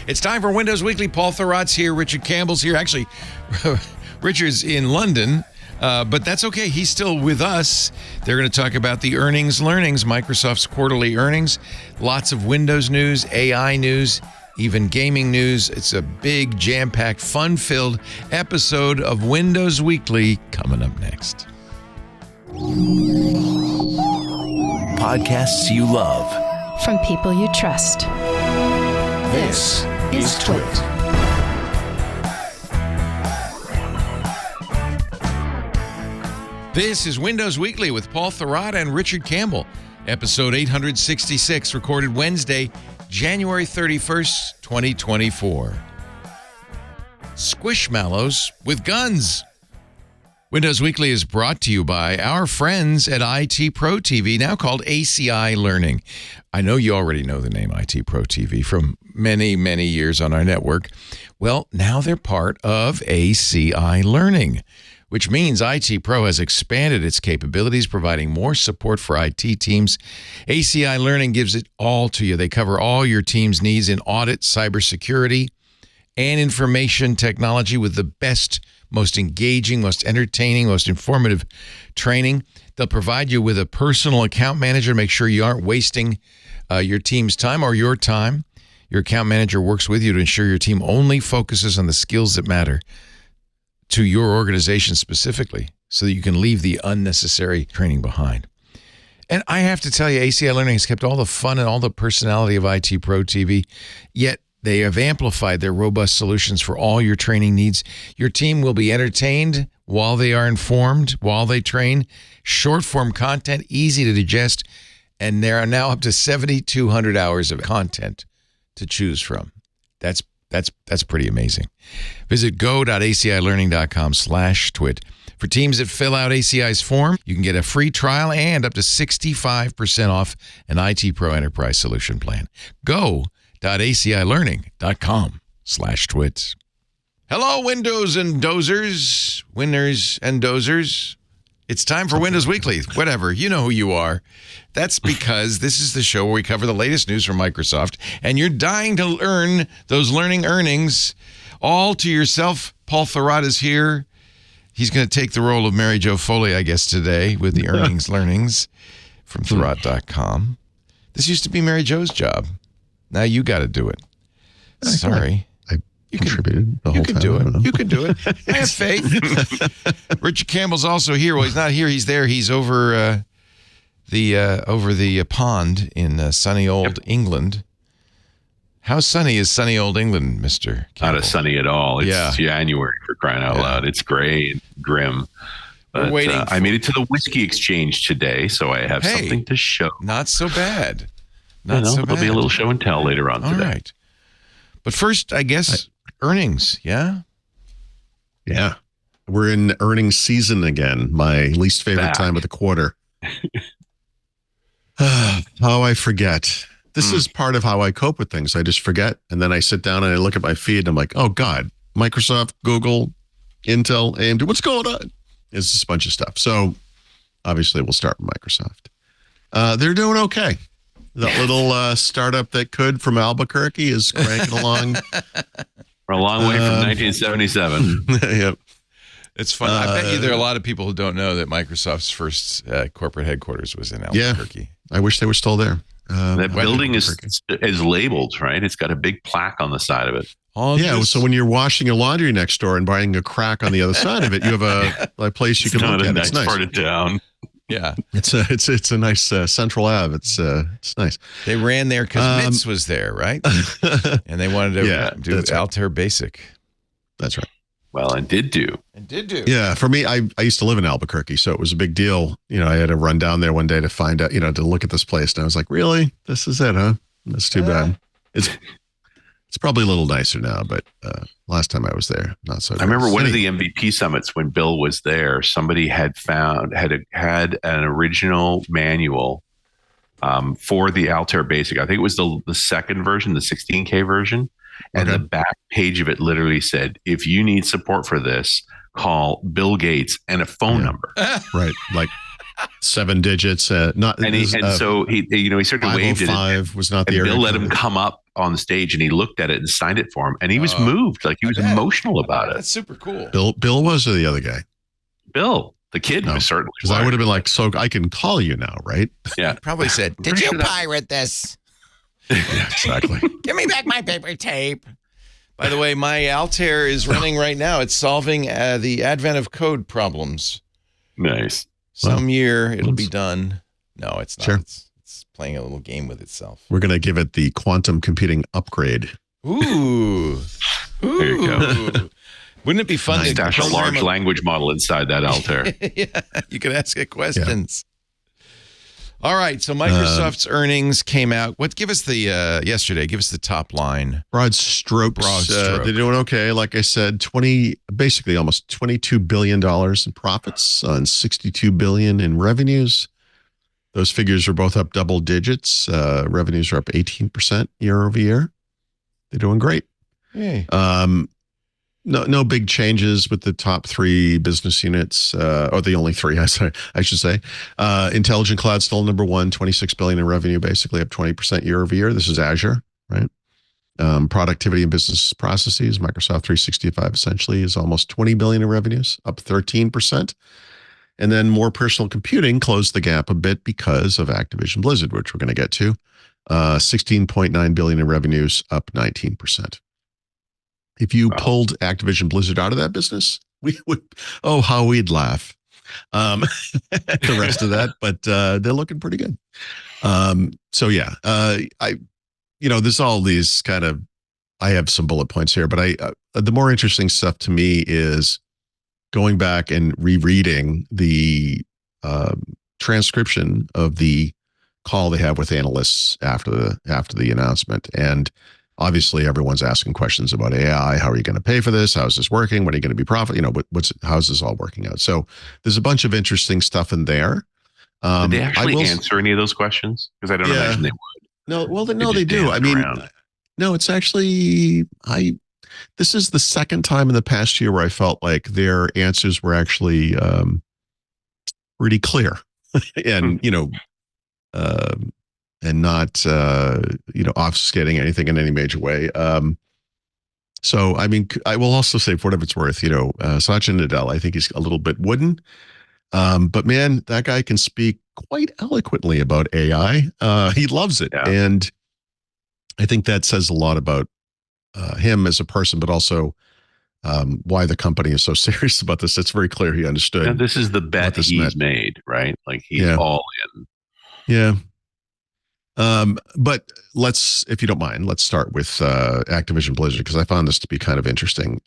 It's time for Windows Weekly. Paul Thurrott's here. Richard Campbell's here. Actually, Richard's in London, but that's okay. He's still with us. They're going to talk about the learnings, Microsoft's quarterly earnings, lots of Windows news, AI news, even gaming news. It's a big, jam-packed, fun-filled episode of Windows Weekly coming up next. Podcasts you love. From people you trust. This is Twit. This is Windows Weekly with Paul Thurrott and Richard Campbell. Episode 866, recorded Wednesday, January 31st, 2024. Squishmallows with Guns. Windows Weekly is brought to you by our friends at IT Pro TV, now called ACI Learning. I know you already know the name IT Pro TV from many, many years on our network. Well, now they're part of ACI Learning, which means IT Pro has expanded its capabilities, providing more support for IT teams. ACI Learning gives it all to you. They cover all your team's needs in audit, cybersecurity, and information technology with the best, most engaging, most entertaining, most informative training. They'll provide you with a personal account manager to make sure you aren't wasting your team's time or your time. Your account manager works with you to ensure your team only focuses on the skills that matter to your organization specifically, so that you can leave the unnecessary training behind. And I have to tell you, ACI Learning has kept all the fun and all the personality of IT Pro TV, yet they have amplified their robust solutions for all your training needs. Your team will be entertained while they are informed, while they train. Short-form content, easy to digest, and there are now up to 7,200 hours of content to choose from. That's pretty amazing. Visit go.acilearning.com/twit. For teams that fill out ACI's form, you can get a free trial and up to 65% off an IT Pro Enterprise Solution Plan. Go.acilearning.com/twit. Hello, Windows and Dozers, winners and dozers. It's time for Windows Weekly. Whatever, you know who you are. That's because this is the show where we cover the latest news from Microsoft, and you're dying to earn those learning earnings all to yourself. Paul Thurrott is here. He's going to take the role of Mary Jo Foley, I guess, today with the learnings from Thurrott.com. This used to be Mary Jo's job. Now you got to do it. Sorry. You contributed the whole time. You can do it. I have faith. Richard Campbell's also here. Well, he's not here. He's there. He's over the pond in sunny old England. How sunny is sunny old England, Mr. Campbell? Not as sunny at all. It's January, for crying out loud. It's gray and grim. But, We're waiting. I made it to the whiskey exchange today, so I have something to show. Not so bad. There'll be a little show and tell later on today. All right. But first, I guess, earnings, yeah? Yeah. We're in earnings season again, my least favorite time of the quarter. How I forget. This is part of how I cope with things. I just forget, and then I sit down and I look at my feed, and I'm like, oh, God, Microsoft, Google, Intel, AMD, what's going on? It's just a bunch of stuff. So, obviously, we'll start with Microsoft. They're doing okay. That little startup that could from Albuquerque is cranking along. We're a long way from 1977. Yep. It's fun. I bet you there are a lot of people who don't know that Microsoft's first corporate headquarters was in Albuquerque. Yeah, I wish they were still there. That building is labeled, right? It's got a big plaque on the side of it. So when you're washing your laundry next door and buying a crack on the other side of it, you have a place you can look at. It's nice part of town. Yeah, it's a nice Central Ave. It's nice. They ran there because Mitz was there, right? And they wanted to do Altair Basic. That's right. Well, and did do. Yeah, for me, I used to live in Albuquerque, so it was a big deal. I had to run down there one day to find out, to look at this place, and I was like, really? This is it, huh? That's too bad. It's probably a little nicer now, but last time I was there, not so good. I remember one of the MVP summits when Bill was there, somebody had had an original manual for the Altair Basic. I think it was the second version, the 16K version. And the back page of it literally said, if you need support for this, call Bill Gates and a phone number. Right. Like 7 digits. So he sort of waved it. 505 was not the area. Bill let him come up on the stage and he looked at it and signed it for him, and he was moved, like he was emotional about it. That's super cool. Bill was, or the other guy? Bill, the kid, was certainly, because I would have been like, so I can call you now, right? Yeah, Probably said, "Did you pirate this? Yeah, exactly. Give me back my paper tape." By the way, my Altair is running right now. It's solving the advent of code problems. Nice. Some year it'll be done. No, it's not. Sure. It's playing a little game with itself. We're going to give it the quantum computing upgrade. Ooh. There you go. Wouldn't it be fun to Stash a large language model inside that Altair. Yeah, you could ask it questions. All right, so Microsoft's earnings came out. Give us the yesterday? Give us the top line. Broad strokes. They're doing okay. Like I said, basically almost $22 billion in profits on $62 billion in revenues. Those figures are both up double digits. Revenues are up 18% year over year. They're doing great. Hey. No big changes with the top three business units, or the only three, I should say. Intelligent Cloud still number one, $26 billion in revenue, basically up 20% year over year. This is Azure, right? Productivity and business processes, Microsoft 365 essentially is almost $20 billion in revenues, up 13%. And then more personal computing closed the gap a bit because of Activision Blizzard, which we're going to get to. $16.9 billion in revenues, up 19%. If you pulled Activision Blizzard out of that business, we would, how we'd laugh at the rest of that, but they're looking pretty good. There's all these kind of, I have some bullet points here, but the more interesting stuff to me is going back and rereading the transcription of the call they have with analysts after the announcement. And obviously, everyone's asking questions about AI. How are you going to pay for this? How is this working? When are you going to be profit? How's this all working out? So there's a bunch of interesting stuff in there. Did they actually answer any of those questions? Because I don't imagine they would. They do. I mean, no, it's actually, this is the second time in the past year where I felt like their answers were actually pretty clear and, and not, obfuscating anything in any major way. So, I mean, I will also say, for whatever it's worth, Satya Nadella, I think he's a little bit wooden. But man, that guy can speak quite eloquently about AI. He loves it. Yeah. And I think that says a lot about him as a person, but also why the company is so serious about this. It's very clear he understood. Yeah, this is the bet he's made, right? Like he's all in. Yeah. But if you don't mind, let's start with Activision Blizzard, because I found this to be kind of interesting.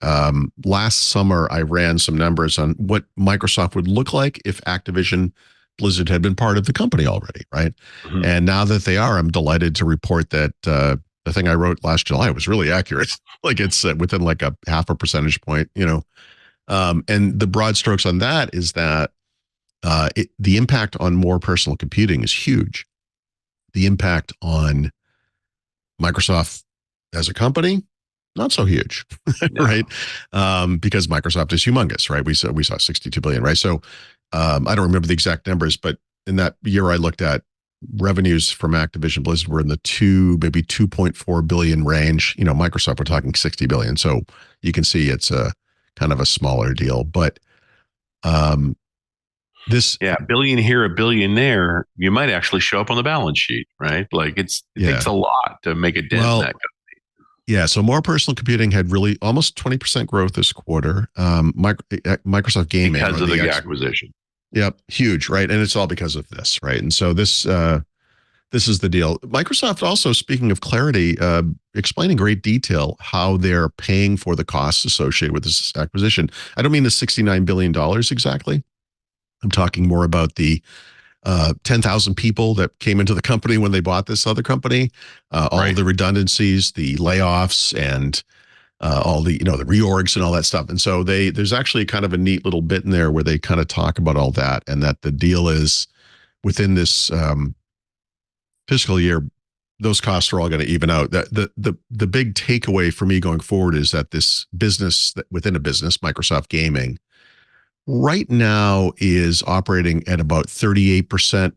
Last summer, I ran some numbers on what Microsoft would look like if Activision Blizzard had been part of the company already, right? Mm-hmm. And now that they are, I'm delighted to report that the thing I wrote last July was really accurate. Like it's within like a 0.5 percentage point, and the broad strokes on that is that the impact on more personal computing is huge. The impact on Microsoft as a company, not so huge, right? Because Microsoft is humongous, right? We saw 62 billion, right? So I don't remember the exact numbers, but in that year I looked at, revenues from Activision Blizzard were in the maybe 2.4 billion range. Microsoft, we're talking 60 billion. So you can see it's a kind of a smaller deal, but billion here, a billion there, you might actually show up on the balance sheet, right? Like it takes a lot to make a dent in that company. Yeah, so more personal computing had really almost 20% growth this quarter. Microsoft Gaming because of the acquisition. Yep, huge, right? And it's all because of this, right? And so this is the deal. Microsoft also, speaking of clarity, explain in great detail how they're paying for the costs associated with this acquisition. I don't mean the $69 billion exactly. I'm talking more about the 10,000 people that came into the company when they bought this other company, all the redundancies, the layoffs, and all the the reorgs and all that stuff. And so there's actually kind of a neat little bit in there where they kind of talk about all that, and that the deal is within this fiscal year, those costs are all going to even out. The big takeaway for me going forward is that this business within a business, Microsoft Gaming, right now is operating at about 38%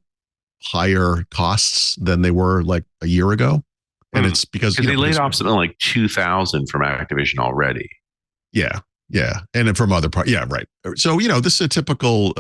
higher costs than they were like a year ago. And it's because they laid off something like 2,000 from Activision already. Yeah. And then from other parts. Yeah, right. So, this is a typical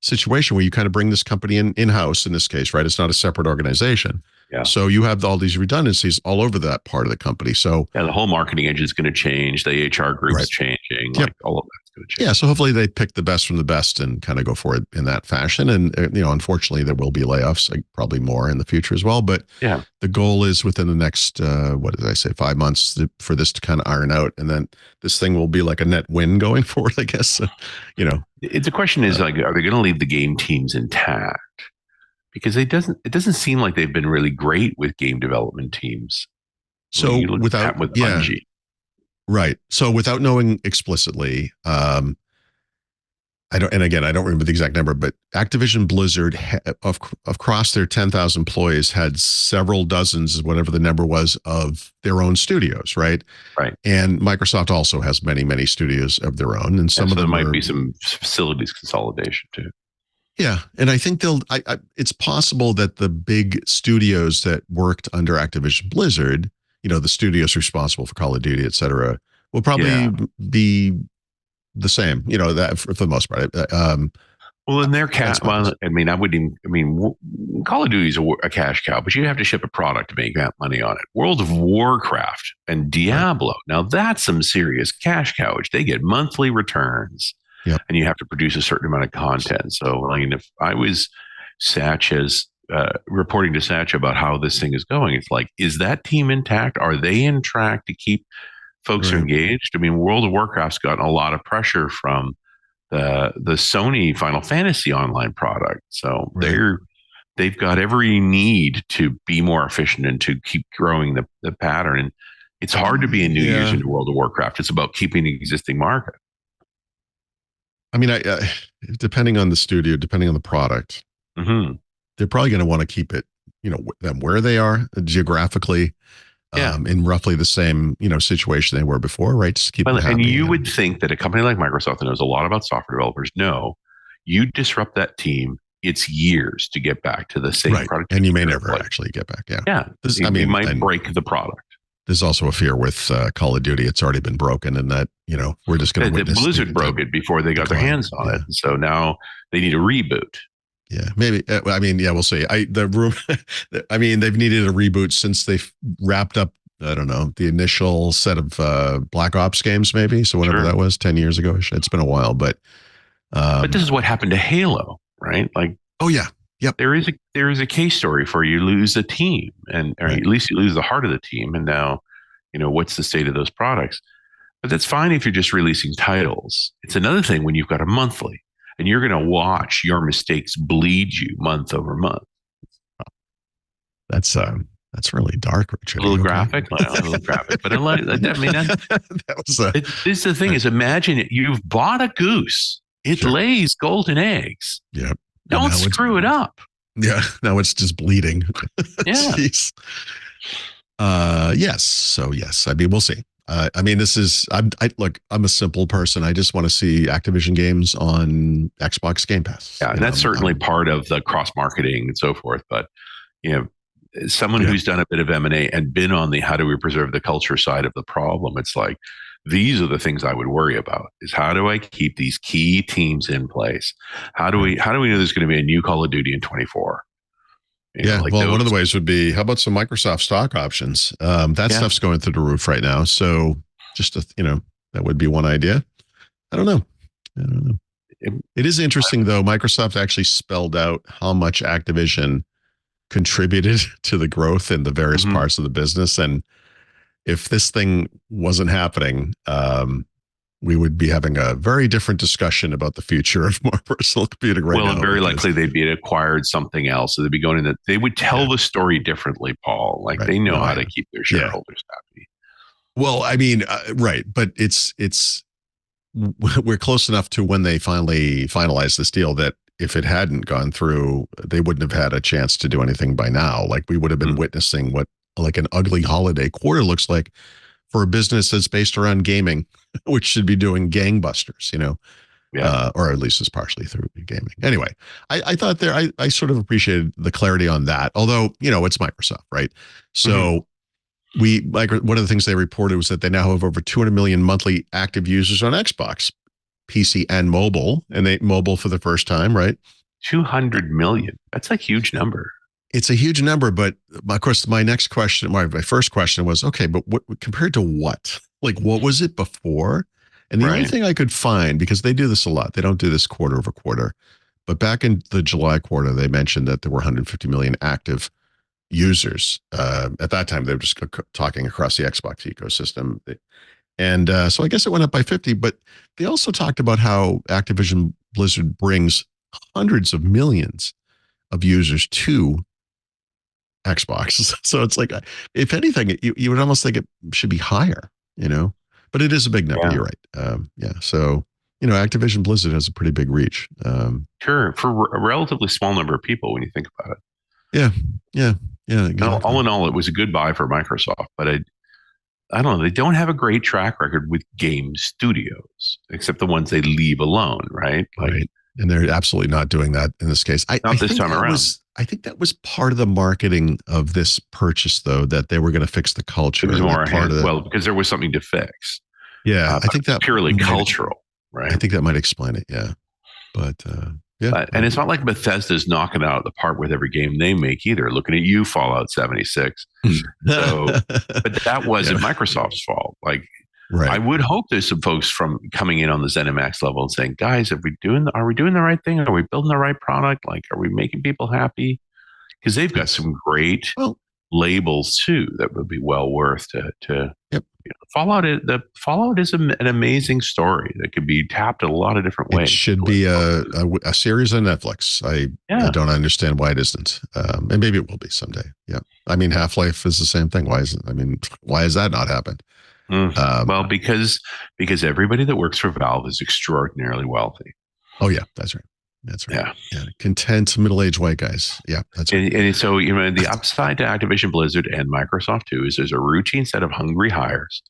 situation where you kind of bring this company in-house in this case, right? It's not a separate organization. Yeah. So you have all these redundancies all over that part of the company. So the whole marketing engine is going to change. The HR group's changing. Like all of that's going to change. Yeah. So hopefully they pick the best from the best and kind of go for it in that fashion. And, unfortunately there will be layoffs, like probably more in the future as well. But the goal is within the next, 5 months for this to kind of iron out. And then this thing will be like a net win going forward, I guess. So, It's a question is are they going to leave the game teams intact? Because it doesn't seem like they've been really great with game development teams. So with Bungie. Right. So without knowing explicitly, I don't remember the exact number, but Activision Blizzard across their 10,000 employees had several dozens, whatever the number was, of their own studios, right? Right. And Microsoft also has many, many studios of their own, and some of them might be some facilities consolidation too. Yeah, and I think it's possible that the big studios that worked under Activision Blizzard, the studios responsible for Call of Duty, et cetera, will probably be the same, that for the most part. Well, in their cash, Call of Duty is a cash cow, but you have to ship a product to make that money on it. World of Warcraft and Diablo, now that's some serious cash cowage. They get monthly returns. Yep. And you have to produce a certain amount of content. So, if I was Satch's reporting to Satch about how this thing is going, it's like, is that team intact? Are they in track to keep folks engaged? World of Warcraft's gotten a lot of pressure from the Sony Final Fantasy online product. So they've got every need to be more efficient and to keep growing the pattern. And it's hard to be a new user into World of Warcraft. It's about keeping the existing market. Depending on the studio, depending on the product, they're probably going to want to keep it, them where they are geographically, in roughly the same, situation they were before, right? Just keep them happy. And you would think that a company like Microsoft that knows a lot about software developers, you disrupt that team, it's years to get back to the same product. And you may never actually get back. Yeah. You might break the product. There's also a fear with Call of Duty. It's already been broken, and that we're just going to witness. Blizzard broke it before they got their hands on it, so now they need a reboot. Yeah, maybe. We'll see. They've needed a reboot since they've wrapped up. I don't know, the initial set of Black Ops games, maybe. So whatever that was, 10 years ago. It's been a while, but this is what happened to Halo, right? Like, oh yeah. Yep. There is a case story for you lose a team, or at least you lose the heart of the team. And now, what's the state of those products? But that's fine if you're just releasing titles. It's another thing when you've got a monthly and you're going to watch your mistakes bleed you month over month. That's really dark, Richard. A little graphic, a little graphic. But it's the thing is, imagine you've bought a goose. It lays golden eggs. Yep. Don't screw it up. Yeah. Now it's just bleeding. Yeah. Yes. So yes. We'll see. I'm a simple person. I just want to see Activision games on Xbox Game Pass. Yeah. And that's certainly part of the cross marketing and so forth. But, someone who's done a bit of M&A and been on the how do we preserve the culture side of the problem, it's like, these are the things I would worry about is how do I keep these key teams in place? How do we know there's going to be a new Call of Duty in 24? One of the ways would be, how about some Microsoft stock options? Stuff's going through the roof right now. So just, that would be one idea. I don't know. It is interesting though. Microsoft actually spelled out how much Activision contributed to the growth in the various parts of the business. And if this thing wasn't happening, we would be having a very different discussion about the future of more personal computing right now. Well, very likely they'd be acquired something else. So they'd be going in that they would tell the story differently, Paul. Like they know how to keep their shareholders happy. Well, right. But we're close enough to when they finally finalize this deal that if it hadn't gone through, they wouldn't have had a chance to do anything by now. Like we would have been witnessing what like an ugly holiday quarter looks like for a business that's based around gaming, which should be doing gangbusters, Yeah. or at least it's partially through gaming. Anyway, I thought I sort of appreciated the clarity on that. Although, it's Microsoft, right? So one of the things they reported was that they now have over 200 million monthly active users on Xbox, PC, and mobile, and mobile for the first time, right? 200 million. That's a huge number. It's a huge number, but of course, my first question was, okay, but what compared to what? Like, what was it before? And the only thing I could find, because they do this a lot, they don't do this quarter over quarter, but back in the July quarter, they mentioned that there were 150 million active users. At that time, they were just talking across the Xbox ecosystem. And so I guess it went up by 50, but they also talked about how Activision Blizzard brings hundreds of millions of users to Xbox. So it's like, if anything, you would almost think it should be higher, but it is a big number. Yeah. You're right. So, Activision Blizzard has a pretty big reach. Sure. For a relatively small number of people, when you think about it. Yeah. Exactly. All in all, it was a good buy for Microsoft, but I don't know. They don't have a great track record with game studios, except the ones they leave alone, right? Right. And they're absolutely not doing that in this case. Not this time around. I think that was part of the marketing of this purchase, though, that they were going to fix the culture. It was more because there was something to fix. Yeah, I think that purely cultural, right? I think that might explain it. Yeah, but and it's not like Bethesda's knocking it out of the park with every game they make either. Looking at you, Fallout 76. But that wasn't Microsoft's fault. Right. I would hope there's some folks from coming in on the ZeniMax level and saying, guys, are we doing the right thing? Are we building the right product? Are we making people happy? Because they've got some great labels too that would be well worth to Yep. Fallout is an amazing story that could be tapped in a lot of different ways. It should be a series on Netflix. I don't understand why it isn't. And maybe it will be someday. Yeah. I mean, Half-Life is the same thing. Why has that not happened? Well, because everybody that works for Valve is extraordinarily wealthy. Oh yeah, that's right. Yeah. Content middle-aged white guys. Yeah, that's right. And so the upside to Activision Blizzard and Microsoft too is there's a routine set of hungry hires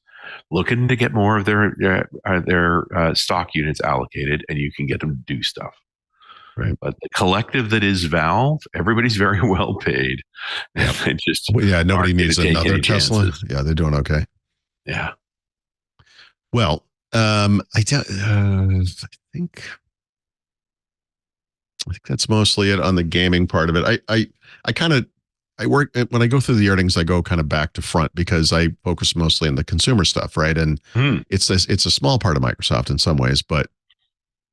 looking to get more of their stock units allocated, and you can get them to do stuff. Right. But the collective that is Valve, everybody's very well paid. Yeah. Nobody needs another Tesla. Chances. Yeah, they're doing okay. Yeah. Well, I think that's mostly it on the gaming part of it. I work when I go through the earnings, I go kind of back to front because I focus mostly on the consumer stuff, right? And it's a small part of Microsoft in some ways, but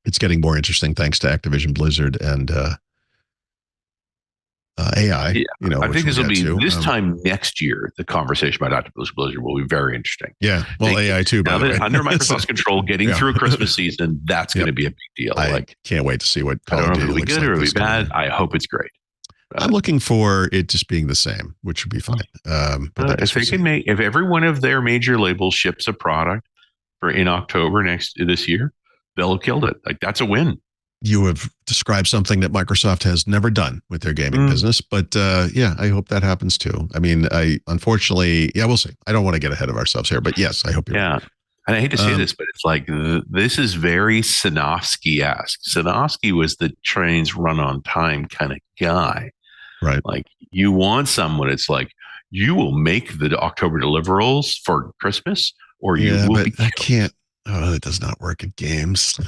it's getting more interesting thanks to Activision Blizzard and AI. Yeah, I think this will be this time next year. The conversation about Activision Blizzard will be very interesting. Yeah, well, AI too. Now that under Microsoft's control, getting through a Christmas season, that's going to be a big deal. I can't wait to see what. I don't know if it'll be good or it'll be bad. I hope it's great. I'm looking for it just being the same, which would be fine. But if every one of their major labels ships a product in October this year, they'll have killed it. That's a win. You have described something that Microsoft has never done with their gaming business, but I hope that happens too. I mean, unfortunately, we'll see. I don't want to get ahead of ourselves here, but yes, I hope you're right. And I hate to say this, but it's this is very Sinofsky-esque. Sinofsky was the trains run on time kind of guy. Right. You want someone, it's you will make the October deliverables for Christmas or you will be killed. I can't. Oh, it does not work in games.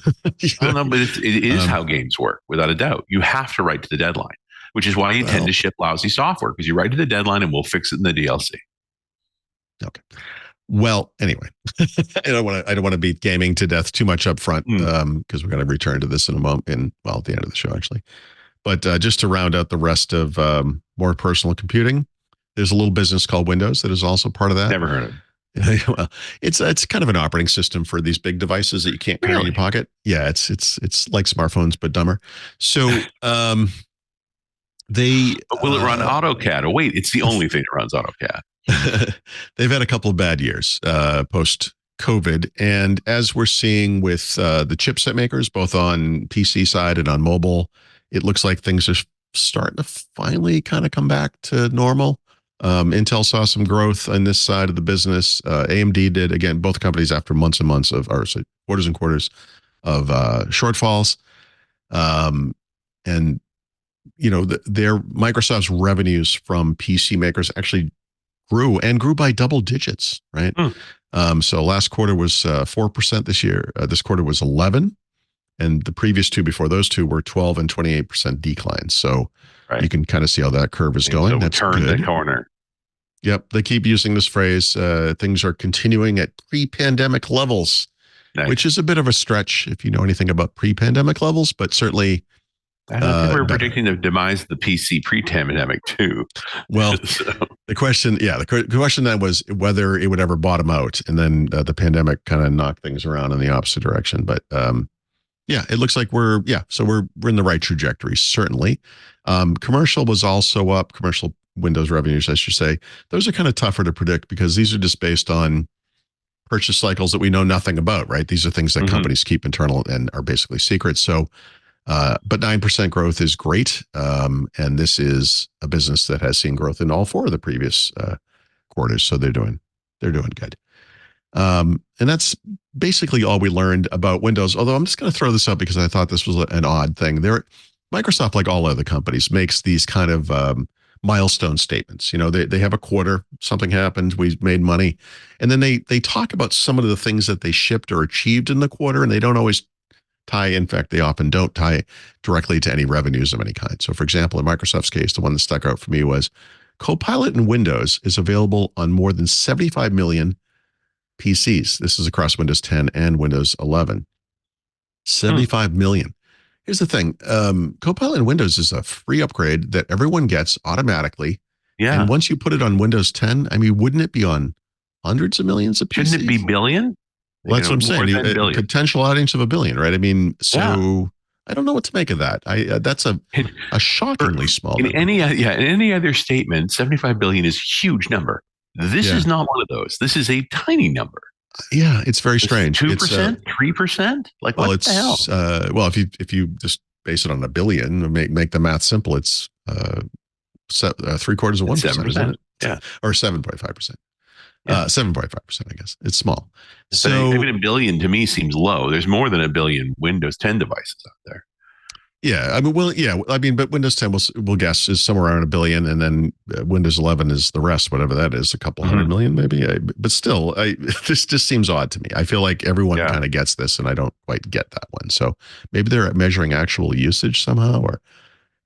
No, but it is how games work, without a doubt. You have to write to the deadline, which is why you tend to ship lousy software, because you write to the deadline and we'll fix it in the DLC. Okay. Well, anyway, I don't want to beat gaming to death too much up front because we're going to return to this in a moment, at the end of the show, actually. But just to round out the rest of more personal computing, there's a little business called Windows that is also part of that. Never heard of it. Well, it's kind of an operating system for these big devices that you can't carry in your pocket. Yeah, it's like smartphones but dumber. So but will it run AutoCAD? Oh wait, it's the only thing that runs AutoCAD. They've had a couple of bad years post COVID, and as we're seeing with the chipset makers, both on PC side and on mobile, it looks like things are starting to finally kind of come back to normal. Intel saw some growth on this side of the business. AMD did, again, both companies after months and months quarters and quarters shortfalls. And their Microsoft's revenues from PC makers actually grew by double digits, right? So last quarter was 4% this year. This quarter was 11, and the previous two before those two were 12 and 28% declines. So you can kind of see how that curve is going. So That's turn good. the corner. Yep, they keep using this phrase. Things are continuing at pre-pandemic levels, which is a bit of a stretch if you know anything about pre-pandemic levels, but certainly. I don't think we're predicting the demise of the PC pre-pandemic too. Well, the question then was whether it would ever bottom out, and then the pandemic kind of knocked things around in the opposite direction. But it looks like we're in the right trajectory. Certainly, commercial was also up. Commercial Windows revenues, I should say. Those are kind of tougher to predict because these are just based on purchase cycles that we know nothing about. Right? These are things that companies keep internal and are basically secret. So. But 9% growth is great. And this is a business that has seen growth in all four of the previous quarters. So they're doing good. And that's basically all we learned about Windows. Although I'm just going to throw this up because I thought this was an odd thing. Microsoft, like all other companies, makes these kind of milestone statements. They have a quarter, something happened, we made money. And then they talk about some of the things that they shipped or achieved in the quarter, and they don't always in fact, they often don't tie directly to any revenues of any kind. So for example, in Microsoft's case, the one that stuck out for me was Copilot in Windows is available on more than 75 million PCs. This is across Windows 10 and Windows 11. 75 million. Here's the thing. Copilot in Windows is a free upgrade that everyone gets automatically. Yeah. And once you put it on Windows 10, I mean, wouldn't it be on hundreds of millions of PCs? Shouldn't it be billion? Well, that's what I'm saying. A potential audience of 1 billion, right? I mean, so I don't know what to make of that. That's a shockingly small number. In any other statement, 75 billion is a huge number. This is not one of those. This is a tiny number. Yeah, it's very strange. 2%, 3%? Like, what the hell? If you just base it on a billion, make the math simple, it's 3/4 of 1%, isn't it? Yeah, or 7.5%. 7.5%, I guess. It's small. So even a billion to me seems low. There's more than a billion Windows 10 devices out there. Yeah, I mean, but Windows 10 we'll guess is somewhere around a billion, and then Windows 11 is the rest, whatever that is, a couple hundred million maybe. But still, this just seems odd to me. I feel like everyone kind of gets this, and I don't quite get that one. So maybe they're measuring actual usage somehow, or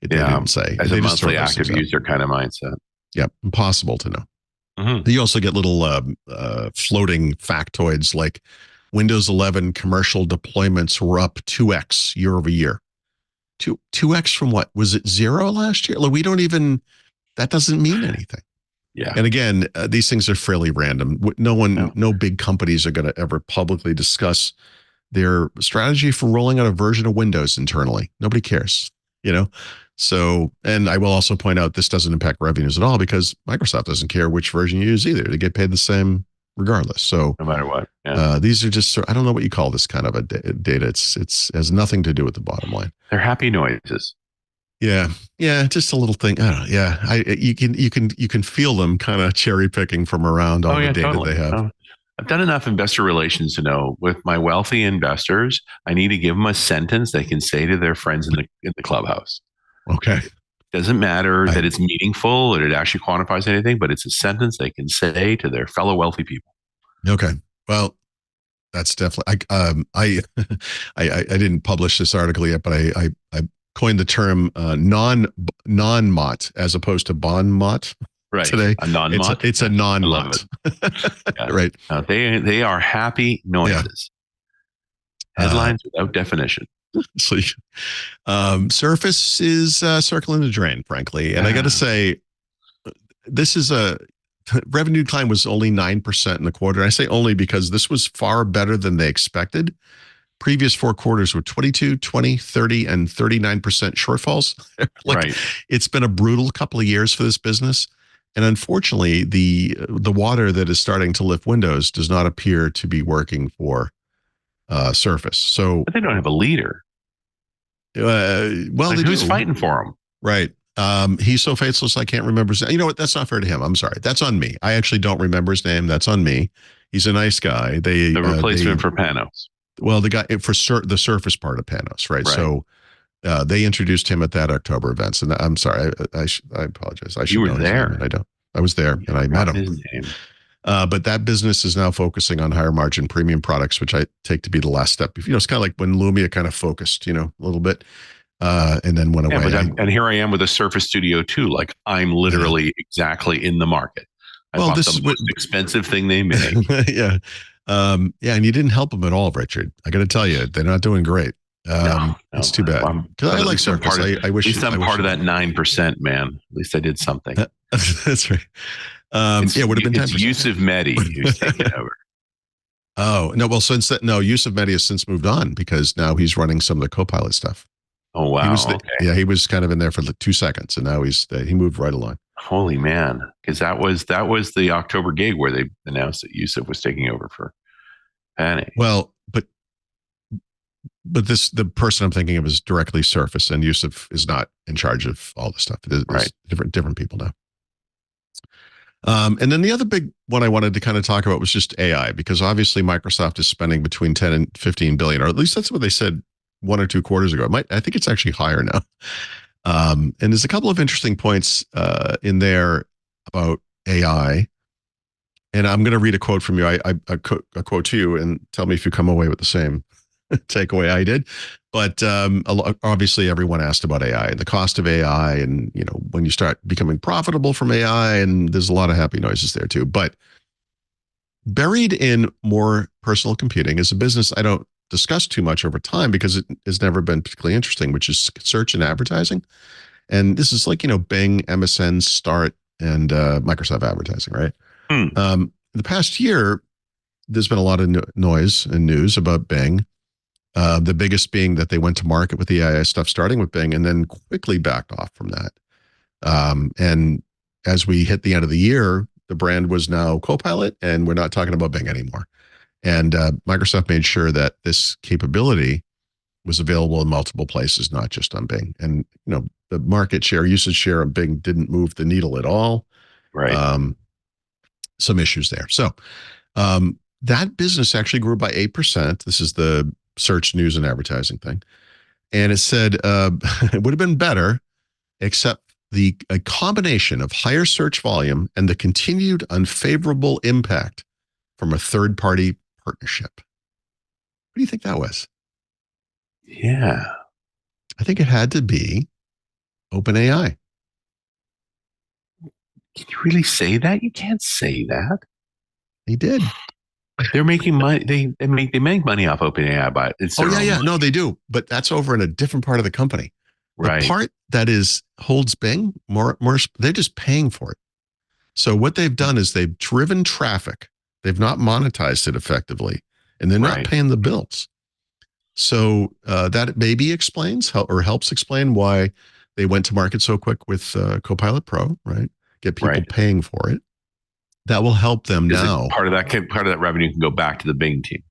they didn't say. As a monthly active user kind of mindset. Yeah, impossible to know. You also get little floating factoids like Windows 11 commercial deployments were up 2x year over year. 2x from what? Was it 0 last year? Like that doesn't mean anything. Yeah. And again, these things are fairly random. No big companies are going to ever publicly discuss their strategy for rolling out a version of Windows internally. Nobody cares, So, and I will also point out this doesn't impact revenues at all because Microsoft doesn't care which version you use either. They get paid the same regardless. So no matter what, these are just, I don't know what you call this kind of a data. It's has nothing to do with the bottom line. They're happy noises. Yeah. Just a little thing. I don't know. Yeah. You can feel them kind of cherry picking from around all the data they have. I've done enough investor relations to know with my wealthy investors, I need to give them a sentence they can say to their friends in the clubhouse. Okay. Doesn't matter that it's meaningful or it actually quantifies anything, but it's a sentence they can say to their fellow wealthy people. Okay. Well, that's definitely, I didn't publish this article yet, but I coined the term non-mot as opposed to bon-mot today. A non-mot? It's a non-mot. Right. They are happy noises. Headlines without definition. So, Surface is circling the drain, frankly. And I got to say, this is revenue decline was only 9% in the quarter. And I say only because this was far better than they expected. Previous 4 quarters were 22, 20, 30, and 39% shortfalls. It's been a brutal couple of years for this business. And unfortunately, the water that is starting to lift Windows does not appear to be working for Surface. So, but they don't have a leader. Who's fighting for him? Right. He's so faceless I can't remember his name. You know what? That's not fair to him. I'm sorry. That's on me. I actually don't remember his name. That's on me. He's a nice guy. The replacement for Panos. Well, the guy for the Surface part of Panos, right? Right. So they introduced him at that October events, and I'm sorry, I apologize. I should were know his there. name, and I don't. I was there, and I met him. His name. But that business is now focusing on higher margin premium products, which I take to be the last step. You know, it's kind of like when Lumia kind of focused, you know, a little bit, and then went away. And here I am with a Surface Studio 2. Like I'm literally exactly in the market. I bought the most expensive thing they make. Yeah. Yeah. And you didn't help them at all, Richard. I got to tell you, they're not doing great. No, it's too bad. Because I like Surface. I wish. At least I'm part of that 9%, man. At least I did something. That's right. Yeah, would have been 10%. It's Yusuf Mehdi who's taking over. Oh, no. Well, Yusuf Mehdi has since moved on because now he's running some of the Copilot stuff. Oh, wow. Yeah, he was kind of in there for 2 seconds, and now he moved right along. Holy man. Because that was the October gig where they announced that Yusuf was taking over for Penny. Well, but the person I'm thinking of is directly Surface, and Yusuf is not in charge of all the stuff. There's different people now. And then the other big one I wanted to kind of talk about was just AI, because obviously Microsoft is spending between 10 and 15 billion, or at least that's what they said 1 or 2 quarters ago. I think it's actually higher now. And there's a couple of interesting points in there about AI. And I'm going to read a quote from you. A quote to you, and tell me if you come away with the same takeaway I did. But obviously, everyone asked about AI and the cost of AI, and when you start becoming profitable from AI, and there's a lot of happy noises there too. But buried in more personal computing is a business I don't discuss too much over time because it has never been particularly interesting, which is search and advertising. And this is like Bing, MSN, Start, and Microsoft Advertising, right? The past year, there's been a lot of noise and news about Bing. The biggest being that they went to market with the AI stuff, starting with Bing, and then quickly backed off from that. And as we hit the end of the year, the brand was now Copilot, and we're not talking about Bing anymore. And Microsoft made sure that this capability was available in multiple places, not just on Bing. And the market share, usage share of Bing didn't move the needle at all. Right. Some issues there. So that business actually grew by 8%. This is the search, news, and advertising thing. And it said it would have been better, except a combination of higher search volume and the continued unfavorable impact from a third-party partnership. What do you think that was? Yeah. I think it had to be OpenAI. Can you really say that? You can't say that. They did. They're making money. They make money off OpenAI, but it's no, they do. But that's over in a different part of the company. Right. The part that holds Bing more, they're just paying for it. So what they've done is they've driven traffic. They've not monetized it effectively, and they're not paying the bills. So that maybe explains or helps explain why they went to market so quick with Copilot Pro, right? Get people paying for it. That will help them now. Part of that revenue can go back to the Bing team.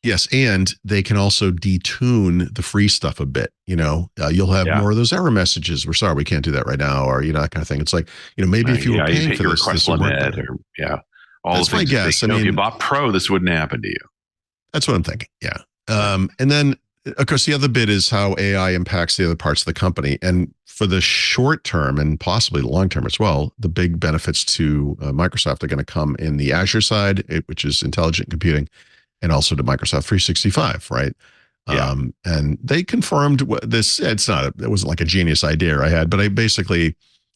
Yes, and they can also detune the free stuff a bit. You'll have more of those error messages. We're sorry, we can't do that right now, or that kind of thing. It's like maybe if you were paying for this would work better. All that's my guess. If you bought Pro, this wouldn't happen to you. That's what I'm thinking. Yeah, and then of course the other bit is how AI impacts the other parts of the company, and for the short term and possibly the long term as well, the big benefits to Microsoft are going to come in the Azure side, which is intelligent computing, and also to Microsoft 365, right? Yeah. And they confirmed this. It wasn't like a genius idea I had, but I basically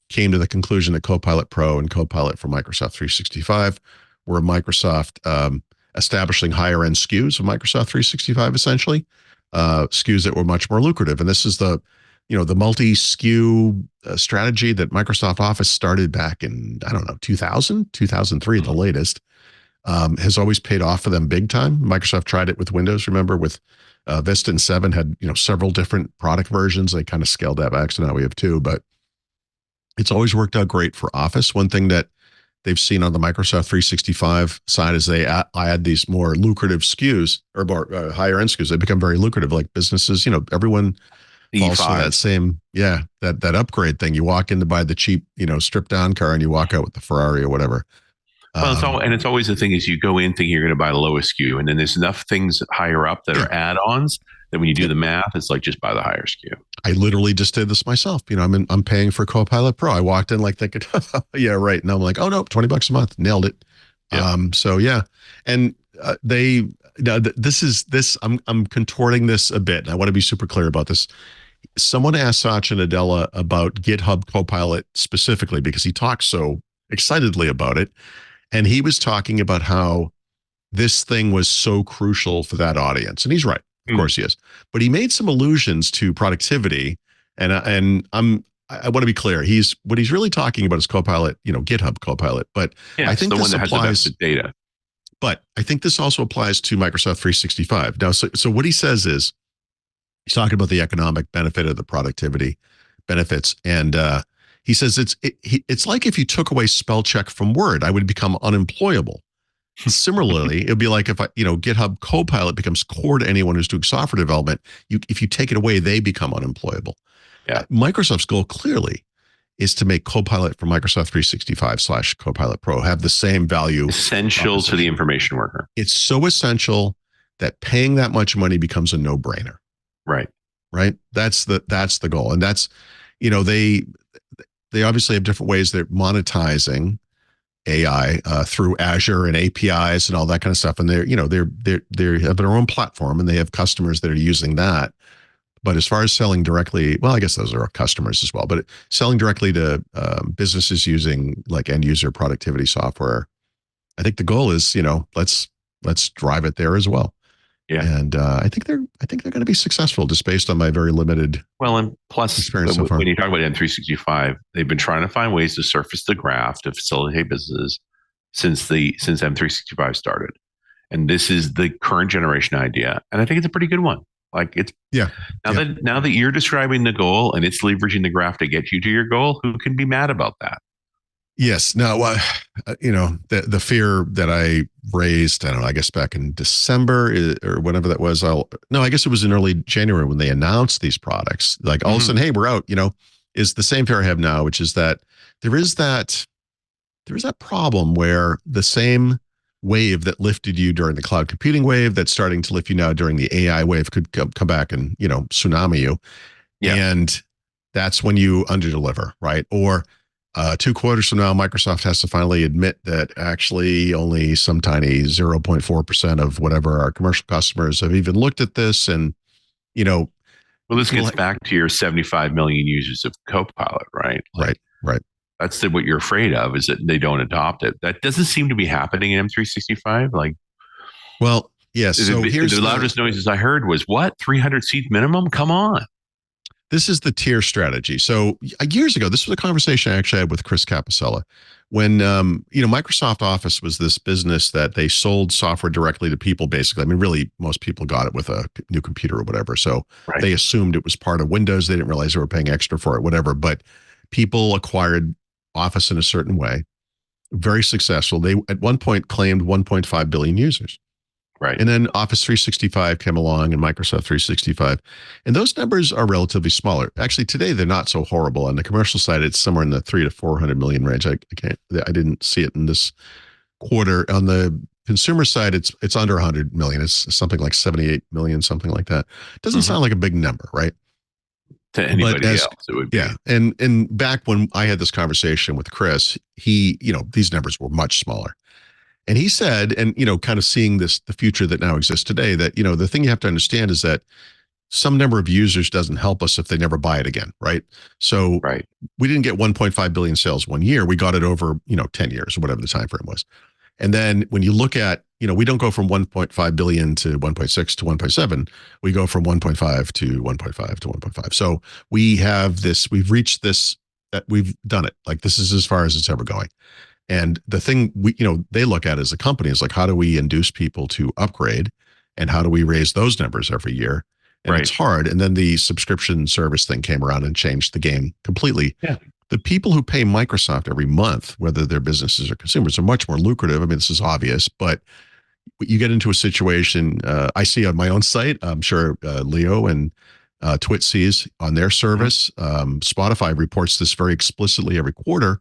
came to the conclusion that Copilot Pro and Copilot for Microsoft 365 were Microsoft establishing higher end SKUs of Microsoft 365, essentially SKUs that were much more lucrative. And this is the multi-SKU strategy that Microsoft Office started back in, 2000, 2003, the latest, has always paid off for them big time. Microsoft tried it with Windows, remember, with Vista and 7 had, several different product versions. They kind of scaled that back, so now we have 2, but it's always worked out great for Office. One thing that they've seen on the Microsoft 365 side is they add these more lucrative SKUs or more higher end SKUs. They become very lucrative, like businesses, everyone falls for that same, that upgrade thing. You walk in to buy the cheap, stripped down car and you walk out with the Ferrari or whatever. Well, it's always the thing is you go in thinking you're going to buy the lowest SKU, and then there's enough things higher up that are add-ons that when you do the math, it's like just buy the higher SKU. I literally just did this myself. I'm paying for Copilot Pro. I walked in like thinking, yeah, right. And I'm like, oh no, $20 a month, nailed it. Yep. So yeah, and I'm contorting this a bit. And I want to be super clear about this. Someone asked Satya Nadella about GitHub Copilot specifically because he talks so excitedly about it. And he was talking about how this thing was so crucial for that audience. And he's right. Of course he is. But he made some allusions to productivity. And I want to be clear. What he's really talking about is Copilot, GitHub Copilot. But I think this applies to data. But I think this also applies to Microsoft 365. Now, so what he says is he's talking about the economic benefit of the productivity benefits. And he says it's like if you took away spell check from Word, I would become unemployable. Similarly, it'd be like if GitHub Copilot becomes core to anyone who's doing software development. If you take it away, they become unemployable. Yeah. Microsoft's goal clearly is to make Copilot for Microsoft 365 / Copilot Pro have the same value. Essential to the information worker. It's so essential that paying that much money becomes a no-brainer. Right. Right. That's the goal. And that's, they obviously have different ways they're monetizing AI through Azure and APIs and all that kind of stuff. And they have their own platform and they have customers that are using that. But as far as selling directly, well, I guess those are customers as well, but selling directly to businesses using like end user productivity software, I think the goal is, let's drive it there as well. Yeah. And I think they're going to be successful just based on my very limited and plus experience so far. When you talk about M365, they've been trying to find ways to surface the graph to facilitate businesses since M365 started. And this is the current generation idea. And I think it's a pretty good one. Like now that you're describing the goal and it's leveraging the graph to get you to your goal, who can be mad about that? Yes. Now, the fear that I raised, I don't know, I guess back in December or whenever that was, I guess it was in early January when they announced these products, like all of a sudden, hey, we're out, is the same fear I have now, which is that there is that problem where the same wave that lifted you during the cloud computing wave that's starting to lift you now during the AI wave could come back and, tsunami you. Yeah. And that's when you underdeliver, right? Or 2 quarters from now, Microsoft has to finally admit that actually only some tiny 0.4% of whatever our commercial customers have even looked at this. And, well, this gets back to your 75 million users of Copilot, right? Right. That's what you're afraid of, is that they don't adopt it. That doesn't seem to be happening in M365. Well, yes. So here's the loudest noises I heard was 300 seat minimum? Come on. This is the tier strategy. So years ago, this was a conversation I actually had with Chris Capicella when, Microsoft Office was this business that they sold software directly to people, basically. I mean, really, most people got it with a new computer or whatever. So They assumed it was part of Windows. They didn't realize they were paying extra for it, whatever. But people acquired Office in a certain way, very successful. They at one point claimed 1.5 billion users. Right. And then Office 365 came along and Microsoft 365. And those numbers are relatively smaller. Actually, today, they're not so horrible. On the commercial side, it's somewhere in the 300 to 400 million range. I didn't see it in this quarter. On the consumer side, it's under 100 million. It's something like 78 million, something like that. Doesn't sound like a big number, right? To anybody else, it would be. Yeah. And back when I had this conversation with Chris, these numbers were much smaller. And he said, and, kind of seeing the future that now exists today, that, the thing you have to understand is that some number of users doesn't help us if they never buy it again. Right. So we didn't get 1.5 billion sales 1 year. We got it over, 10 years or whatever the time frame was. And then when you look at, we don't go from 1.5 billion to 1.6 to 1.7. We go from 1.5 to 1.5 to 1.5. So we've reached this, we've done it. Like this is as far as it's ever going. And the thing they look at as a company is like, how do we induce people to upgrade and how do we raise those numbers every year? And it's hard. And then the subscription service thing came around and changed the game completely. Yeah. The people who pay Microsoft every month, whether they're businesses or consumers, are much more lucrative. I mean, this is obvious, but you get into a situation I see on my own site. I'm sure Leo and Twit sees on their service. Spotify reports this very explicitly every quarter,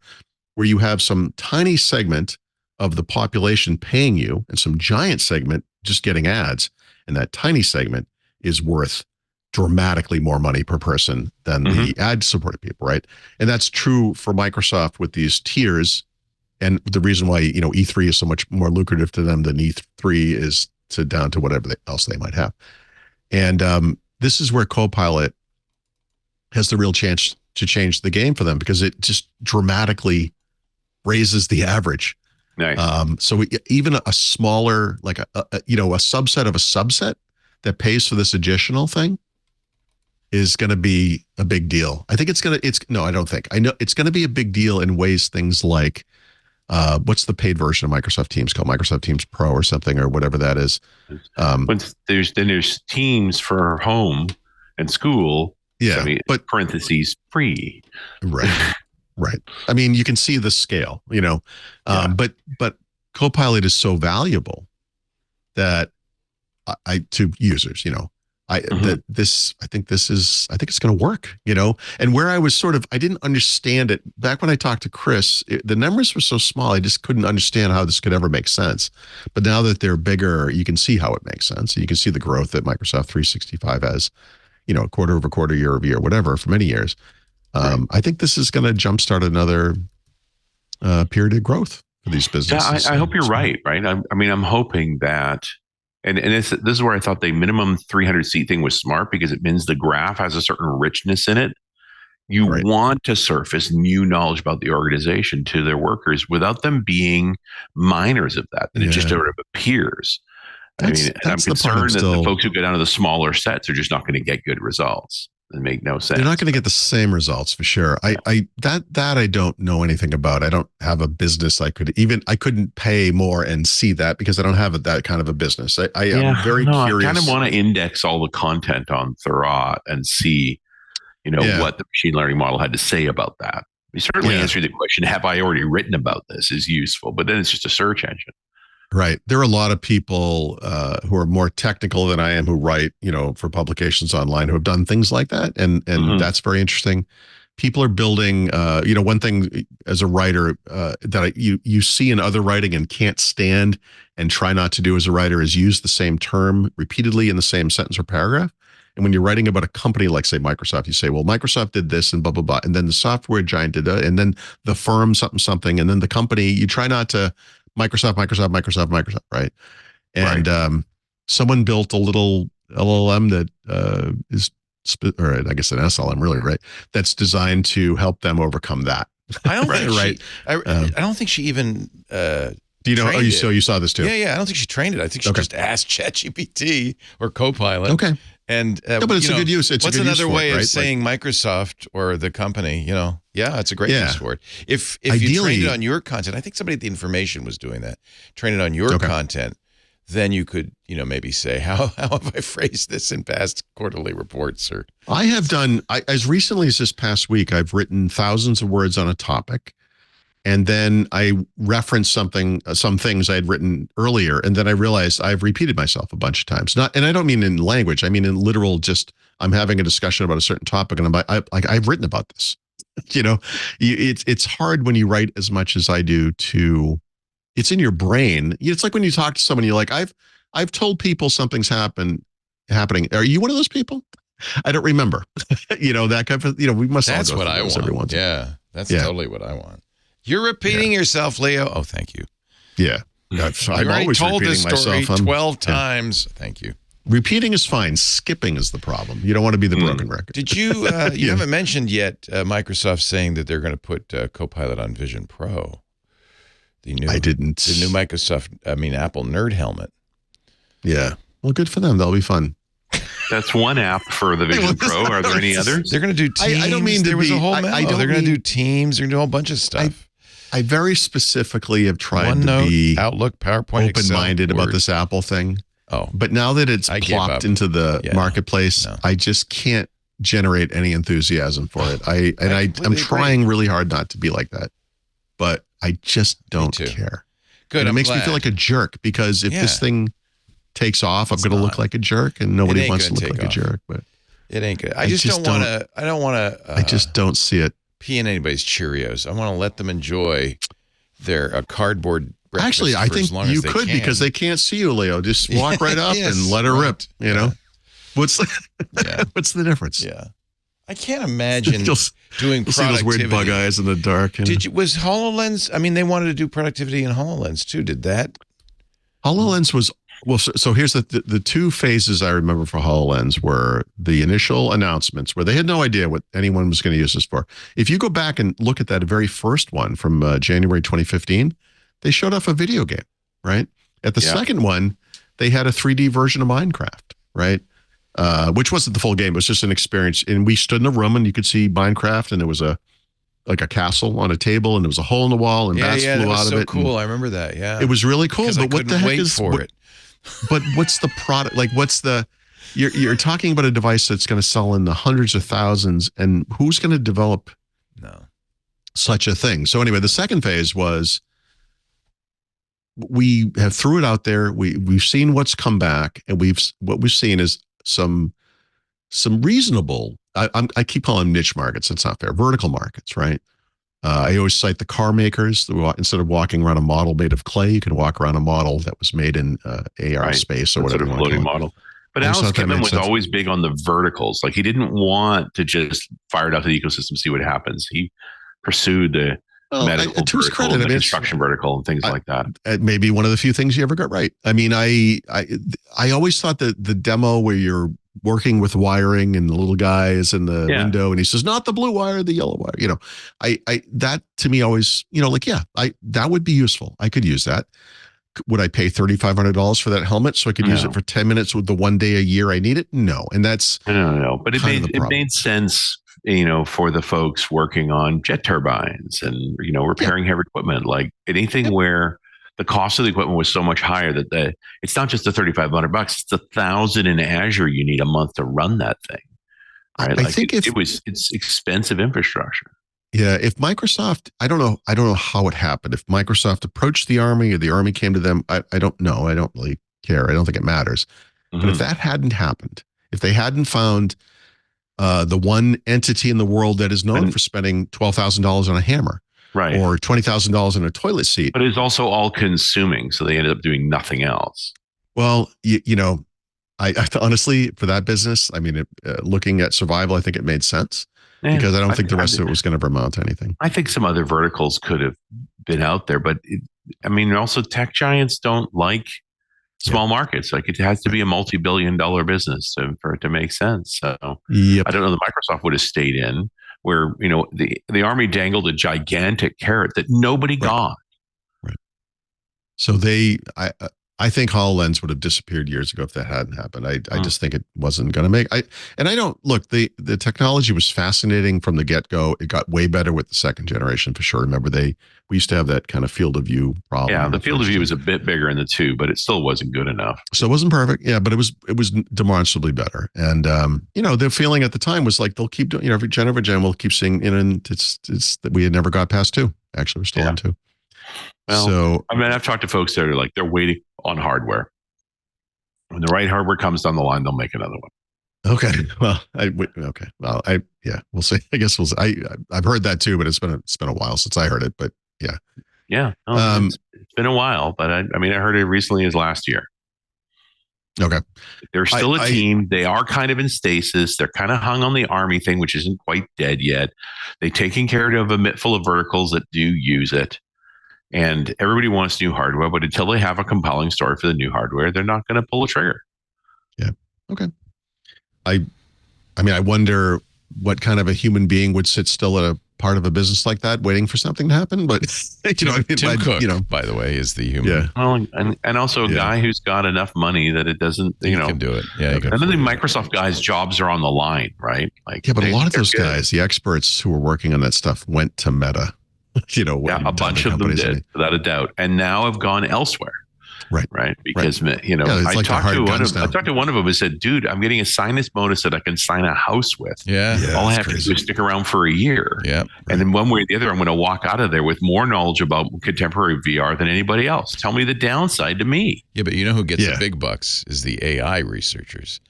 where you have some tiny segment of the population paying you and some giant segment just getting ads, and that tiny segment is worth dramatically more money per person than the ad-supported people, right? And that's true for Microsoft with these tiers. And the reason why, E3 is so much more lucrative to them than E3 is down to whatever else they might have. And this is where Copilot has the real chance to change the game for them, because it just dramatically raises the average. Nice. So even a smaller, like a subset of a subset that pays for this additional thing is going to be a big deal. I think I know it's going to be a big deal in ways, things like, what's the paid version of Microsoft Teams called? Microsoft Teams Pro or something, or whatever that is. There's Teams for home and school. Yeah. But parentheses free. Right. Right. I mean, you can see the scale, but Copilot is so valuable that to users, I think it's going to work, and where I was I didn't understand it back when I talked to Chris, the numbers were so small. I just couldn't understand how this could ever make sense. But now that they're bigger, you can see how it makes sense. You can see the growth that Microsoft 365 has, quarter over quarter, year over year, whatever, for many years. I think this is going to jumpstart another period of growth for these businesses. Yeah, I hope you're right. I'm hoping that. And this is where I thought the minimum 300 seat thing was smart, because it means the graph has a certain richness in it. You want to surface new knowledge about the organization to their workers without them being miners of that. And it just sort of appears. I'm concerned that the folks who go down to the smaller sets are just not going to get good results. It make no sense. They're not going to get the same results for sure. I don't know anything about. I don't have a business. I couldn't pay more and see that, because I don't have that kind of a business. I'm very curious. I kind of want to index all the content on Thurrott and see, what the machine learning model had to say about that. We certainly answer the question, have I already written about this, is useful, but then it's just a search engine. Right. There are a lot of people who are more technical than I am, who write, for publications online, who have done things like that. And that's very interesting. People are building, one thing as a writer that you see in other writing and can't stand and try not to do as a writer is use the same term repeatedly in the same sentence or paragraph. And when you're writing about a company like, say, Microsoft, you say, well, Microsoft did this and blah, blah, blah. And then the software giant did that. And then the firm something, something. And then the company, you try not to Microsoft, right? And someone built a little LLM that or I guess an SLM, really, right? That's designed to help them overcome that. I don't think I don't think she even. Do you know? Oh, you saw this too? Yeah. I don't think she trained it. I think she just asked ChatGPT or Copilot. Okay. And but it's a good use. What's another way of saying Microsoft or the company? It's a great use for it. If you trained it on your content, I think somebody at the Information was doing that. Train it on your content, then you could maybe say, how have I phrased this in past quarterly reports? Or I have done as recently as this past week. I've written thousands of words on a topic. And then I referenced some things I had written earlier, and then I realized I've repeated myself a bunch of times. And I don't mean in language; I mean in literal. Just I'm having a discussion about a certain topic, and I've written about this. It's hard when you write as much as I do. It's in your brain. It's like when you talk to someone, you're like, I've told people something's happening. Are you one of those people? I don't remember. That kind of. We must. That's all go what I want. Every once that's totally what I want. You're repeating yourself, Leo. Oh, thank you. Yeah. I'm always told repeating this story myself. 12 times. Thank you. Repeating is fine. Skipping is the problem. You don't want to be the broken record. Did you, you haven't mentioned yet Microsoft saying that they're going to put Copilot on Vision Pro. I didn't. The new Apple Nerd Helmet. Yeah. Well, good for them. That'll be fun. That's one app for the Vision Pro. Are there any others? They're going to do Teams. I don't mean there was a whole memo. They're going to do Teams. They're going to do a whole bunch of stuff. I very specifically have tried OneNote, to be Outlook, PowerPoint, open-minded about this Apple thing. Oh, but now that it's plopped into the marketplace, I just can't generate any enthusiasm for it. I'm trying really hard not to be like that, but I just don't care. Good. And it makes me feel like a jerk, because if this thing takes off, I'm going to look like a jerk, and nobody wants to look like a jerk. But it ain't good. I just don't want to. I don't want to. I just don't see it. Pee in anybody's Cheerios. I want to let them enjoy their cardboard breakfast Actually, I for think as long you as they could can. because they can't see you, Leo. Just walk right up Yes, and let her rip. right. You know, what's Yeah. what's the difference? Yeah. I can't imagine You'll doing see those productivity. weird bug eyes in the dark. You know? Was HoloLens? I mean, they wanted to do productivity in HoloLens too. Did that? HoloLens was well. So here's the two phases I remember for HoloLens were the initial announcements where they had no idea what anyone was going to use this for. If you go back and look at that very first one from January 2015, they showed off a video game, right? At the second one, they had a 3D version of Minecraft, right? Which wasn't the full game. It was just an experience. And we stood in a room and you could see Minecraft, and there was a castle on a table, and there was a hole in the wall, and bats flew out of it. Cool. I remember that. Yeah. It was really cool. But what the heck is for it? But what's the product? Like, what's the? You're talking about a device that's going to sell in the hundreds of thousands, and who's going to develop such a thing? So anyway, the second phase was we have threw it out there. We've seen what's come back, and what we've seen is some reasonable. I keep calling them niche markets. That's not fair. Vertical markets, right? I always cite the car makers. Instead of walking around a model made of clay, you can walk around a model that was made in AR space or whatever. Sort of floating model. But Alice Kevin was always big on the verticals. Like, he didn't want to just fire it out to the ecosystem, see what happys. He pursued the medical to his credit, the construction vertical, and things like that. It may be one of the few things you ever got right. I mean, I always thought that the demo where you're working with wiring and the little guy is in the window and he says, not the blue wire, the yellow wire, you know, I that to me always, you know, like, that would be useful. I could use that. Would I pay $3,500 for that helmet so I could use it for 10 minutes with the one day a year I need it? No. And that's no. But it made sense, you know, for the folks working on jet turbines and, you know, repairing heavy equipment, like anything where the cost of the equipment was so much higher that it's not just the $3,500, it's the $1,000 in Azure you need a month to run that thing. Right? I think it's expensive infrastructure. Yeah, if Microsoft, I don't know how it happened. If Microsoft approached the Army or the Army came to them, I don't know. I don't really care. I don't think it matters. But if that hadn't happened, if they hadn't found the one entity in the world that is known for spending $12,000 on a hammer, right, or $20,000 on a toilet seat, but it's also all consuming, so they ended up doing nothing else. Well, you know, I honestly, for that business, I mean, looking at survival, I think it made sense. Because I don't think the rest of it was going to ever amount to anything. I think some other verticals could have been out there, but also tech giants don't like small markets. Like, it has to be a multi-billion-dollar business for it to make sense. So I don't know that Microsoft would have stayed in where, you know, the Army dangled a gigantic carrot that nobody got. Right. So I think HoloLens would have disappeared years ago if that hadn't happened. I just think it wasn't going to make. The technology was fascinating from the get-go. It got way better with the second generation for sure. Remember, we used to have that kind of field of view problem. Yeah, the field of view was a bit bigger in the two, but it still wasn't good enough. So it wasn't perfect. Yeah, but it was demonstrably better. And you know, the feeling at the time was like they'll keep doing. You know, every gen we'll keep seeing. And it's that we had never got past 2. Actually, we're still on 2. Well, so I've talked to folks that are like, they're waiting on hardware. When the right hardware comes down the line, they'll make another one. Okay. Well, we'll see. I guess we'll see. I've heard that too, but it's been a while since I heard it. But yeah. Yeah. It's been a while, but I heard it recently as last year. Okay. They're still a team. They are kind of in stasis. They're kind of hung on the Army thing, which isn't quite dead yet. They're taking care of a mitt full of verticals that do use it. And everybody wants new hardware, but until they have a compelling story for the new hardware, they're not going to pull the trigger. Yeah. Okay. I wonder what kind of a human being would sit still at a part of a business like that, waiting for something to happen. But Tim Cook, by the way, is the human. Yeah. Well, and also a guy who's got enough money that it doesn't. You know, can do it. Yeah. Okay. And then the Microsoft guys' jobs are on the line, right? Like, yeah, but a lot of those guys, the experts who were working on that stuff, went to Meta. You know, a bunch of them did, without a doubt, and now have gone elsewhere. Right. Because you know, I talked to one of them who said, "Dude, I'm getting a sinus bonus that I can sign a house with. All I have to do is stick around for a year. And then one way or the other, I'm going to walk out of there with more knowledge about contemporary VR than anybody else. Tell me the downside to me." Yeah, but you know who gets the big bucks is the AI researchers.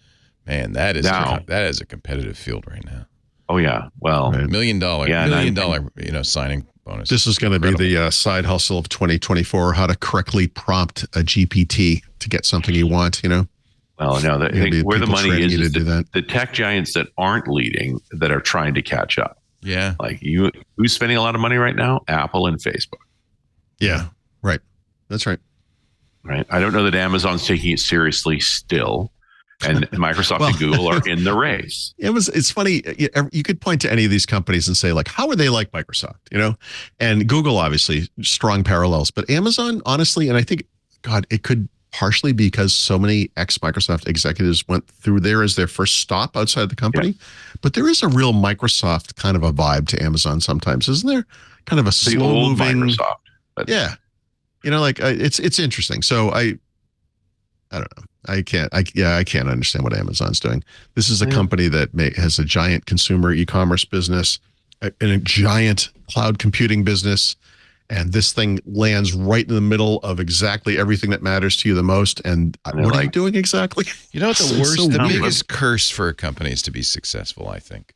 Man, that is a competitive field right now. Oh yeah, well, $1 million, $1 million, you know, signing bonus. This is going to be the side hustle of 2024, how to correctly prompt a GPT to get something you want, Well, no, I think where the money is the tech giants that aren't leading that are trying to catch up. Yeah. Like who's spending a lot of money right now? Apple and Facebook. Yeah, right. That's right. Right. I don't know that Amazon's taking it seriously still. And Microsoft and Google are in the race. It's funny. You could point to any of these companies and say, like, how are they like Microsoft? And Google, obviously, strong parallels. But Amazon, honestly, and I think, God, it could partially be because so many ex-Microsoft executives went through there as their first stop outside the company. Yeah. But there is a real Microsoft kind of a vibe to Amazon sometimes, isn't there? Kind of a slow-moving Microsoft. Yeah. It's interesting. So I don't know. I can't understand what Amazon's doing. This is a company that has a giant consumer e-commerce business and a giant cloud computing business. And this thing lands right in the middle of exactly everything that matters to you the most. And what are you doing exactly? You know what the biggest curse for a company is to be successful, I think.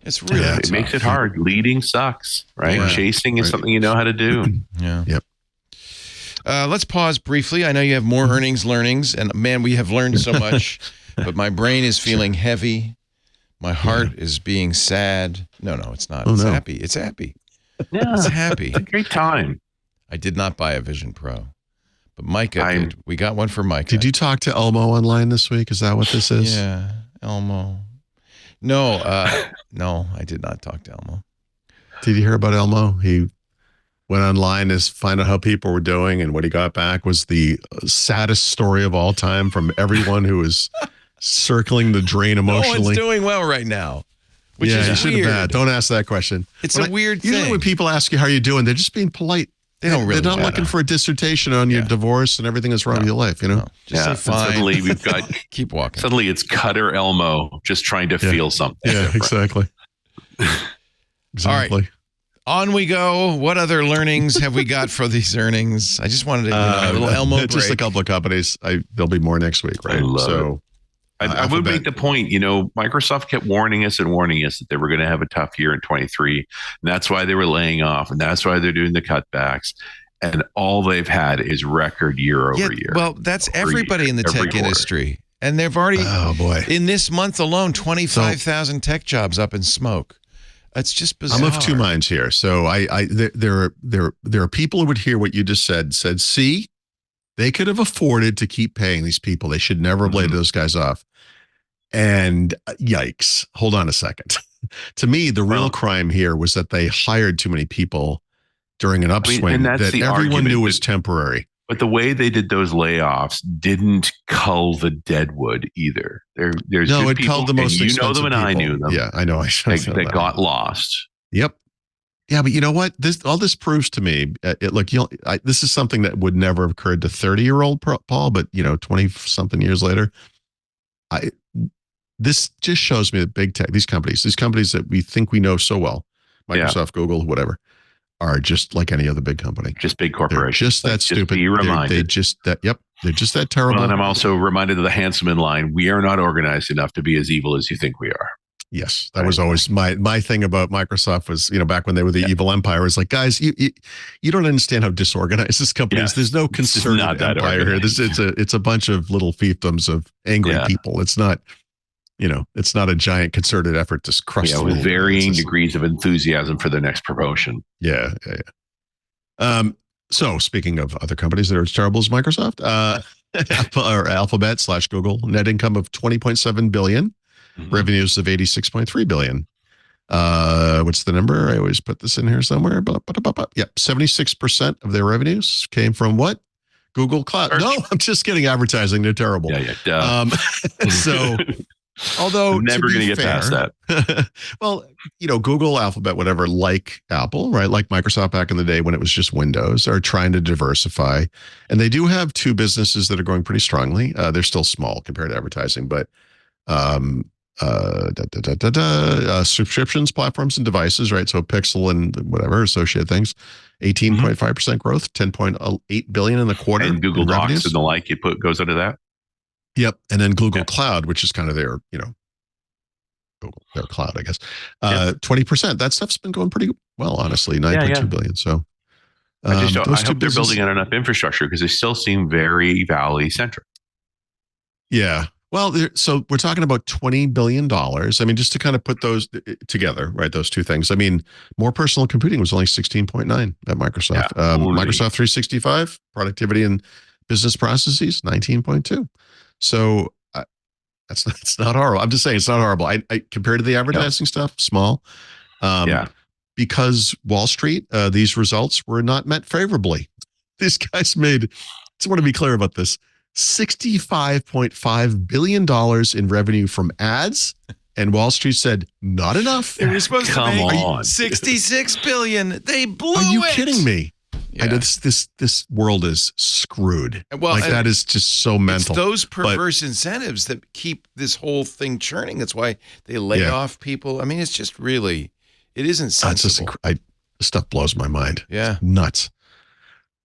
It's really tough. It makes it hard. Leading sucks, right? Yeah. Chasing is something you know how to do. Yeah. Yep. Let's pause briefly. I know you have more earnings learnings, and man, we have learned so much, but my brain is feeling heavy. My heart is being sad. No, it's not. It's happy. It's happy. Yeah. It's happy. It's a great time. I did not buy a Vision Pro, but Micah did. We got one for Micah. Did you talk to Elmo online this week? Is that what this is? Yeah, Elmo. No, no, I did not talk to Elmo. Did you hear about Elmo? He went online to find out how people were doing, and what he got back was the saddest story of all time from everyone who was circling the drain emotionally. No one's doing well right now, which is you should have been. Don't ask that question. It's a weird thing. Usually when people ask you how you're doing, they're just being polite. They don't really. They're not looking for a dissertation on your divorce and everything that's wrong with your life. Just say fine. Suddenly we've got keep walking. Suddenly it's Cutter Elmo just trying to feel something. Yeah, different. exactly. All right. On we go. What other learnings have we got for these earnings? I just wanted to a little Elmo break. Just a couple of companies. There'll be more next week, right? I would make the point, Microsoft kept warning us that they were going to have a tough year in 23. And that's why they were laying off. And that's why they're doing the cutbacks. And all they've had is record year over year. Well, that's everybody in the tech industry. And they've already, in this month alone, 25,000 tech jobs up in smoke. It's just bizarre. I'm of two minds here. So there are people who would hear what you just said, see, they could have afforded to keep paying these people. They should never have laid those guys off. And yikes. Hold on a second. To me, the real crime here was that they hired too many people during an upswing that everyone knew was temporary. But the way they did those layoffs didn't cull the deadwood either. There's no, just it people, culled the most and you know them and people. I knew them. Yeah, I know. That got lost. Yep. Yeah, but you know what? All this proves to me. This is something that would never have occurred to 30-year-old Paul, but 20-something years later, this just shows me that big tech, these companies that we think we know so well, Microsoft, Google, whatever, are just like any other big company. Just big corporations. They're just that stupid. Be reminded. They're just that terrible. Well, and I'm also reminded of the Hanselman line. We are not organized enough to be as evil as you think we are. Yes, that was always my thing about Microsoft was, back when they were the evil empire, was like, guys, you don't understand how disorganized this company is. There's no concerted empire here. It's a bunch of little fiefdoms of angry people. It's not, it's not a giant concerted effort to crush. Yeah, with varying degrees of enthusiasm for the next promotion. Yeah. So speaking of other companies that are as terrible as Microsoft, Alphabet/Google, net income of $20.7 billion. Revenues of $86.3 billion. What's the number? I always put this in here somewhere. Yep, 76% of their revenues came from what? Google Cloud. No, I'm just kidding. Advertising. They're terrible. Yeah. So, although never going to get past that. Well, Google, Alphabet, whatever, like Apple, right? Like Microsoft back in the day when it was just Windows, are trying to diversify, and they do have two businesses that are going pretty strongly. They're still small compared to advertising, but. Subscriptions, platforms, and devices, right? So Pixel and whatever associated things, 18.5% growth, 10.8 billion in the quarter. And Google Docs and the like, goes under that. Yep, and then Google Cloud, which is kind of their, Google, their cloud, I guess. Yeah. 20%. That stuff's been going pretty well, honestly. 9.2 billion. So I those two hope they're building businesses. out enough infrastructure because they still seem very Valley centric. Yeah. Well, so we're talking about $20 billion. I mean, just to kind of put those together, right? Those two things. I mean, more personal computing was only 16.9 at Microsoft. Microsoft 365, productivity and business processes, 19.2. So it's not horrible. I'm just saying it's not horrible. I compared to the advertising stuff, small. Because Wall Street, these results were not met favorably. These guys made, I just want to be clear about this, $65.5 billion in revenue from ads. And Wall Street said, not enough. They were supposed to make on. $66 billion. They blew it. Are you kidding me? Yeah. I know this world is screwed. Well, that is just so mental. It's those perverse incentives that keep this whole thing churning. That's why they lay off people. I mean, it's just really, it isn't sensible. This stuff blows my mind. Yeah. It's nuts.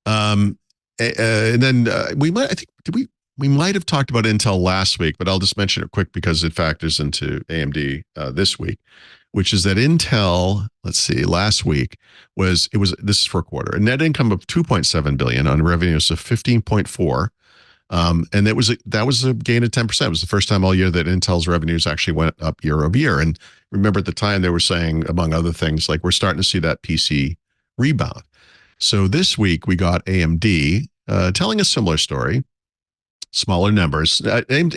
And then we might have talked about Intel last week, but I'll just mention it quick because it factors into AMD this week, which is that Intel, let's see, last week this is for a quarter, a net income of 2.7 billion on revenues of 15.4. And that was a gain of 10%. It was the first time all year that Intel's revenues actually went up year over year. And remember at the time they were saying, among other things, like we're starting to see that PC rebound. So this week we got AMD telling a similar story, smaller numbers. And,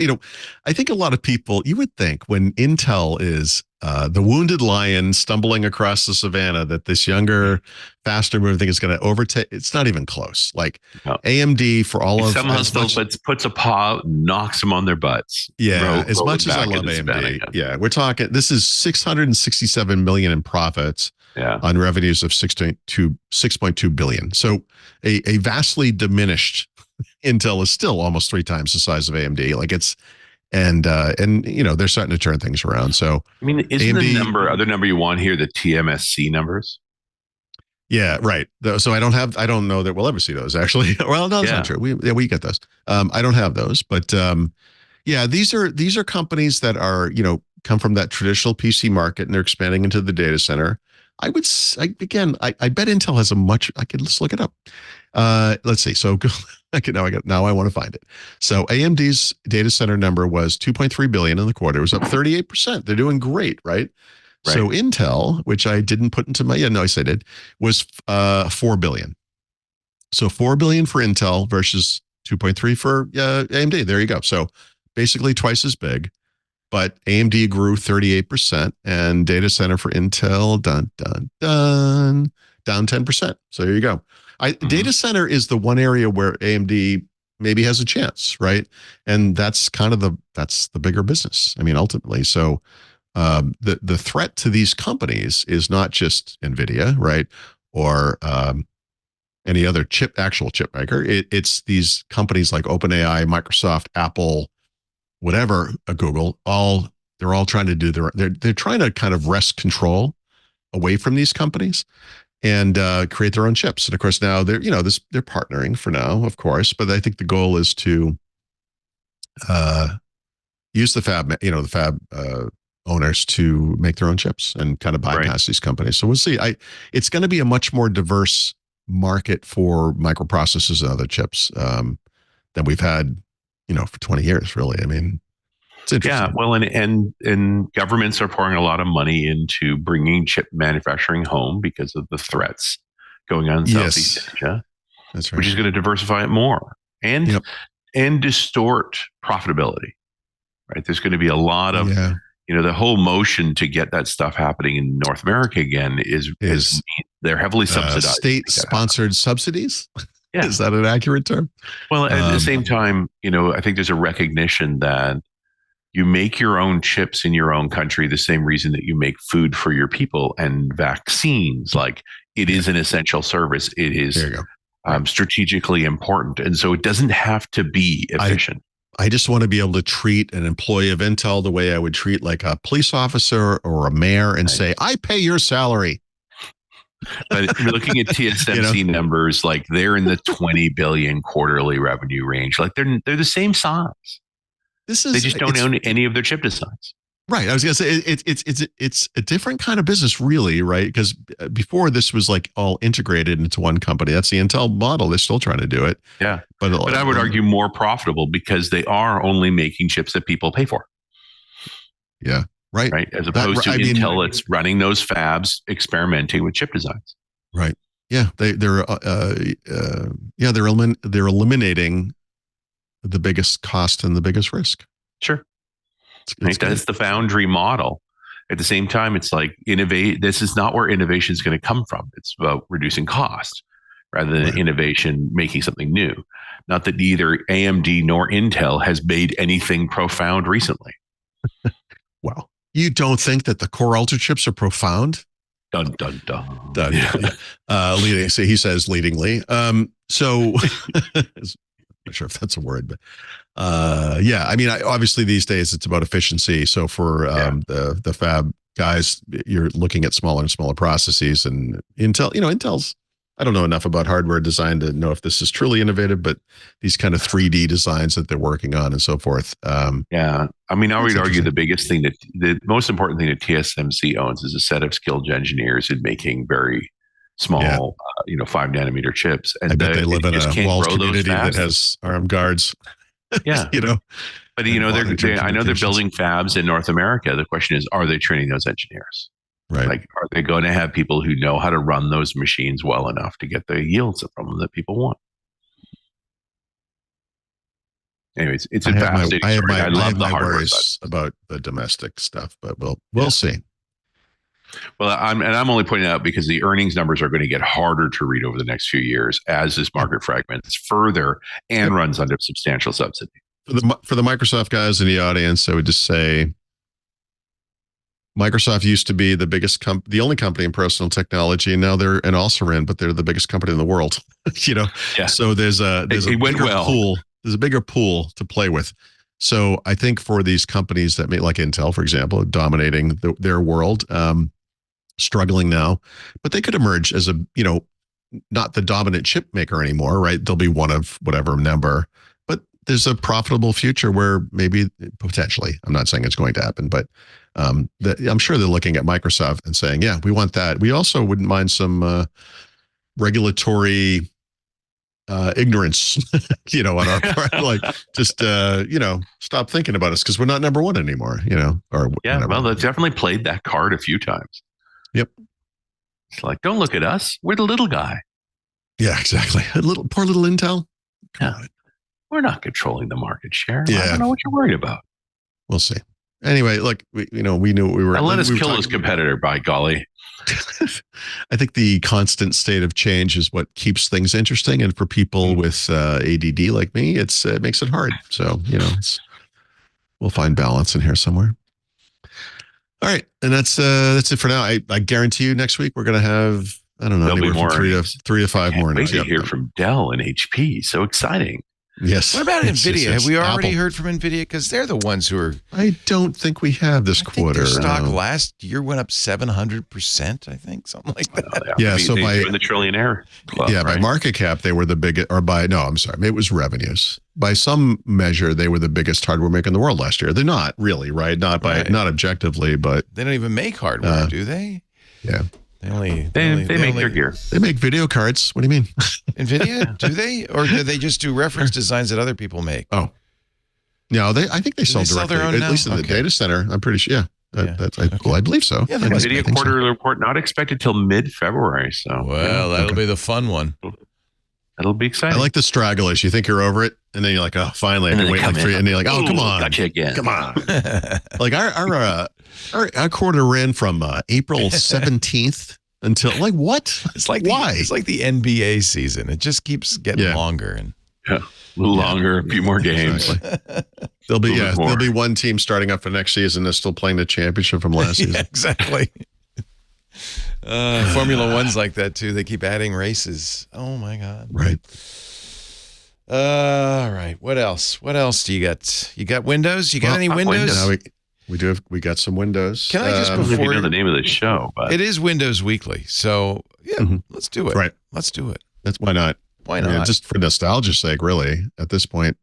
I think a lot of people, you would think when Intel is the wounded lion stumbling across the savannah, that this younger, faster moving thing is going to overtake. It's not even close. Like AMD, for all of somehow still puts a paw, knocks them on their butts. Yeah, as much as I love AMD, we're talking. This is 667 million in profits. On revenues of 6.2 billion. So a vastly diminished Intel is still almost 3 times the size of AMD. Like it's, and they're starting to turn things around. So I mean, isn't AMD, the other number you want here, the TMSC numbers? Yeah, right. So I don't know that we'll ever see those actually. Well, no, that's not true. We get those. I don't have those, but these are companies that are, come from that traditional PC market and they're expanding into the data center. I bet Intel has let's look it up. Let's see. So now I want to find it. So AMD's data center number was 2.3 billion in the quarter. It was up 38%. They're doing great, right? So Intel, which I didn't put into my, yes, I did, was 4 billion. So 4 billion for Intel versus 2.3 for AMD. There you go. So basically twice as big. But AMD grew 38% and data center for Intel, down 10%. So there you go. Data center is the one area where AMD maybe has a chance, right? And that's kind of the bigger business. I mean, ultimately. So the threat to these companies is not just NVIDIA, right? Or any other actual chip maker. It's these companies like OpenAI, Microsoft, Apple, whatever, Google, they're all trying to do they're trying to kind of wrest control away from these companies and create their own chips. And of course now they're partnering for now, of course, but I think the goal is to use the fab owners to make their own chips and kind of bypass these companies. So we'll see. It's going to be a much more diverse market for microprocessors and other chips than we've had for 20 years, really. I mean, it's interesting. Yeah, well, and governments are pouring a lot of money into bringing chip manufacturing home because of the threats going on in Southeast Asia. That's right. Which is going to diversify it more and distort profitability, right? There's going to be a lot of, the whole motion to get that stuff happening in North America again is they're heavily subsidized. State-sponsored subsidies? Yeah. Is that an accurate term? Well, at the same time, I think there's a recognition that you make your own chips in your own country the same reason that you make food for your people and vaccines. Like it is an essential service. It is strategically important. And so it doesn't have to be efficient. I just want to be able to treat an employee of Intel the way I would treat like a police officer or a mayor and say, I pay your salary. But if you're looking at TSMC numbers, like they're in the 20 billion quarterly revenue range. Like they're the same size. They just don't own any of their chip designs. Right. I was going to say it's a different kind of business, really, right? Because before this was like all integrated into one company. That's the Intel model. They're still trying to do it. Yeah. But I would argue more profitable because they are only making chips that people pay for. Yeah. Right. Right. As opposed to Intel, it's running those fabs, experimenting with chip designs. Right. Yeah. They're eliminating the biggest cost and the biggest risk. Sure. That's the foundry model. At the same time, it's like innovate. This is not where innovation is going to come from. It's about reducing cost rather than innovation, making something new. Not that neither AMD nor Intel has made anything profound recently. Well, you don't think that the Core Ultra chips are profound? Dun, dun, dun. Leading, so he says leadingly. So I'm not sure if that's a word, but I mean, obviously these days it's about efficiency. So for the fab guys, you're looking at smaller and smaller processes, and Intel's, I don't know enough about hardware design to know if this is truly innovative, but these kind of 3D designs that they're working on and so forth. I mean, I would argue the most important thing that TSMC owns is a set of skilled engineers in making very small, 5 nanometer chips. And I bet they live in a walled community that has armed guards. Yeah. But I know they're building fabs in North America. The question is, are they training those engineers? Right. Like, are they going to have people who know how to run those machines well enough to get the yields from them that people want? Anyways, it's a fascinating story. I love the hardware side about the domestic stuff, but we'll see. Well, I'm only pointing out because the earnings numbers are going to get harder to read over the next few years as this market fragments further and runs under substantial subsidy. For the Microsoft guys in the audience, I would just say Microsoft used to be the biggest the only company in personal technology, and now they're and also in, but they're the biggest company in the world. So there's a pool. There's a bigger pool to play with. So I think for these companies that like Intel, for example, dominating their world, struggling now, but they could emerge as not the dominant chip maker anymore, right? They'll be one of whatever number, but there's a profitable future where maybe potentially, I'm not saying it's going to happen, but I'm sure they're looking at Microsoft and saying, yeah, we want that. We also wouldn't mind some regulatory ignorance, on our part, like just, stop thinking about us because we're not number one anymore, or whatever. Well, they've definitely played that card a few times. Yep. It's like, don't look at us. We're the little guy. Yeah, exactly. Poor little Intel. Come on. We're not controlling the market share. Yeah. I don't know what you're worried about. We'll see. Anyway, look, we knew what we were. Let us kill his competitor, by golly. I think the constant state of change is what keeps things interesting, and for people with ADD like me, it makes it hard. So we'll find balance in here somewhere. All right, and that's it for now. I guarantee you, next week we're going to have anywhere from three to five more. Wait to hear from Dell and HP. So exciting. Yes. What about NVIDIA? Have we already heard from NVIDIA? Because they're the ones who are... I don't think we have this quarter. Their stock last year went up 700%, I think, something like that. So by the trillionaire club, by market cap, they were the biggest, it was revenues. By some measure, they were the biggest hardware maker in the world last year. They're not really, right? Not objectively, but... They don't even make hardware, do they? Yeah. They make their gear. They make video cards. What do you mean? NVIDIA? Do they? Or do they just do reference designs that other people make? Oh. No, I think they sell directly, at least in the data center. I'm pretty sure. Yeah. I believe so. Yeah, the NVIDIA quarterly report not expected till mid-February. So that'll be the fun one. That'll be exciting. I like the stragglers. You think you're over it, and then you're like, oh, finally, I've been waiting like 3, and you're like, oh, come on. Gotcha again. Come on. Like our quarter ran from April 17th until what? It's like why? It's like the NBA season. It just keeps getting longer and a little longer, a few more games. Exactly. There'll be one team starting up for next season that's still playing the championship from last season. Exactly. Formula One's like that too. They keep adding races. Oh my God. Right. All right. What else? What else do you got? You got Windows? You got any Windows? We got some Windows. Can I just before know the name of the show? But it is Windows Weekly, so let's do it. Right, let's do it. Why not? Why not? Just for nostalgia's sake, really. At this point,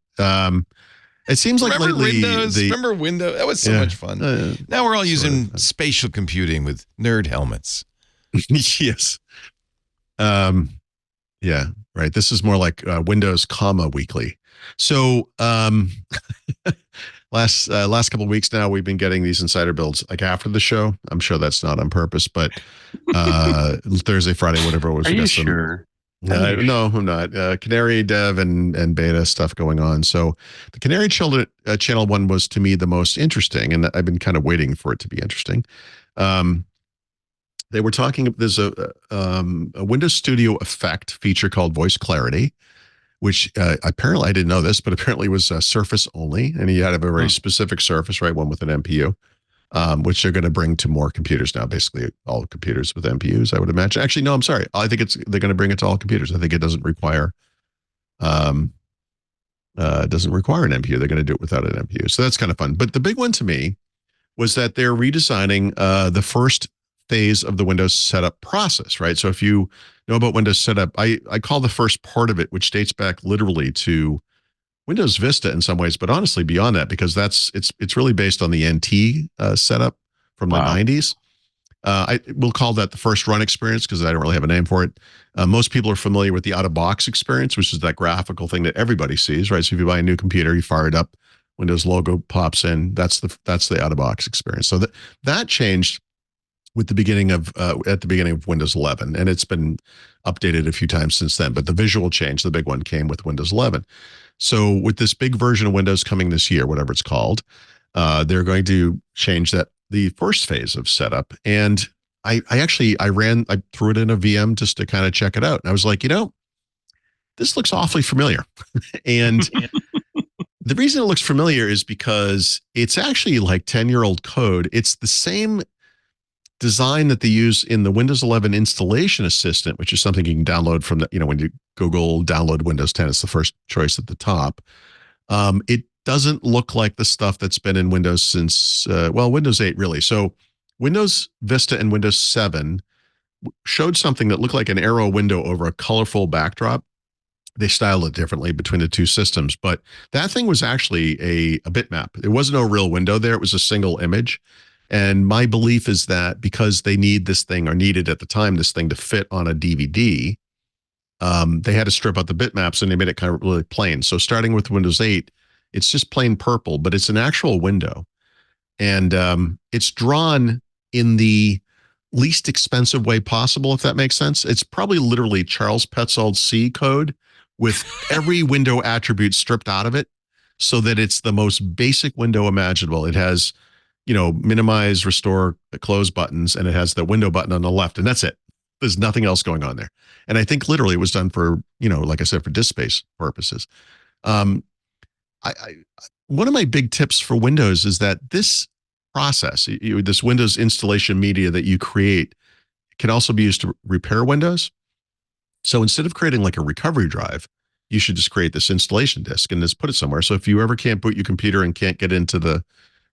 It seems like Remember lately Windows? Remember Windows? That was so much fun. Now we're all using spatial computing with nerd helmets. Yes. Yeah, right. This is more like Windows, weekly. So last couple of weeks now, we've been getting these insider builds like after the show. I'm sure that's not on purpose, but Thursday, Friday, whatever it was. Are you sure? No, I'm not. Canary dev and beta stuff going on. So the Canary channel one was to me the most interesting, and I've been kind of waiting for it to be interesting. They were talking. There's a Windows Studio effect feature called Voice Clarity, which apparently I didn't know this, but apparently was Surface only, and you had a very specific Surface, right? One with an MPU. Which they're going to bring to more computers now, basically all computers with MPUs, I would imagine. Actually, no, I'm sorry. I think they're going to bring it to all computers. I think it doesn't require an MPU. They're going to do it without an MPU. So that's kind of fun. But the big one to me was that they're redesigning the first phase of the Windows setup process, right? So if you know about Windows setup, I call the first part of it, which dates back literally to Windows Vista in some ways, but honestly beyond that, because it's really based on the NT setup from the 90s. I will call that the 1st-run experience because I don't really have a name for it. Most people are familiar with the out-of-box experience, which is that graphical thing that everybody sees, right? So if you buy a new computer, you fire it up, Windows logo pops in. That's the out-of-box experience. So that changed with the beginning of at the beginning of Windows 11, and it's been updated a few times since then. But the visual change, the big one, came with Windows 11. So with this big version of Windows coming this year, whatever it's called, they're going to change the first phase of setup. And I threw it in a VM just to kind of check it out. And I was like, this looks awfully familiar. And the reason it looks familiar is because it's actually like 10-year-old code. It's the same design that they use in the Windows 11 installation assistant, which is something you can download from when you Google download Windows 10, it's the first choice at the top. It doesn't look like the stuff that's been in Windows since, Windows 8 really. So Windows Vista and Windows 7 showed something that looked like an arrow window over a colorful backdrop. They styled it differently between the two systems, but that thing was actually a bitmap. There was no real window there. It was a single image. And my belief is that because they needed at the time, this thing to fit on a DVD, they had to strip out the bitmaps and they made it kind of really plain. So starting with Windows 8, it's just plain purple, but it's an actual window. And it's drawn in the least expensive way possible, if that makes sense. It's probably literally Charles Petzold's C code with every window attribute stripped out of it so that it's the most basic window imaginable. It has minimize, restore, close buttons, and it has the window button on the left, and that's it. There's nothing else going on there. And I think literally it was done for, like I said, for disk space purposes. One of my big tips for Windows is that this process, this Windows installation media that you create, can also be used to repair Windows. So instead of creating like a recovery drive, you should just create this installation disk and just put it somewhere. So if you ever can't boot your computer and can't get into the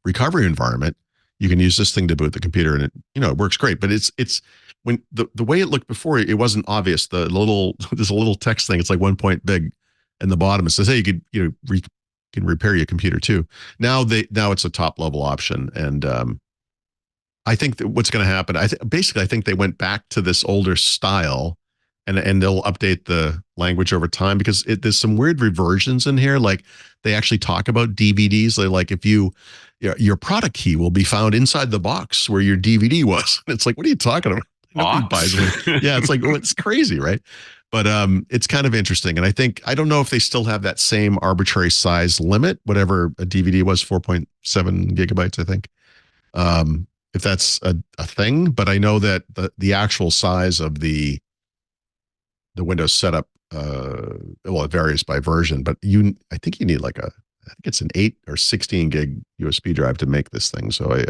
recovery environment, you can use this thing to boot the computer, and it works great. But it's when the way it looked before, it wasn't obvious. There's a little text thing. It's like 1 point big, and the bottom it says, "Hey, you can repair your computer too." Now it's a top level option, and I think that what's going to happen, I think they went back to this older style, and they'll update the language over time because there's some weird reversions in here. Like they actually talk about DVDs. They like if your product key will be found inside the box where your DVD was. It's like, what are you talking about? Nobody buys one. Yeah, it's like, it's crazy, right? But it's kind of interesting. And I don't know if they still have that same arbitrary size limit, whatever a DVD was, 4.7 gigabytes, I think. If that's a thing, but I know that the actual size of the Windows setup, it varies by version, but I think you need I think it's an 8 or 16 gig USB drive to make this thing. So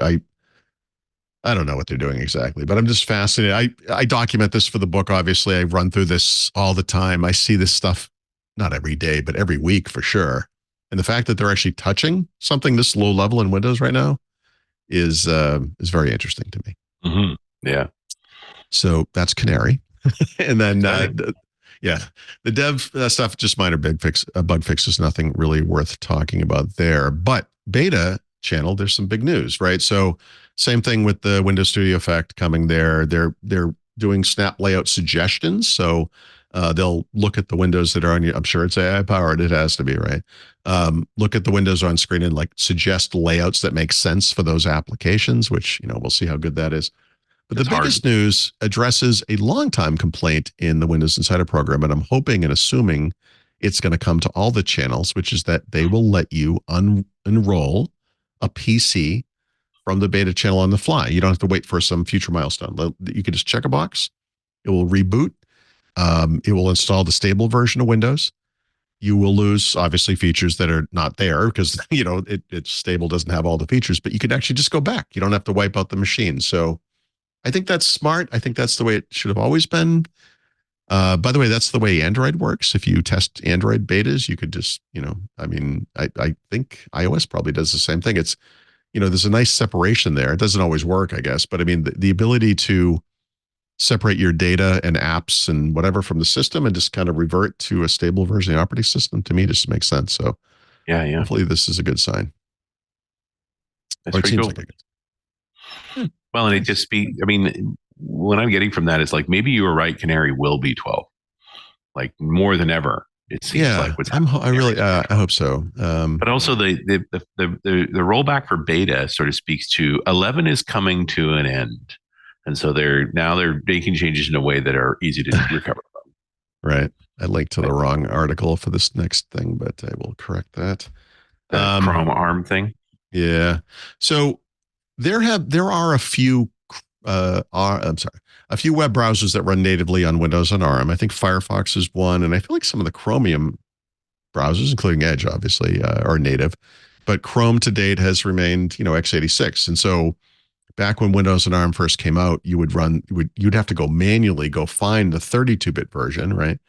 I don't know what they're doing exactly, but I'm just fascinated. I document this for the book. Obviously, I run through this all the time. I see this stuff, not every day, but every week for sure. And the fact that they're actually touching something this low level in Windows right now is very interesting to me. Mm-hmm. Yeah. So that's Canary. And then Yeah, the dev stuff, just minor bug fixes, nothing really worth talking about there. But beta channel, there's some big news, right? So same thing with the Windows Studio Effect coming there. They're doing snap layout suggestions. So they'll look at the windows that are on you. I'm sure it's AI powered. It has to be, right? Look at the windows on screen and like suggest layouts that make sense for those applications, which, we'll see how good that is. But the biggest news addresses a longtime complaint in the Windows Insider program, and I'm hoping and assuming it's going to come to all the channels, which is that they will let you unroll a PC from the beta channel on the fly. You don't have to wait for some future milestone. You can just check a box. It will reboot. It will install the stable version of Windows. You will lose, obviously, features that are not there because, it's stable, doesn't have all the features, but you can actually just go back. You don't have to wipe out the machine. So I think that's smart. I think that's the way it should have always been. By the way, that's the way Android works. If you test Android betas, you could just, I think iOS probably does the same thing. It's, there's a nice separation there. It doesn't always work, I guess. But I mean, the ability to separate your data and apps and whatever from the system and just kind of revert to a stable version of the operating system, to me, just makes sense. So yeah. Hopefully this is a good sign. That's pretty cool. Well, and it just what I'm getting from that is like, maybe you were right. Canary will be 12, like more than ever. It seems like what's I hope so. But also the rollback for beta sort of speaks to 11 is coming to an end. And so they're making changes in a way that are easy to recover from. Right. I linked to the wrong article for this next thing, but I will correct that. The Chrome ARM thing. Yeah. So there are a few a few web browsers that run natively on Windows and ARM. I think Firefox is one, and I feel like some of the Chromium browsers, including Edge, obviously, are native. But Chrome to date has remained, x86. And so back when Windows and ARM first came out, you'd have to go manually find the 32-bit version, right?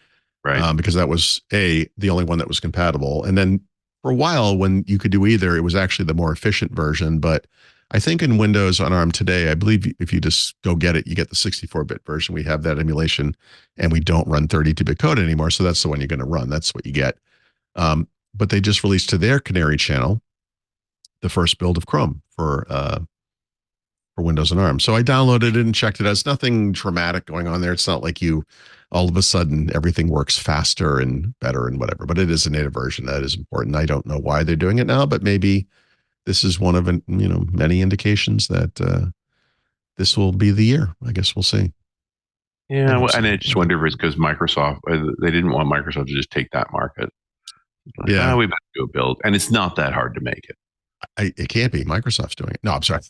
Right. Because that was the only one that was compatible. And then for a while, when you could do either, it was actually the more efficient version. But I think in Windows on ARM today, I believe if you just go get it, you get the 64-bit version. We have that emulation, and we don't run 32-bit code anymore. So that's the one you're going to run. That's what you get. But they just released to their Canary channel the first build of Chrome for Windows and ARM. So I downloaded it and checked it. There's nothing dramatic going on there. It's not like all of a sudden everything works faster and better and whatever, but it is a native version. That is important. I don't know why they're doing it now, but maybe this is one of, many indications that this will be the year. I guess we'll see. Yeah. Well, and I just wonder if it's because Microsoft, they didn't want Microsoft to just take that market. Like, we better do a build. And it's not that hard to make it. It can't be. Microsoft's doing it. No, I'm sorry.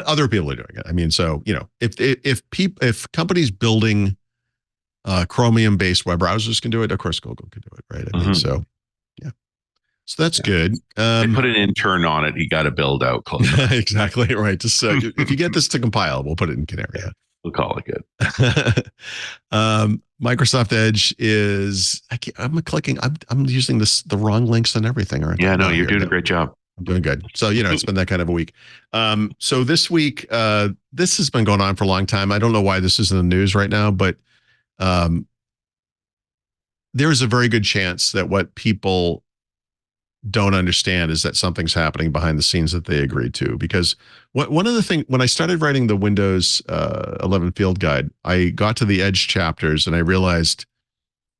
Other people are doing it. I mean, so if companies building Chromium-based web browsers can do it, of course Google can do it, right? I mean, so yeah. So that's good. They put an intern on it. He got to build out close. Exactly right. Just if you get this to compile, we'll put it in Canary. Yeah. We'll call it good. Microsoft Edge is. I'm clicking. I'm using the wrong links and everything. Aren't yeah, no, you're doing a great job. I'm doing good. So, it's been that kind of a week. So this week, this has been going on for a long time. I don't know why this is in the news right now, but there is a very good chance that what people don't understand is that something's happening behind the scenes that they agreed to. Because one of the things, when I started writing the Windows 11 field guide, I got to the Edge chapters and I realized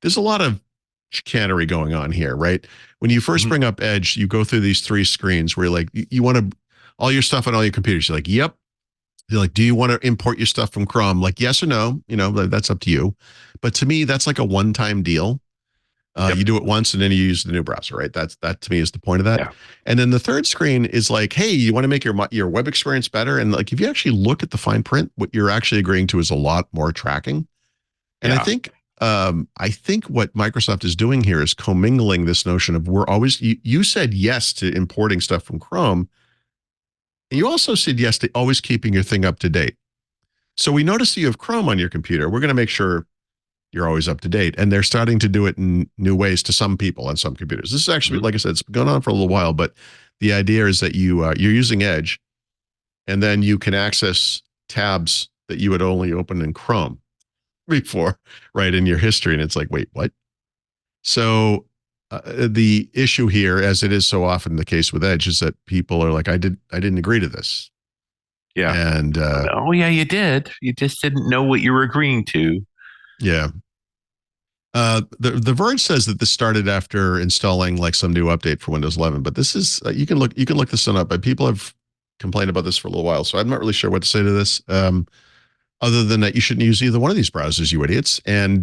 there's a lot of chicanery going on here, right? When you first bring up Edge, you go through these three screens where you're like, you want to all your stuff on all your computers. You're like, yep. You're like, do you want to import your stuff from Chrome? Like, yes or no? That's up to you. But to me, that's like a one-time deal. You do it once and then you use the new browser, right? That to me is the point of that. Yeah. And then the third screen is like, hey, you want to make your web experience better? And like, if you actually look at the fine print, what you're actually agreeing to is a lot more tracking. And I think what Microsoft is doing here is commingling this notion of you said yes to importing stuff from Chrome. And you also said yes to always keeping your thing up to date. So we notice that you have Chrome on your computer. We're going to make sure you're always up to date. And they're starting to do it in new ways to some people on some computers. This is actually, like I said, it's been going on for a little while, but the idea is that you're using Edge and then you can access tabs that you would only open in Chrome. before, right, in your history. And it's like, wait, what? So the issue here, as it is so often the case with Edge, is that people are like, I didn't agree to this. Yeah. And oh yeah, you did. You just didn't know what you were agreeing to. yeah. The Verge says that this started after installing like some new update for Windows 11, but this is you can look this one up. But people have complained about this for a little while, so I'm not really sure what to say to this. Other than that, you shouldn't use either one of these browsers, you idiots. And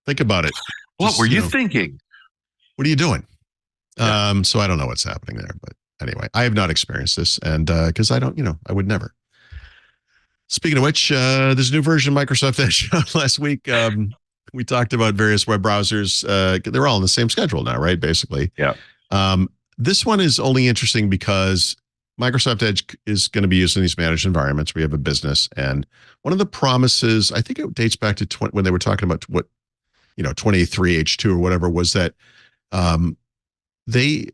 think about it. What were you thinking? What are you doing? Yeah. So I don't know what's happening there, but anyway, I have not experienced this, and because I don't, I would never. Speaking of which, there's a new version of Microsoft Edge last week. We talked about various web browsers. They're all on the same schedule now, right? Basically. Yeah. This one is only interesting because Microsoft Edge is going to be used in these managed environments. We have a business, and one of the promises, I think it dates back to when they were talking about 23 H2 or whatever, was that they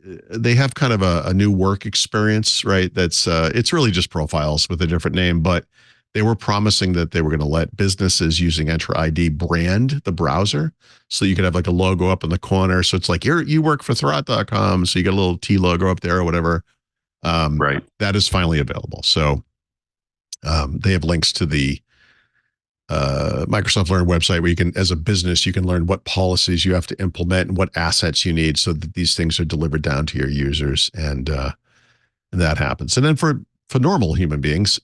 have kind of a new work experience, right? That's it's really just profiles with a different name, but they were promising that they were going to let businesses using Enter ID brand the browser, so you could have like a logo up in the corner. So it's like you work for Thurrott.com, so you get a little T logo up there or whatever. Right. That is finally available. So they have links to the Microsoft Learn website where you can, as a business, you can learn what policies you have to implement and what assets you need so that these things are delivered down to your users, and that happens. And then for normal human beings,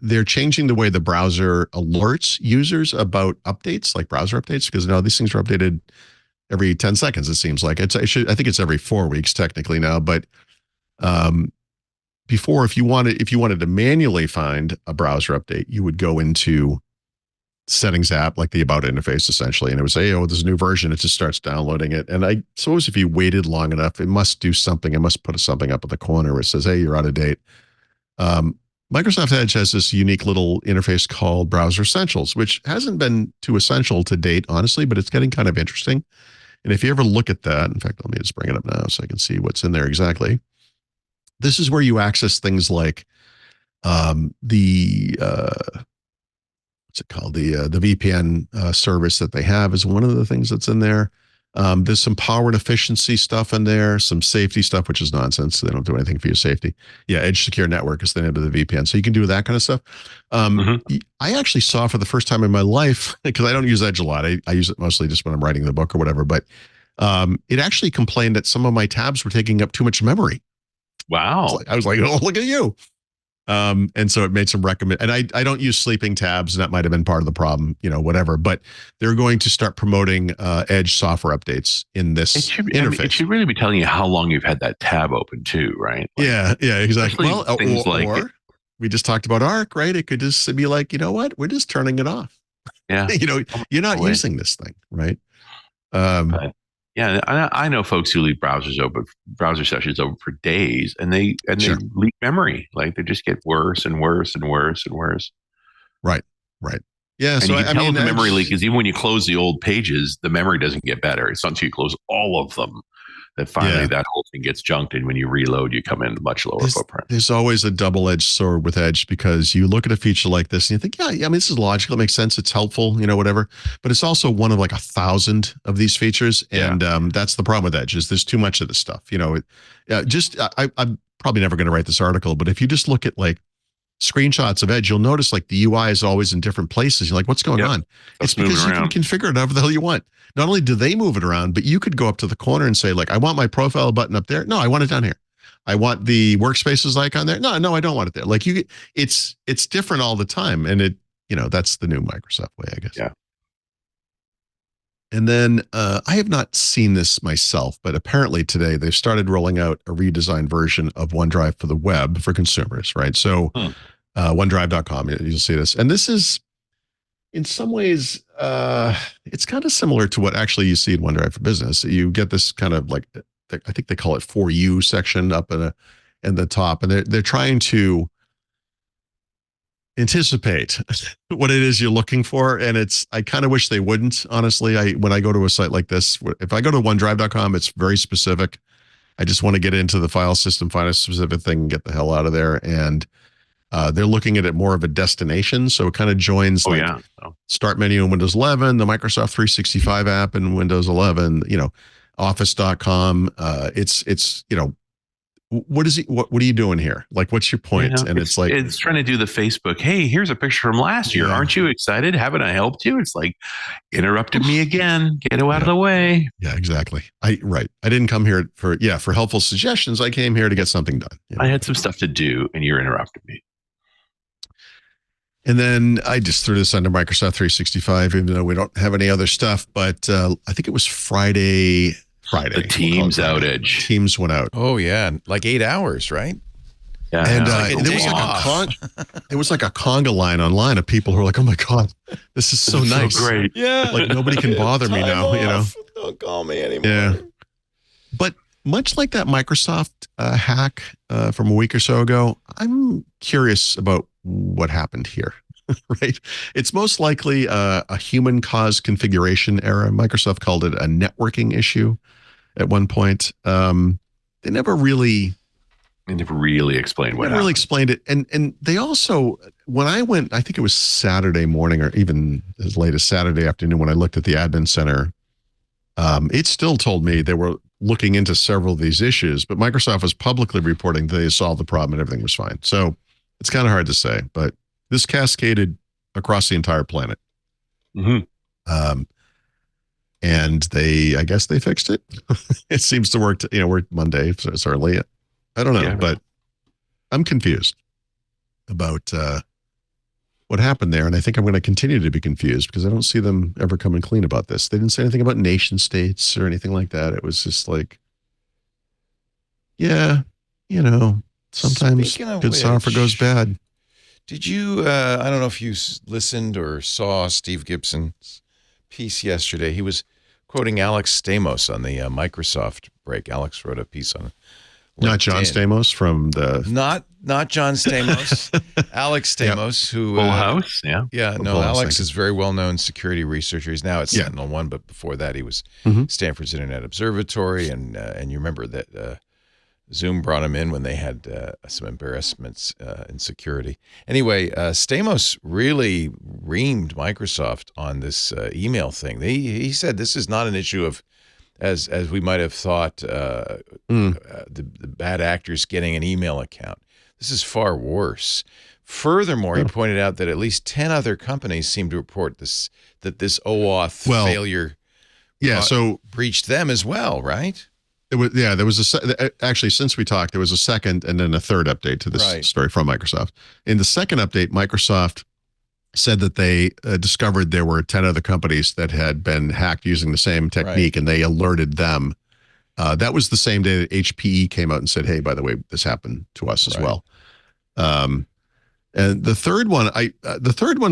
they're changing the way the browser alerts users about updates, like browser updates, because now these things are updated every 10 seconds. It seems like I think it's every 4 weeks technically now, but before, if you wanted to manually find a browser update, you would go into settings app, like the about interface essentially, and it would say, oh, there's a new version. It just starts downloading it. And I suppose if you waited long enough, it must do something. It must put something up in the corner where it says, hey, you're out of date. Microsoft Edge has this unique little interface called Browser Essentials, which hasn't been too essential to date, honestly, but it's getting kind of interesting. And if you ever look at that, in fact, let me just bring it up now so I can see what's in there exactly. This is where you access things like the what's it called? The VPN service that they have is one of the things that's in there. There's some power and efficiency stuff in there, some safety stuff, which is nonsense. They don't do anything for your safety. Yeah, Edge Secure Network is the name of the VPN. So you can do that kind of stuff. I actually saw for the first time in my life, because I don't use Edge a lot. I use it mostly just when I'm writing the book or whatever. But it actually complained that some of my tabs were taking up too much memory. Wow. I was like, oh, look at you. And so it made some and I don't use sleeping tabs, and that might have been part of the problem, whatever, but they're going to start promoting Edge software updates in this interface. It should really be telling you how long you've had that tab open too, right? Like, yeah, exactly. Well, or we just talked about Arc, right? It could just be like, you know what? We're just turning it off. Yeah. You're not using this thing, right? Yeah, I know folks who leave browser sessions open for days, and they leak memory. Like they just get worse and worse and worse and worse. Right. Yeah. And so you can tell the memory leak is even when you close the old pages, the memory doesn't get better. It's not until you close all of them that finally that whole thing gets junked, and when you reload, you come in much lower footprint. There's always a double-edged sword with Edge, because you look at a feature like this and you think, yeah, I mean, this is logical, it makes sense, it's helpful, whatever. But it's also one of like 1,000 of these features, and that's the problem with Edge, is there's too much of this stuff. I'm probably never going to write this article, but if you just look at like screenshots of Edge, you'll notice like the UI is always in different places. You're like, what's going on? It's because you can configure it however the hell you want. Not only do they move it around, but you could go up to the corner and say, like, I want my profile button up there. No, I want it down here. I want the workspaces icon there. No, I don't want it there. Like it's different all the time. And that's the new Microsoft way, I guess. Yeah. And then I have not seen this myself, but apparently today they've started rolling out a redesigned version of OneDrive for the web for consumers, right? So OneDrive.com, you'll see this. And this is, in some ways, it's kind of similar to what actually you see in OneDrive for Business. You get this kind of like, I think they call it For You section up in the top, and they're trying to anticipate what it is you're looking for. And I kind of wish they wouldn't, honestly. When I go to a site like this, if I go to OneDrive.com, it's very specific. I just want to get into the file system, find a specific thing, and get the hell out of there. And They're looking at it more of a destination. So it kind of joins start menu in Windows 11, the Microsoft 365 app in Windows 11, Office.com. It's what is it? What are you doing here? Like, what's your point? And it's like, it's trying to do the Facebook. Hey, here's a picture from last year. Aren't you excited? Haven't I helped you? It's like, interrupted me again. Get out of the way. Yeah, exactly. I didn't come here for helpful suggestions. I came here to get something done. I had some stuff to do and you're interrupting me. And then I just threw this under Microsoft 365, even though we don't have any other stuff. But I think it was Friday. The Teams outage. Teams went out. Oh yeah, like 8 hours, right? Yeah, and there was like a conga line online of people who were like, "Oh my god, this is so nice, so great." Yeah, like nobody can bother me now. Don't call me anymore. Yeah, but much like that Microsoft hack from a week or so ago, I'm curious about what happened here. Right, it's most likely a human-caused configuration error. Microsoft called it a networking issue at one point. They never really explained what happened. Really explained it. And they also, when I went, I think it was Saturday morning or even as late as Saturday afternoon when I looked at the admin center, it still told me they were looking into several of these issues, but Microsoft was publicly reporting they solved the problem and everything was fine. So it's kind of hard to say, but this cascaded across the entire planet. Mm-hmm. And I guess they fixed it. It seems to work. We're Monday, so it's early. I don't know, but I'm confused about what happened there. And I think I'm going to continue to be confused because I don't see them ever coming clean about this. They didn't say anything about nation states or anything like that. It was just like, sometimes good software goes bad. Did you, I don't know if you listened or saw Steve Gibson's piece yesterday. He was quoting Alex Stamos on the Microsoft break. Alex wrote a piece on not John Stamos from the not John Stamos, Alex Stamos, who Full House, Alex is a very well-known security researcher. He's now at SentinelOne, but before that he was Stanford's Internet Observatory, and you remember that Zoom brought him in when they had some embarrassments in security. Anyway, Stamos really reamed Microsoft on this email thing. He said this is not an issue of, as we might have thought, the bad actors getting an email account. This is far worse. Furthermore, he pointed out that at least 10 other companies seem to report that this OAuth failure breached them as well, right? There was actually, since we talked, there was a second and then a third update to this story from Microsoft. In the second update, Microsoft said that they discovered there were 10 other companies that had been hacked using the same technique, and they alerted them. That was the same day that HPE came out and said, hey, by the way, this happened to us as well. And the third one,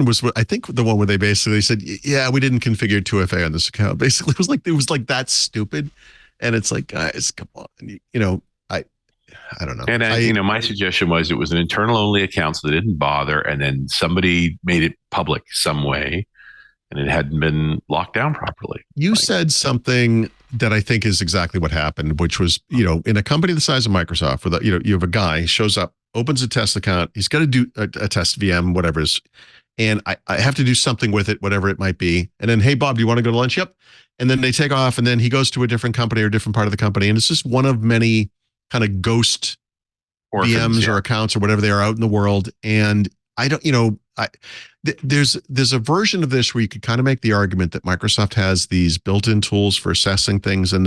was, I think, the one where they basically said, yeah, we didn't configure 2FA on this account. Basically, it was like that stupid. And it's like, guys, come on. I don't know. And my suggestion was it was an internal only account, so they didn't bother. And then somebody made it public some way, and it hadn't been locked down properly. You said something that I think is exactly what happened, which was, in a company the size of Microsoft, where you have a guy, he shows up, opens a test account, he's got to do a test VM, whatever it is, and I have to do something with it, whatever it might be. And then, hey, Bob, do you want to go to lunch? Yep. And then they take off, and then he goes to a different company or a different part of the company. And it's just one of many kind of ghost VMs or accounts or whatever they are out in the world. And I don't, there's a version of this where you could kind of make the argument that Microsoft has these built-in tools for assessing things. And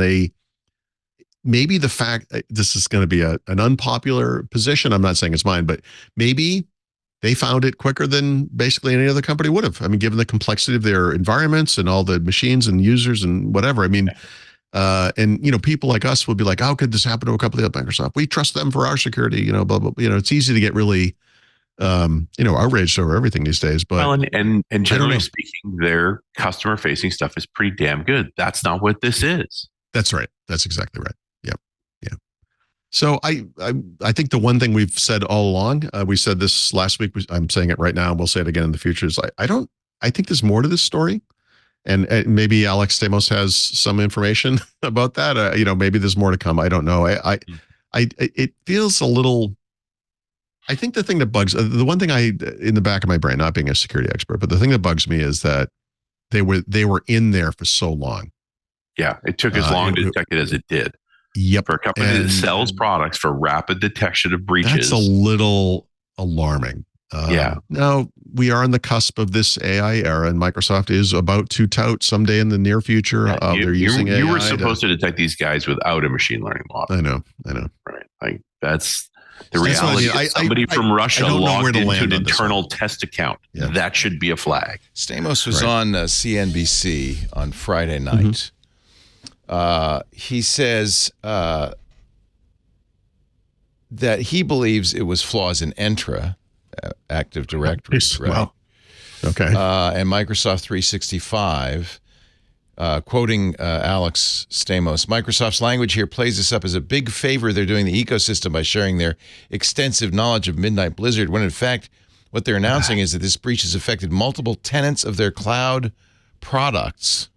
maybe the fact this is going to be an unpopular position, I'm not saying it's mine, but maybe they found it quicker than basically any other company would have. I mean, given the complexity of their environments and all the machines and users and whatever. I mean, and people like us will be like, how could this happen to a company like Microsoft? We trust them for our security, blah, blah, blah. It's easy to get really, outraged over everything these days. But and generally speaking, their customer facing stuff is pretty damn good. That's not what this is. That's right. That's exactly right. Yeah. So I think the one thing we've said all along, we said this last week, I'm saying it right now, and we'll say it again in the future, is I think there's more to this story. And maybe Alex Stamos has some information about that. Maybe there's more to come. I don't know. It feels a little, I think the thing that bugs the one thing in the back of my brain, not being a security expert, but the thing that bugs me is that they were in there for so long. Yeah, it took as long to detect it as it did. Yep. For a company that sells products for rapid detection of breaches. That's a little alarming. Now, we are on the cusp of this AI era, and Microsoft is about to tout someday in the near future. They're using AI. You were supposed to detect these guys without a machine learning model. I know. Right. Like that's the reality. Somebody from Russia logged into an internal test account. Yeah. That should be a flag. Stamos was on CNBC on Friday night. He says that he believes it was flaws in Entra, Active Directory, right? Wow. Okay. And Microsoft 365, quoting Alex Stamos, Microsoft's language here plays this up as a big favor they're doing the ecosystem by sharing their extensive knowledge of Midnight Blizzard, when in fact what they're announcing is that this breach has affected multiple tenants of their cloud products.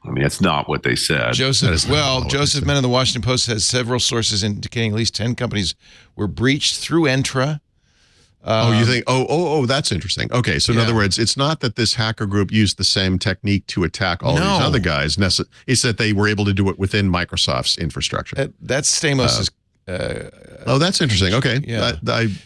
I mean, that's not what they said. Joseph Menn of the Washington Post has several sources indicating at least 10 companies were breached through Entra. You think? That's interesting. Okay, so in other words, it's not that this hacker group used the same technique to attack all these other guys. It's that they were able to do it within Microsoft's infrastructure. That's Stamos's. That's interesting. Okay. Yeah.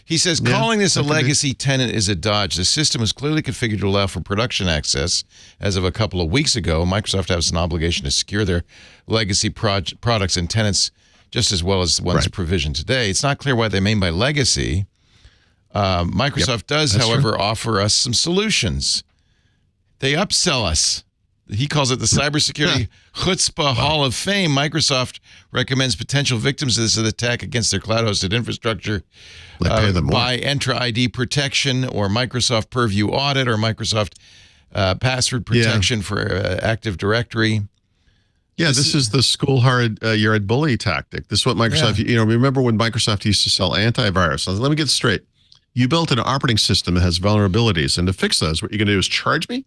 He says, calling this a legacy tenant is a dodge. The system was clearly configured to allow for production access as of a couple of weeks ago. Microsoft has an obligation to secure their legacy products and tenants just as well as the ones provisioned today. It's not clear what they mean by legacy. Microsoft does, however, offer us some solutions. They upsell us. He calls it the Cybersecurity Chutzpah Hall of Fame. Microsoft recommends potential victims of this attack against their cloud-hosted infrastructure buy Entra ID protection or Microsoft Purview Audit or Microsoft password protection for Active Directory. Yeah, this is the school hard you're at bully tactic. This is what Microsoft, remember when Microsoft used to sell antivirus? Let me get straight. You built an operating system that has vulnerabilities, and to fix those, what you're going to do is charge me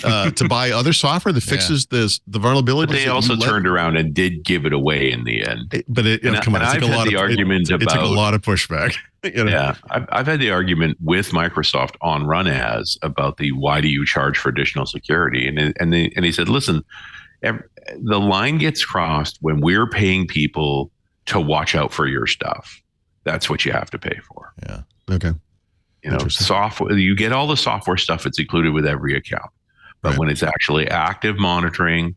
to buy other software that fixes the vulnerabilities. But they also turned around and did give it away in the end. But it took a lot of pushback. Yeah, I've had the argument with Microsoft on Run As about the why do you charge for additional security, and he said, listen, the line gets crossed when we're paying people to watch out for your stuff. That's what you have to pay for. Yeah. Okay. Software, you get all the software stuff. It's included with every account. But when it's actually active monitoring,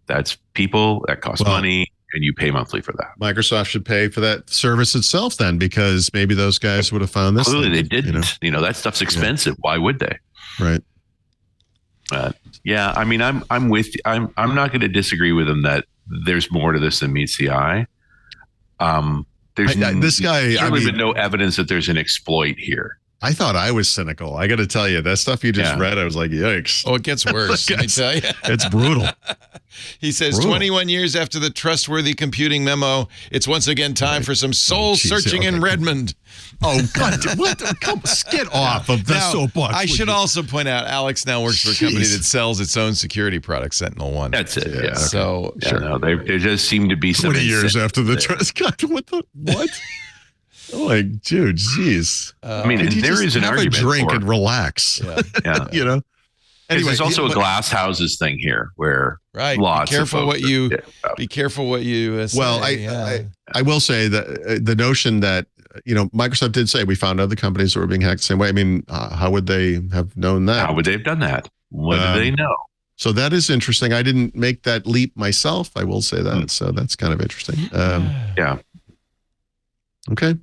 that's people, that costs money, and you pay monthly for that. Microsoft should pay for that service itself then, because maybe those guys would have found this. Clearly they didn't. That stuff's expensive. Why would they? Right. I mean, I'm with you. I'm not going to disagree with him that there's more to this than meets the eye. There's been no evidence that there's an exploit here. I thought I was cynical. I got to tell you, that stuff you just read, I was like, yikes. Oh, it gets worse. I tell you. It's brutal. He says, 21 years after the trustworthy computing memo, it's once again time for some soul searching in Redmond. Oh, God. Come get off of the soapbox. I should also point out, Alex now works for a company that sells its own security product, SentinelOne. That's it. Yeah. So, there just seem to be some 20 years after the trust. God, what? Oh, like, dude, jeez. I mean, there is an argument. Have a drink and relax. Yeah. Anyway, there's also a glass houses thing here where lots be careful of what you be careful what you say. Well, I will say that the notion that Microsoft did say we found other companies that were being hacked the same way. I mean, how would they have known that? How would they have done that? What do they know? So that is interesting. I didn't make that leap myself. I will say that. So that's kind of interesting. Yeah. Okay.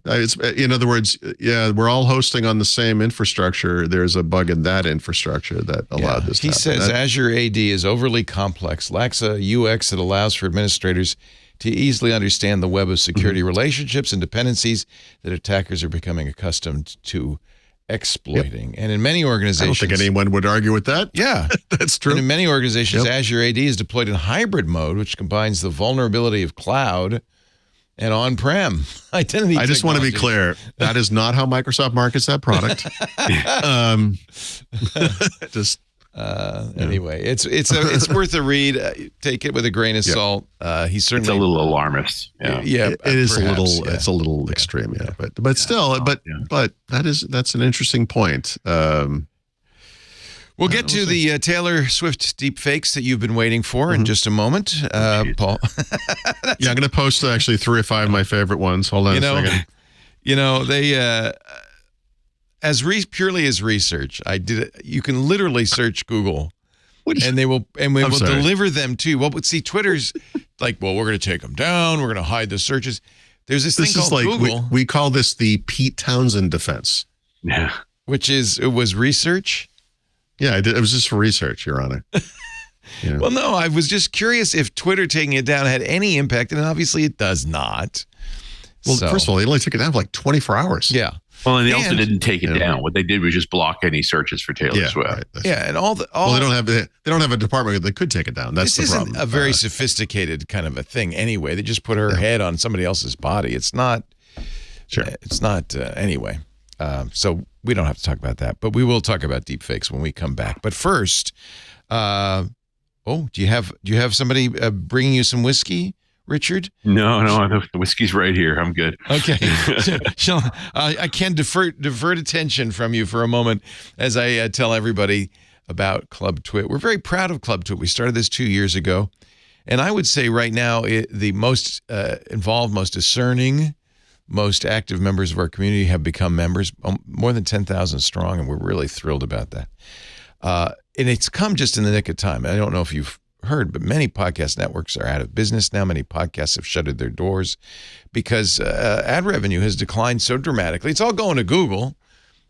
In other words, we're all hosting on the same infrastructure. There's a bug in that infrastructure that allowed this to happen. He says Azure AD is overly complex, lacks a UX that allows for administrators to easily understand the web of security relationships and dependencies that attackers are becoming accustomed to exploiting. And in many organizations... I don't think anyone would argue with that. Yeah. That's true. And in many organizations, Azure AD is deployed in hybrid mode, which combines the vulnerability of cloud and on-prem identity. I just want to be clear. That is not how Microsoft markets that product. Anyway, it's worth a read. Take it with a grain of salt. He's certainly a little alarmist. Yeah, it is perhaps, a little. It's a little extreme. Yeah, but still, but that's an interesting point. We'll get to the Taylor Swift deep fakes that you've been waiting for in just a moment, Paul. I'm going to post actually 3 or 5 of my favorite ones. Hold on a second. They purely as research. I did it. You can literally search Google, and we will deliver them to you. Well, see, Twitter's like, well, we're going to take them down. We're going to hide the searches. There's this thing called Google. We call this the Pete Townsend defense. Yeah, it was research. Yeah, I did. It was just for research, Your Honor. Yeah. Well, no, I was just curious if Twitter taking it down had any impact, and obviously it does not. Well, first of all, they only took it down for like 24 hours. Yeah. Well, and they also didn't take it down. What they did was just block any searches for Taylor Swift. Right. And they don't have a department that could take it down. That's the problem. This isn't a very sophisticated kind of a thing anyway. They just put her head on somebody else's body. It's not. Sure. It's not anyway. So we don't have to talk about that, but we will talk about deepfakes when we come back. But first, do you have somebody bringing you some whiskey, Richard? No, the whiskey's right here. I'm good. Okay. I can divert attention from you for a moment as I tell everybody about Club Twit. We're very proud of Club Twit. We started this 2 years ago, and I would say right now the most involved, most discerning, most active members of our community have become members, more than 10,000 strong, and we're really thrilled about that. And it's come just in the nick of time. I don't know if you've heard, but many podcast networks are out of business now. Many podcasts have shuttered their doors because ad revenue has declined so dramatically. It's all going to Google.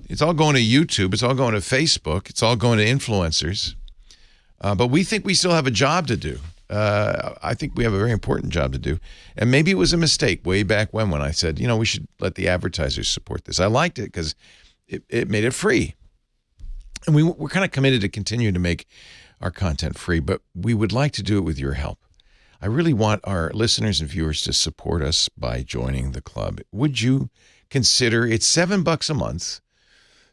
It's all going to YouTube. It's all going to Facebook. It's all going to influencers. But we think we still have a job to do. I think we have a very important job to do. And maybe it was a mistake way back when I said, we should let the advertisers support this. I liked it because it made it free. And we're kind of committed to continue to make our content free, but we would like to do it with your help. I really want our listeners and viewers to support us by joining the club. Would you consider it's $7 a month?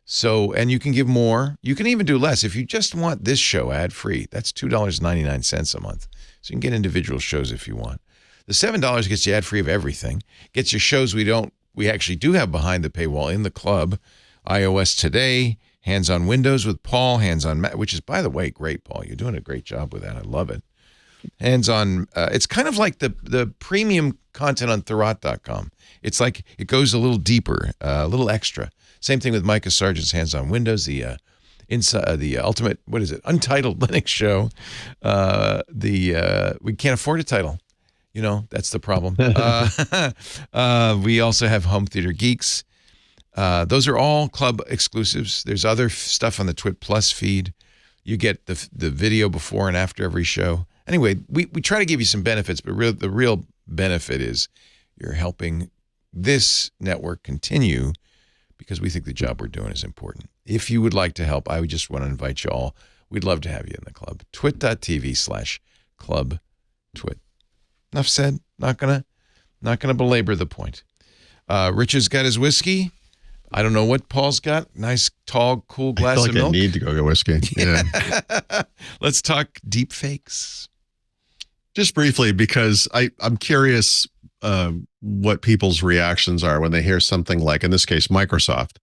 So, and you can give more. You can even do less. If you just want this show ad-free, that's $2.99 a month. So you can get individual shows if you want. The $7 gets you ad-free of everything. Gets you shows we actually do have behind the paywall in the club. iOS Today, Hands on Windows with Paul, Hands on Mac, which is, by the way, great, Paul. You're doing a great job with that. I love it. Hands on, it's kind of like the premium content on Thurrott.com. It's like it goes a little deeper, a little extra. Same thing with Micah Sargent's Hands on Windows, the ultimate, Untitled Linux show. We can't afford a title. That's the problem. We also have Home Theater Geeks. Those are all club exclusives. There's other stuff on the Twit Plus feed. You get the video before and after every show. Anyway, we try to give you some benefits, but the real benefit is you're helping this network continue because we think the job we're doing is important. If you would like to help, I would just want to invite you all. We'd love to have you in the club. twit.tv/clubtwit. Enough said. Not gonna belabor the point. Richard's got his whiskey. I don't know what Paul's got. Nice, tall, cool glass of milk. I need to go get whiskey. Yeah. Let's talk deep fakes. Just briefly, because I'm curious what people's reactions are when they hear something like, in this case, Microsoft,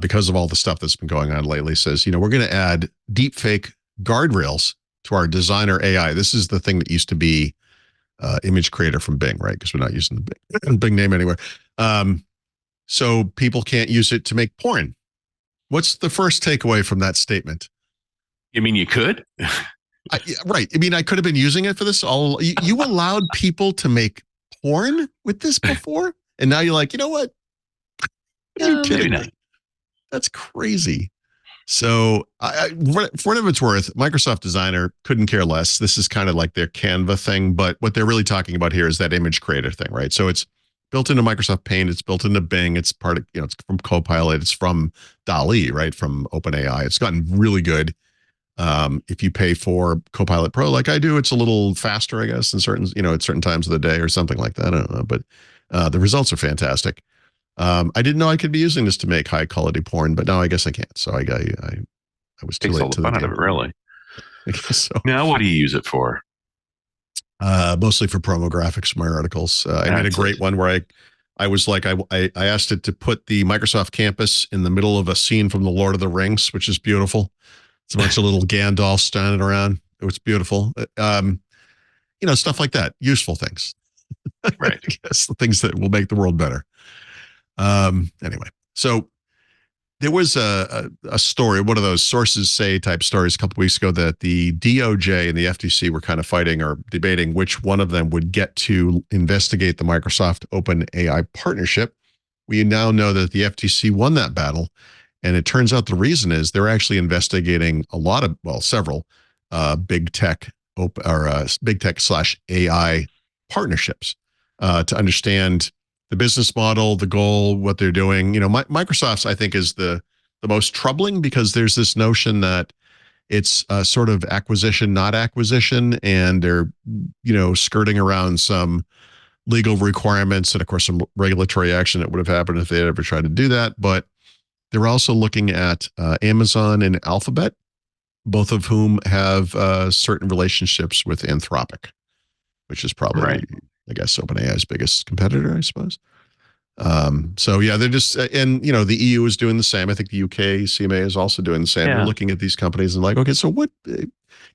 because of all the stuff that's been going on lately, says, we're going to add deep fake guardrails to our designer AI. This is the thing that used to be image creator from Bing, right? Because we're not using the Bing name anywhere. So people can't use it to make porn. What's the first takeaway from that statement? You mean you could? Right. I mean, I could have been using it for this. You allowed people to make porn with this before? And now you're like, you know what? You're kidding me. That's crazy. So for whatever it's worth, Microsoft Designer couldn't care less. This is kind of like their Canva thing, but what they're really talking about here is that image creator thing, right? So it's built into Microsoft Paint. It's built into Bing. It's part of, it's from Copilot. It's from DALL-E, right? From OpenAI. It's gotten really good. If you pay for Copilot Pro, like I do, it's a little faster, I guess, in certain, at certain times of the day or something like that. I don't know, but the results are fantastic. I didn't know I could be using this to make high quality porn, but now I guess I can. So I I was too Takes all late the to the fun out of game. it, really. I guess so. Now, what do you use it for? Mostly for promo graphics for my articles. I made a great one where I was like, I asked it to put the Microsoft campus in the middle of a scene from the Lord of the Rings, which is beautiful. It's a bunch of little Gandalf standing around. It was beautiful. Stuff like that. Useful things. Right. I guess the things that will make the world better. Anyway, so there was a story, one of those sources say type stories a couple of weeks ago that the DOJ and the FTC were kind of fighting or debating which one of them would get to investigate the Microsoft OpenAI partnership. We now know that the FTC won that battle. And it turns out the reason is they're actually investigating several big tech big tech / AI partnerships to understand the business model, the goal, what they're doing. Microsoft's, I think, is the most troubling because there's this notion that it's a sort of acquisition, not acquisition, and they're, skirting around some legal requirements and, of course, some regulatory action that would have happened if they had ever tried to do that. But they're also looking at Amazon and Alphabet, both of whom have certain relationships with Anthropic, which is probably, Right. I guess, OpenAI's biggest competitor, I suppose. They're just, and the EU is doing the same. I think the UK CMA is also doing the same. Yeah. They're looking at these companies and like, okay, so what?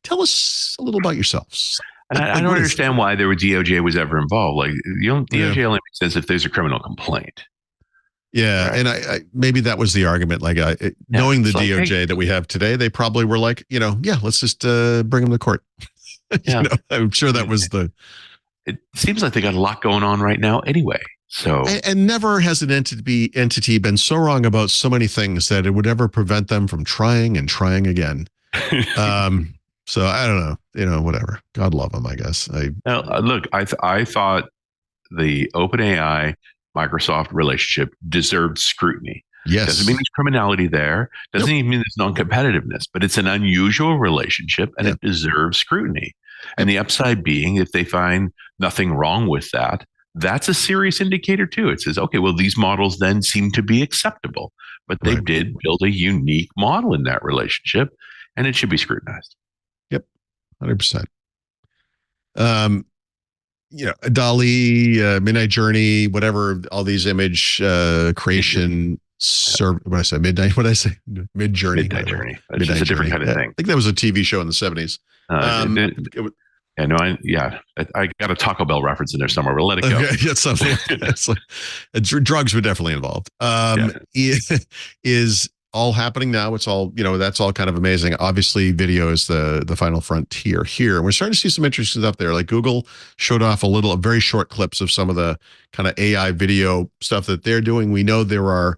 Tell us a little about yourselves. And I don't understand why the DOJ was ever involved. Like, DOJ only makes sense if there's a criminal complaint. Yeah, right. And I maybe that was the argument. Like, knowing the DOJ that we have today, they probably were like, let's just bring them to court. Yeah. I'm sure that was the. It seems like they got a lot going on right now, anyway. So, and never has an entity been so wrong about so many things that it would ever prevent them from trying and trying again. So I don't know, whatever. God love them, I guess. Look, I thought the OpenAI Microsoft relationship deserved scrutiny. Yes. Doesn't mean there's criminality there. Doesn't even mean there's non-competitiveness, but it's an unusual relationship and it deserves scrutiny. And the upside being, if they find nothing wrong with that, that's a serious indicator too. It says, okay, well, these models then seem to be acceptable, but they did build a unique model in that relationship and it should be scrutinized. Yep. 100%. DALL-E, Midnight Journey, whatever, all these image creation Midnight Journey. Midnight Journey. It's just a different kind of thing. I think that was a TV show in the 70s. I got a Taco Bell reference in there somewhere. We'll let it go. Okay, yeah, something. It's like, drugs were definitely involved. Is all happening now. It's all, that's all kind of amazing. Obviously, video is the final frontier here. And we're starting to see some interesting stuff there. Like Google showed off a very short clips of some of the kind of AI video stuff that they're doing. We know there are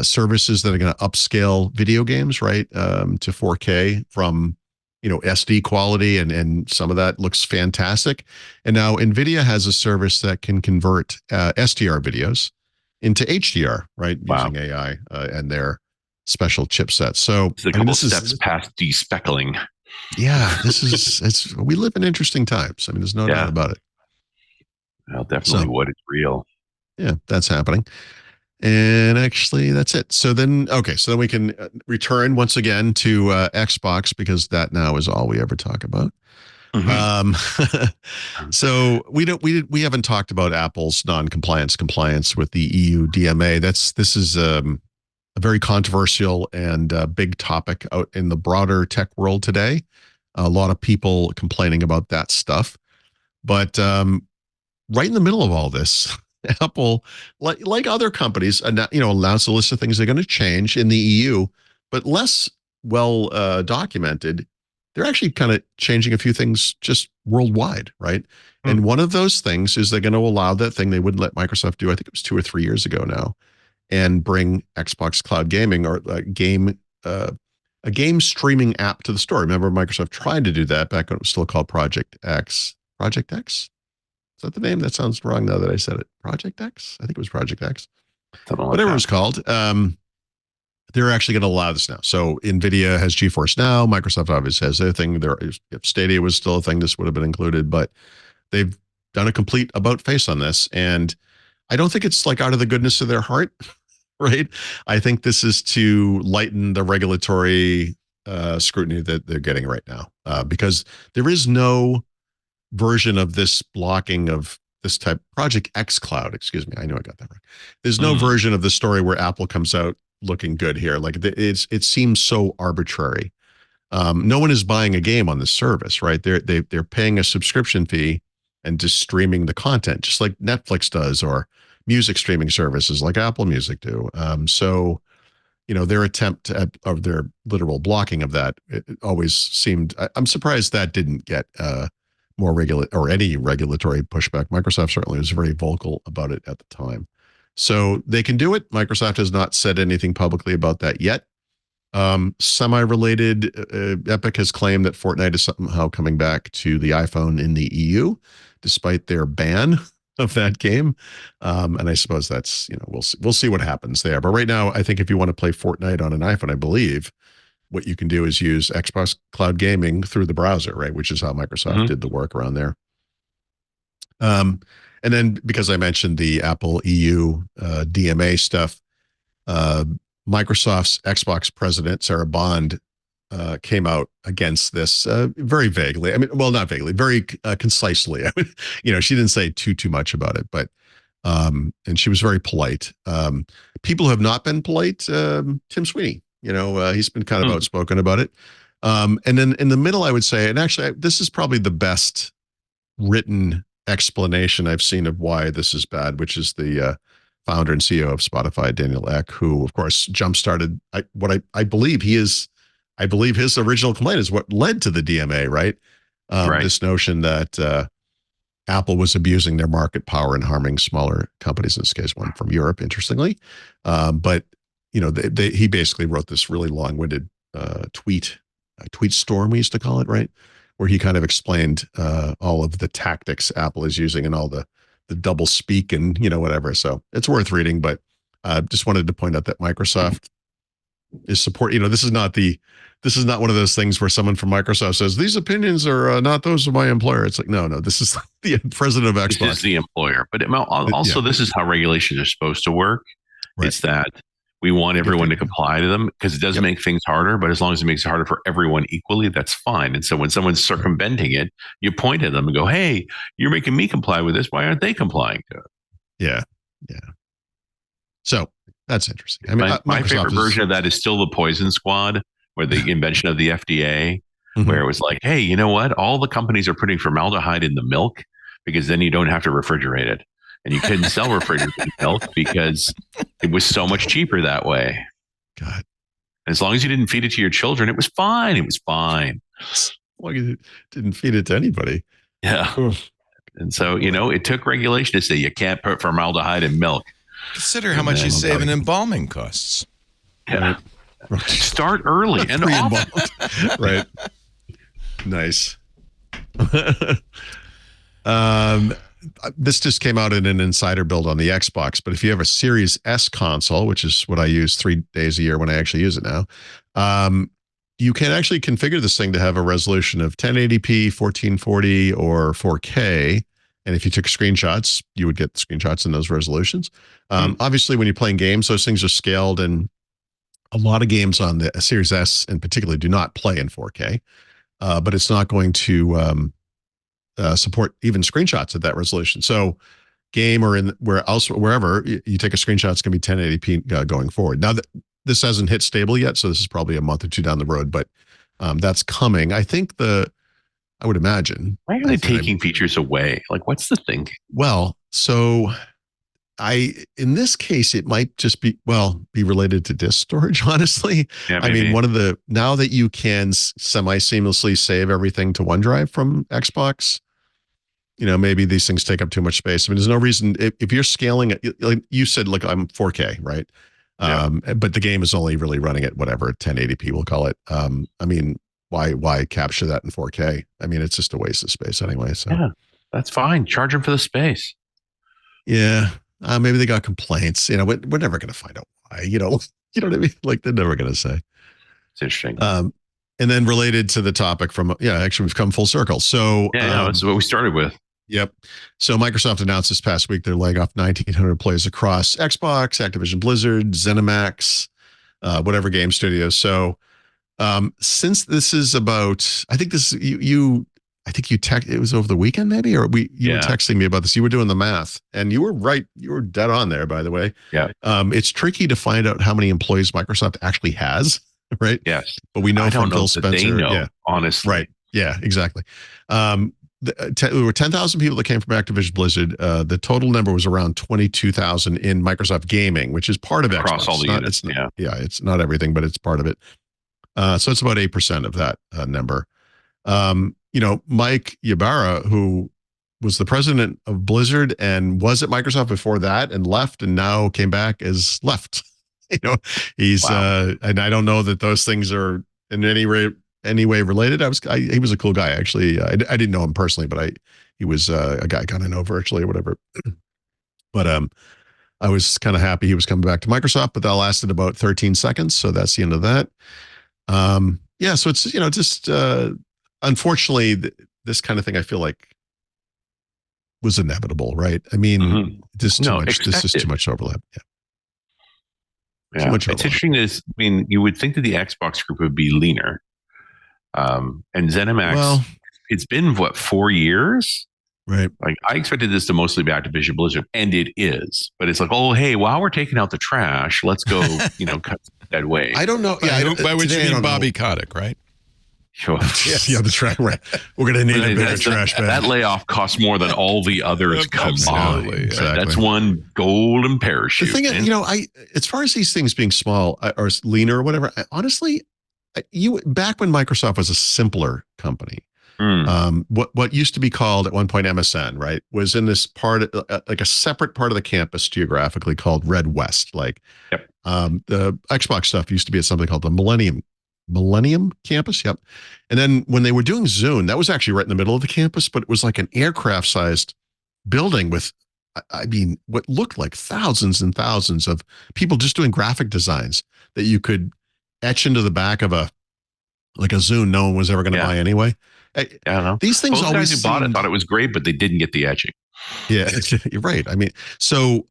services that are going to upscale video games, right, to 4K from, SD quality, and some of that looks fantastic. And now NVIDIA has a service that can convert SDR videos into HDR, right, using AI and their special chipsets. So it's a couple steps past despeckling. Yeah, we live in interesting times. I mean, there's no doubt about it. Well, definitely what is real. Yeah, that's happening. And actually, that's it. So then we can return once again to Xbox, because that now is all we ever talk about. Mm-hmm. So we haven't talked about Apple's compliance with the EU DMA. This is a very controversial and big topic out in the broader tech world today. A lot of people complaining about that stuff, but right in the middle of all this, Apple, like other companies, announced a list of things they're going to change in the EU, but less well documented. They're actually kind of changing a few things just worldwide, right? And one of those things is they're going to allow that thing they wouldn't let Microsoft do. I think it was 2 or 3 years ago now, and bring Xbox Cloud Gaming, or a game streaming app to the store. Remember, Microsoft tried to do that back when it was still called Project X. Project X? Is that the name? That sounds wrong now that I said it. Project X? I think it was Project X. Whatever it was called. They're actually going to allow this now. So NVIDIA has GeForce Now. Microsoft obviously has their thing. If Stadia was still a thing, this would have been included. But they've done a complete about face on this. And I don't think it's like out of the goodness of their heart, right? I think this is to lighten the regulatory scrutiny that they're getting right now, because there is no version of this blocking of this type, Project X Cloud, excuse me, I know I got that right. There's no version of the story where Apple comes out looking good here. Like it seems so arbitrary. No one is buying a game on this service, right? They're paying a subscription fee and just streaming the content, just like Netflix does, or music streaming services like Apple Music do. So, their attempt of their literal blocking of that, it always seemed. I'm surprised that didn't get more any regulatory pushback. Microsoft certainly was very vocal about it at the time. So they can do it. Microsoft has not said anything publicly about that yet. Semi-related, Epic has claimed that Fortnite is somehow coming back to the iPhone in the EU, despite their ban of that game. And I suppose that's, we'll see what happens there. But right now, I think if you want to play Fortnite on an iPhone, I believe what you can do is use Xbox Cloud Gaming through the browser, right? Which is how Microsoft did the work around there. And then because I mentioned the Apple EU DMA stuff, Microsoft's Xbox president, Sarah Bond, came out against this very vaguely. I mean, well, not vaguely, very concisely. I mean, she didn't say too much about it, but and she was very polite. People who have not been polite, Tim Sweeney, he's been kind of outspoken about it. And then in the middle, I would say, and actually, this is probably the best written explanation I've seen of why this is bad, which is the founder and CEO of Spotify, Daniel Ek, who, of course, jump-started I believe his original complaint is what led to the DMA, right? Right. This notion that Apple was abusing their market power and harming smaller companies, in this case, one from Europe, interestingly. But he basically wrote this really long-winded tweet storm, we used to call it, right? Where he kind of explained all of the tactics Apple is using and all the double speak and, whatever. So it's worth reading, but just wanted to point out that Microsoft is this is not one of those things where someone from Microsoft says, these opinions are not those of my employer. It's like, no, this is the president of Xbox. This is the employer. But also, this is how regulations are supposed to work. Right. It's that we want everyone to comply to them because it does make things harder, but as long as it makes it harder for everyone equally, that's fine. And so when someone's circumventing it, you point at them and go, hey, you're making me comply with this. Why aren't they complying to it? Yeah. Yeah. So that's interesting. I mean, my favorite version of that is still the Poison Squad, where the invention of the FDA, where it was like, hey, you know what? All the companies are putting formaldehyde in the milk because then you don't have to refrigerate it. And you couldn't sell refrigerated milk because it was so much cheaper that way. God. And as long as you didn't feed it to your children, it was fine. It was fine. Well, you didn't feed it to anybody. Yeah. And so, it took regulation to say you can't put formaldehyde in milk. Consider how much you save in embalming costs. Yeah. Right. Start early and often. Right. Nice. This just came out in an insider build on the Xbox, but if you have a Series S console, which is what I use 3 days a year when I actually use it now, you can actually configure this thing to have a resolution of 1080p, 1440, or 4K. And if you took screenshots, you would get screenshots in those resolutions. Obviously, when you're playing games, those things are scaled, and a lot of games on the Series S in particular do not play in 4K, but it's not going to support even screenshots at that resolution. So game or wherever you take a screenshot, it's going to be 1080p going forward. Now, this hasn't hit stable yet, so this is probably a month or two down the road, but that's coming. I think I would imagine. Why are they taking features away? Like, what's the thing? Well, so in this case, it might just be related to disk storage, honestly. Yeah, I mean, now that you can semi-seamlessly save everything to OneDrive from Xbox, maybe these things take up too much space. I mean, there's no reason if you're scaling it, like you said, look, I'm 4K, right? Yeah. But the game is only really running at whatever, 1080p, we'll call it. I mean, why capture that in 4K? I mean, it's just a waste of space anyway. So yeah, that's fine. Charge them for the space. Yeah. Maybe they got complaints. We're never going to find out why. You know what I mean? Like, they're never going to say. It's interesting. And then related to the topic actually we've come full circle. So that's what we started with. Yep. So Microsoft announced this past week they're laying off 1,900 employees across Xbox, Activision Blizzard, ZeniMax, whatever game studios. So Since this is about, I think this I think you it was over the weekend maybe, or you were texting me about this. You were doing the math, and you were right. You were dead on there, by the way. Yeah. It's tricky to find out how many employees Microsoft actually has, right? Yes. But we know from Phil Spencer. They know, honestly. Right. Yeah, exactly. There were 10,000 people that came from Activision Blizzard. The total number was around 22,000 in Microsoft Gaming, which is part of across Xbox. all the units. It's not everything, but it's part of it. So it's about 8% of that number. Mike Ybarra, who was the president of Blizzard and was at Microsoft before that and left and now came back as left. He's and I don't know that those things are in any way related. He was a cool guy, actually. I didn't know him personally, but he was a guy I kind of know virtually or whatever. But I was kind of happy he was coming back to Microsoft, but that lasted about 13 seconds. So that's the end of that. So it's, just unfortunately, this kind of thing I feel like was inevitable, right? I mean, just too much. This is too much overlap. Yeah. It's interesting. You would think that the Xbox group would be leaner. And ZeniMax, it's been 4 years? Right. Like I expected this to mostly be Activision Blizzard, and it is. But it's like, oh, hey, while we're taking out the trash, let's go, cut that way. I don't know. Yeah, by which you mean Bobby Kotick, right? Sure. Yeah, the trash. Right. We're going to need a bigger trash bag. That layoff costs more than all the others combined. Exactly. That's one golden parachute. The thing is, as far as these things being small or leaner or whatever, honestly, back when Microsoft was a simpler company, what used to be called at one point MSN, right, was in this part, like a separate part of the campus geographically called Red West. Like, the Xbox stuff used to be at something called the Millennium campus. Yep. And then when they were doing Zune, that was actually right in the middle of the campus, but it was like an aircraft-sized building with, what looked like thousands and thousands of people just doing graphic designs that you could etch into the back of a Zune no one was ever going to buy anyway. I don't know. These things Those always guys who bought it thought it was great, but they didn't get the etching. Yeah, you're right. I mean, so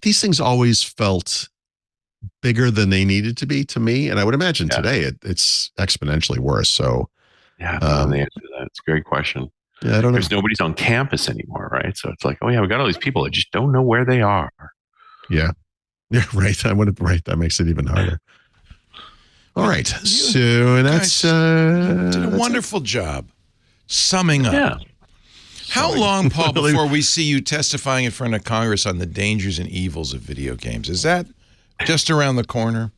these things always felt bigger than they needed to be to me, and I would imagine today it's exponentially worse. So the answer to that. It's a great question. Yeah, I don't know. Because nobody's on campus anymore, right? So it's like, oh yeah, we got all these people that just don't know where they are. Yeah, right. That makes it even harder. All right, so that's did a wonderful job summing up. Yeah. How long, Paul, before we see you testifying in front of Congress on the dangers and evils of video games? Is that just around the corner?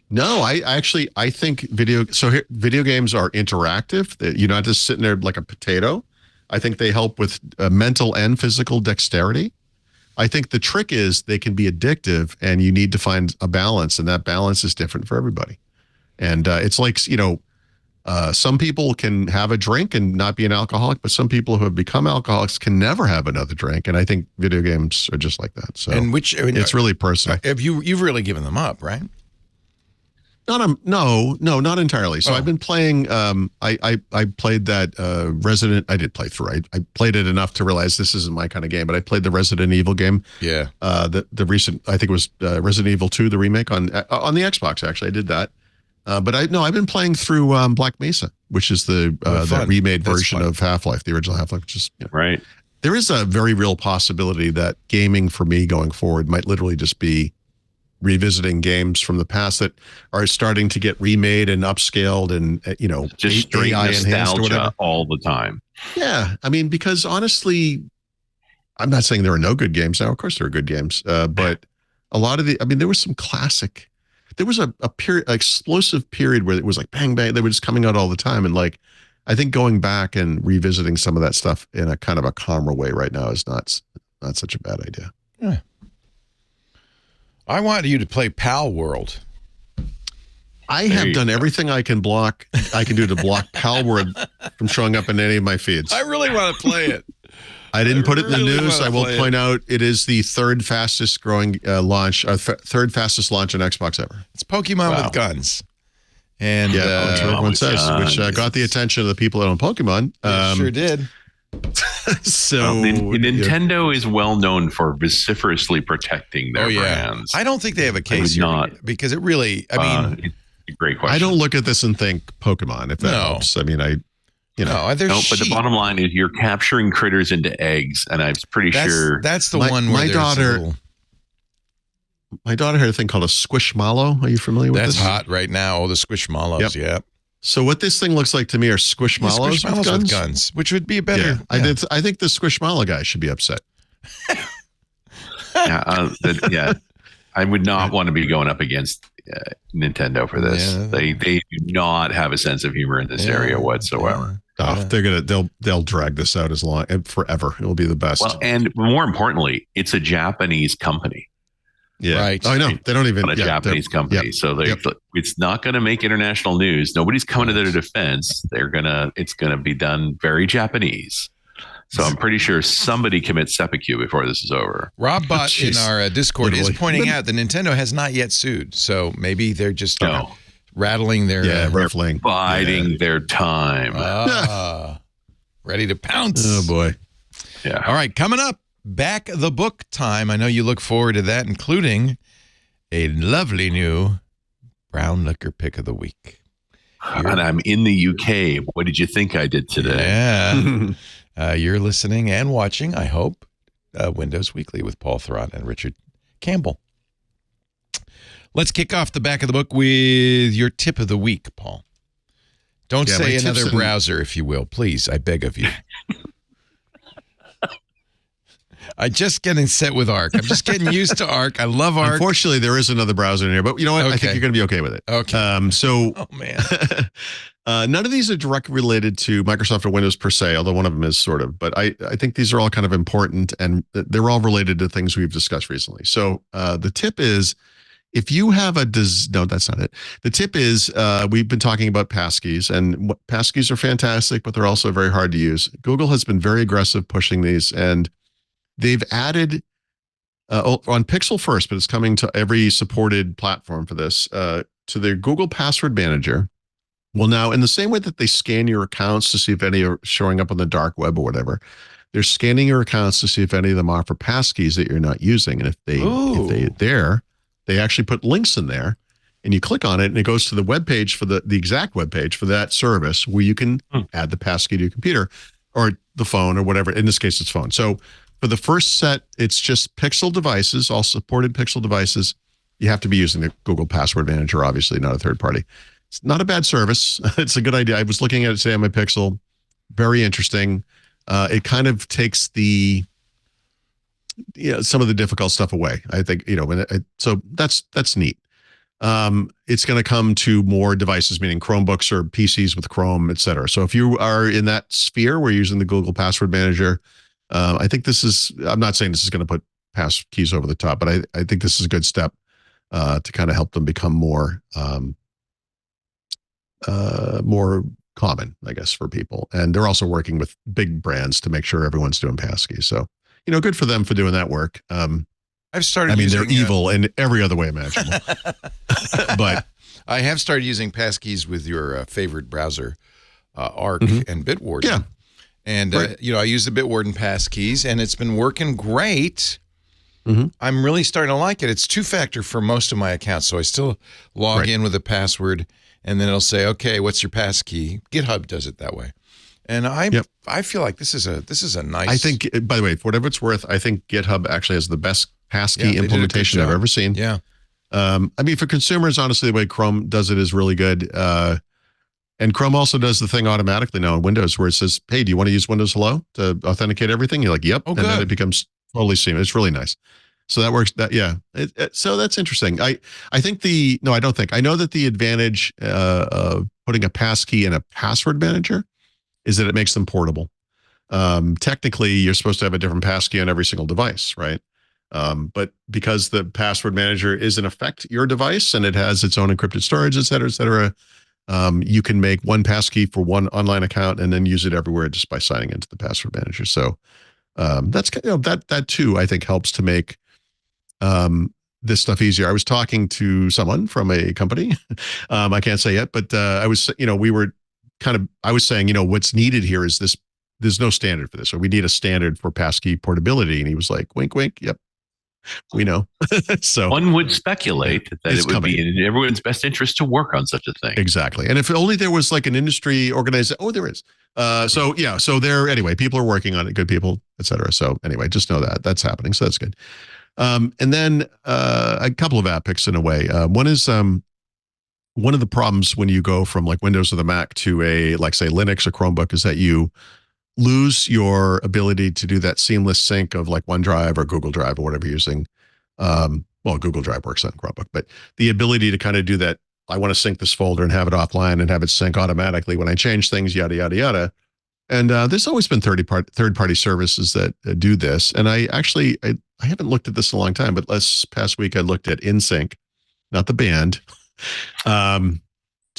No, I think video games are interactive. You're not just sitting there like a potato. I think they help with mental and physical dexterity. I think the trick is they can be addictive, and you need to find a balance, and that balance is different for everybody. And it's like, some people can have a drink and not be an alcoholic, but some people who have become alcoholics can never have another drink. And I think video games are just like that. So it's really personal. You've really given them up, right? No, not entirely. So I've been playing. I played that Resident. I did play through. I played it enough to realize this isn't my kind of game. But I played the Resident Evil game. Yeah. The recent, I think it was Resident Evil 2, the remake on the Xbox. Actually, I did that. But I've been playing through Black Mesa, which is the remade version of Half-Life, the original Half-Life, which is right. There is a very real possibility that gaming for me going forward might literally just be revisiting games from the past that are starting to get remade and upscaled and just straight AI enhanced or whatever all the time. Yeah, I mean, because honestly, I'm not saying there are no good games now. Of course, there are good games, but a lot of there was some classic. There was a period, explosive period where it was like bang, bang. They were just coming out all the time. And I think going back and revisiting some of that stuff in a kind of a calmer way right now is not such a bad idea. Yeah. I want you to play Pal World. I have done everything I can do to block Pal World from showing up in any of my feeds. I really want to play it. I didn't put it in the news. I will point out it is the third fastest growing launch, third fastest launch on Xbox ever. It's Pokemon with guns. And that's what everyone says, which got the attention of the people that own Pokemon. It sure did. So Nintendo is well known for vociferously protecting their brands. I don't think they have a case here because it really, Great question. I don't look at this and think Pokemon, if that helps. I mean, no, they're but the bottom line is you're capturing critters into eggs, and I'm pretty sure that's the one where my daughter had a thing called a Squishmallow. Are you familiar with this? That's hot right now. Oh, the Squishmallows. Yep. So what this thing looks like to me are Squishmallows, with guns, which would be a better. Yeah. I think the Squishmallow guy should be upset. I would not want to be going up against Nintendo for this. Yeah. They do not have a sense of humor in this area whatsoever. They'll drag this out as long forever. It'll be the best. Well, and more importantly, it's a Japanese company. Yeah, right. I know they don't even a Japanese company, so it's not going to make international news. Nobody's coming to their defense. It's gonna be done very Japanese. So I'm pretty sure somebody commits seppuku before this is over. Rob Bott in our Discord is pointing out that Nintendo has not yet sued, so maybe they're just rattling their ruffling, biding their time, ready to pounce. Oh boy! Yeah. All right, coming up. Back the book time. I know you look forward to that, including a lovely new brown liquor pick of the week. And I'm in the UK. What did you think I did today? Yeah. You're listening and watching, I hope, Windows Weekly with Paul Thurrott and Richard Campbell. Let's kick off the back of the book with your tip of the week, Paul. Don't say another browser, if you will. Please, I beg of you. I'm just getting set with Arc. I'm just getting used to Arc. I love Arc. Unfortunately, there is another browser in here, but you know what? I think you're going to be okay with it. Okay. Oh, man. None of these are directly related to Microsoft or Windows per se, although one of them is sort of. But I think these are all kind of important, and they're all related to things we've discussed recently. So the tip is, if you have no, that's not it. The tip is we've been talking about passkeys, and passkeys are fantastic, but they're also very hard to use. Google has been very aggressive pushing these, and they've added on Pixel first, but it's coming to every supported platform for this, to their Google Password Manager. Well, now, in the same way that they scan your accounts to see if any are showing up on the dark web or whatever, they're scanning your accounts to see if any of them offer passkeys that you're not using. And they actually put links in there, and you click on it, and it goes to the web page for the exact web page for that service where you can add the passkey to your computer or the phone or whatever. In this case, it's phone. So for the first set, it's just Pixel devices, all supported Pixel devices. You have to be using the Google Password Manager, obviously, not a third party. It's not a bad service. It's a good idea. I was looking at it today on my Pixel. Very interesting. It kind of takes some of the difficult stuff away. I think, so that's neat. It's going to come to more devices, meaning Chromebooks or PCs with Chrome, et cetera. So if you are in that sphere where you're using the Google Password Manager, I think I'm not saying this is going to put pass keys over the top, but I think this is a good step to kind of help them become more common, I guess, for people. And they're also working with big brands to make sure everyone's doing passkeys. So, good for them for doing that work. I've started. They're evil in every other way imaginable. But I have started using passkeys with your favorite browser, Arc and Bitwarden. Yeah. And, I use the Bitwarden passkeys, and it's been working great. I'm really starting to like it. It's two-factor for most of my accounts, so I still log in with a password, and then it'll say, okay, what's your passkey? GitHub does it that way. And I feel like this is a nice... I think, by the way, for whatever it's worth, I think GitHub actually has the best passkey implementation I've ever seen. Yeah. For consumers, honestly, the way Chrome does it is really good. And Chrome also does the thing automatically now in Windows where it says, hey, do you want to use Windows Hello to authenticate everything? You're like, yep. And then it becomes totally seamless. It's really nice. So that works. So that's interesting. I don't think. I know that the advantage of putting a passkey in a password manager is that it makes them portable. Technically, you're supposed to have a different passkey on every single device, right? But because the password manager is in effect your device and it has its own encrypted storage, et cetera, you can make one passkey for one online account and then use it everywhere just by signing into the password manager. So that's that too, I think, helps to make this stuff easier. I was talking to someone from a company. I can't say yet, but I was saying, what's needed here is this. There's no standard for this. So we need a standard for passkey portability. And he was like, wink, wink. Yep. We know. So one would speculate that it's it would coming. be in everyone's best interest to work on such a thing. Exactly. And if only there was like an industry organization. Oh, there is. So there, anyway, people are working on it, good people, et cetera. So anyway, just know that that's happening. So that's good. And then a couple of app picks in a way. One is one of the problems when you go from like Windows or the Mac to a, like say Linux or Chromebook is that you lose your ability to do that seamless sync of like OneDrive or Google Drive or whatever you're using. Well, Google Drive works on Chromebook, but the ability to kind of do that. I want to sync this folder and have it offline and have it sync automatically when I change things, yada, yada, yada. And there's always been third-party services that do this. And I haven't looked at this in a long time, but last past week I looked at InSync, not the band. It's going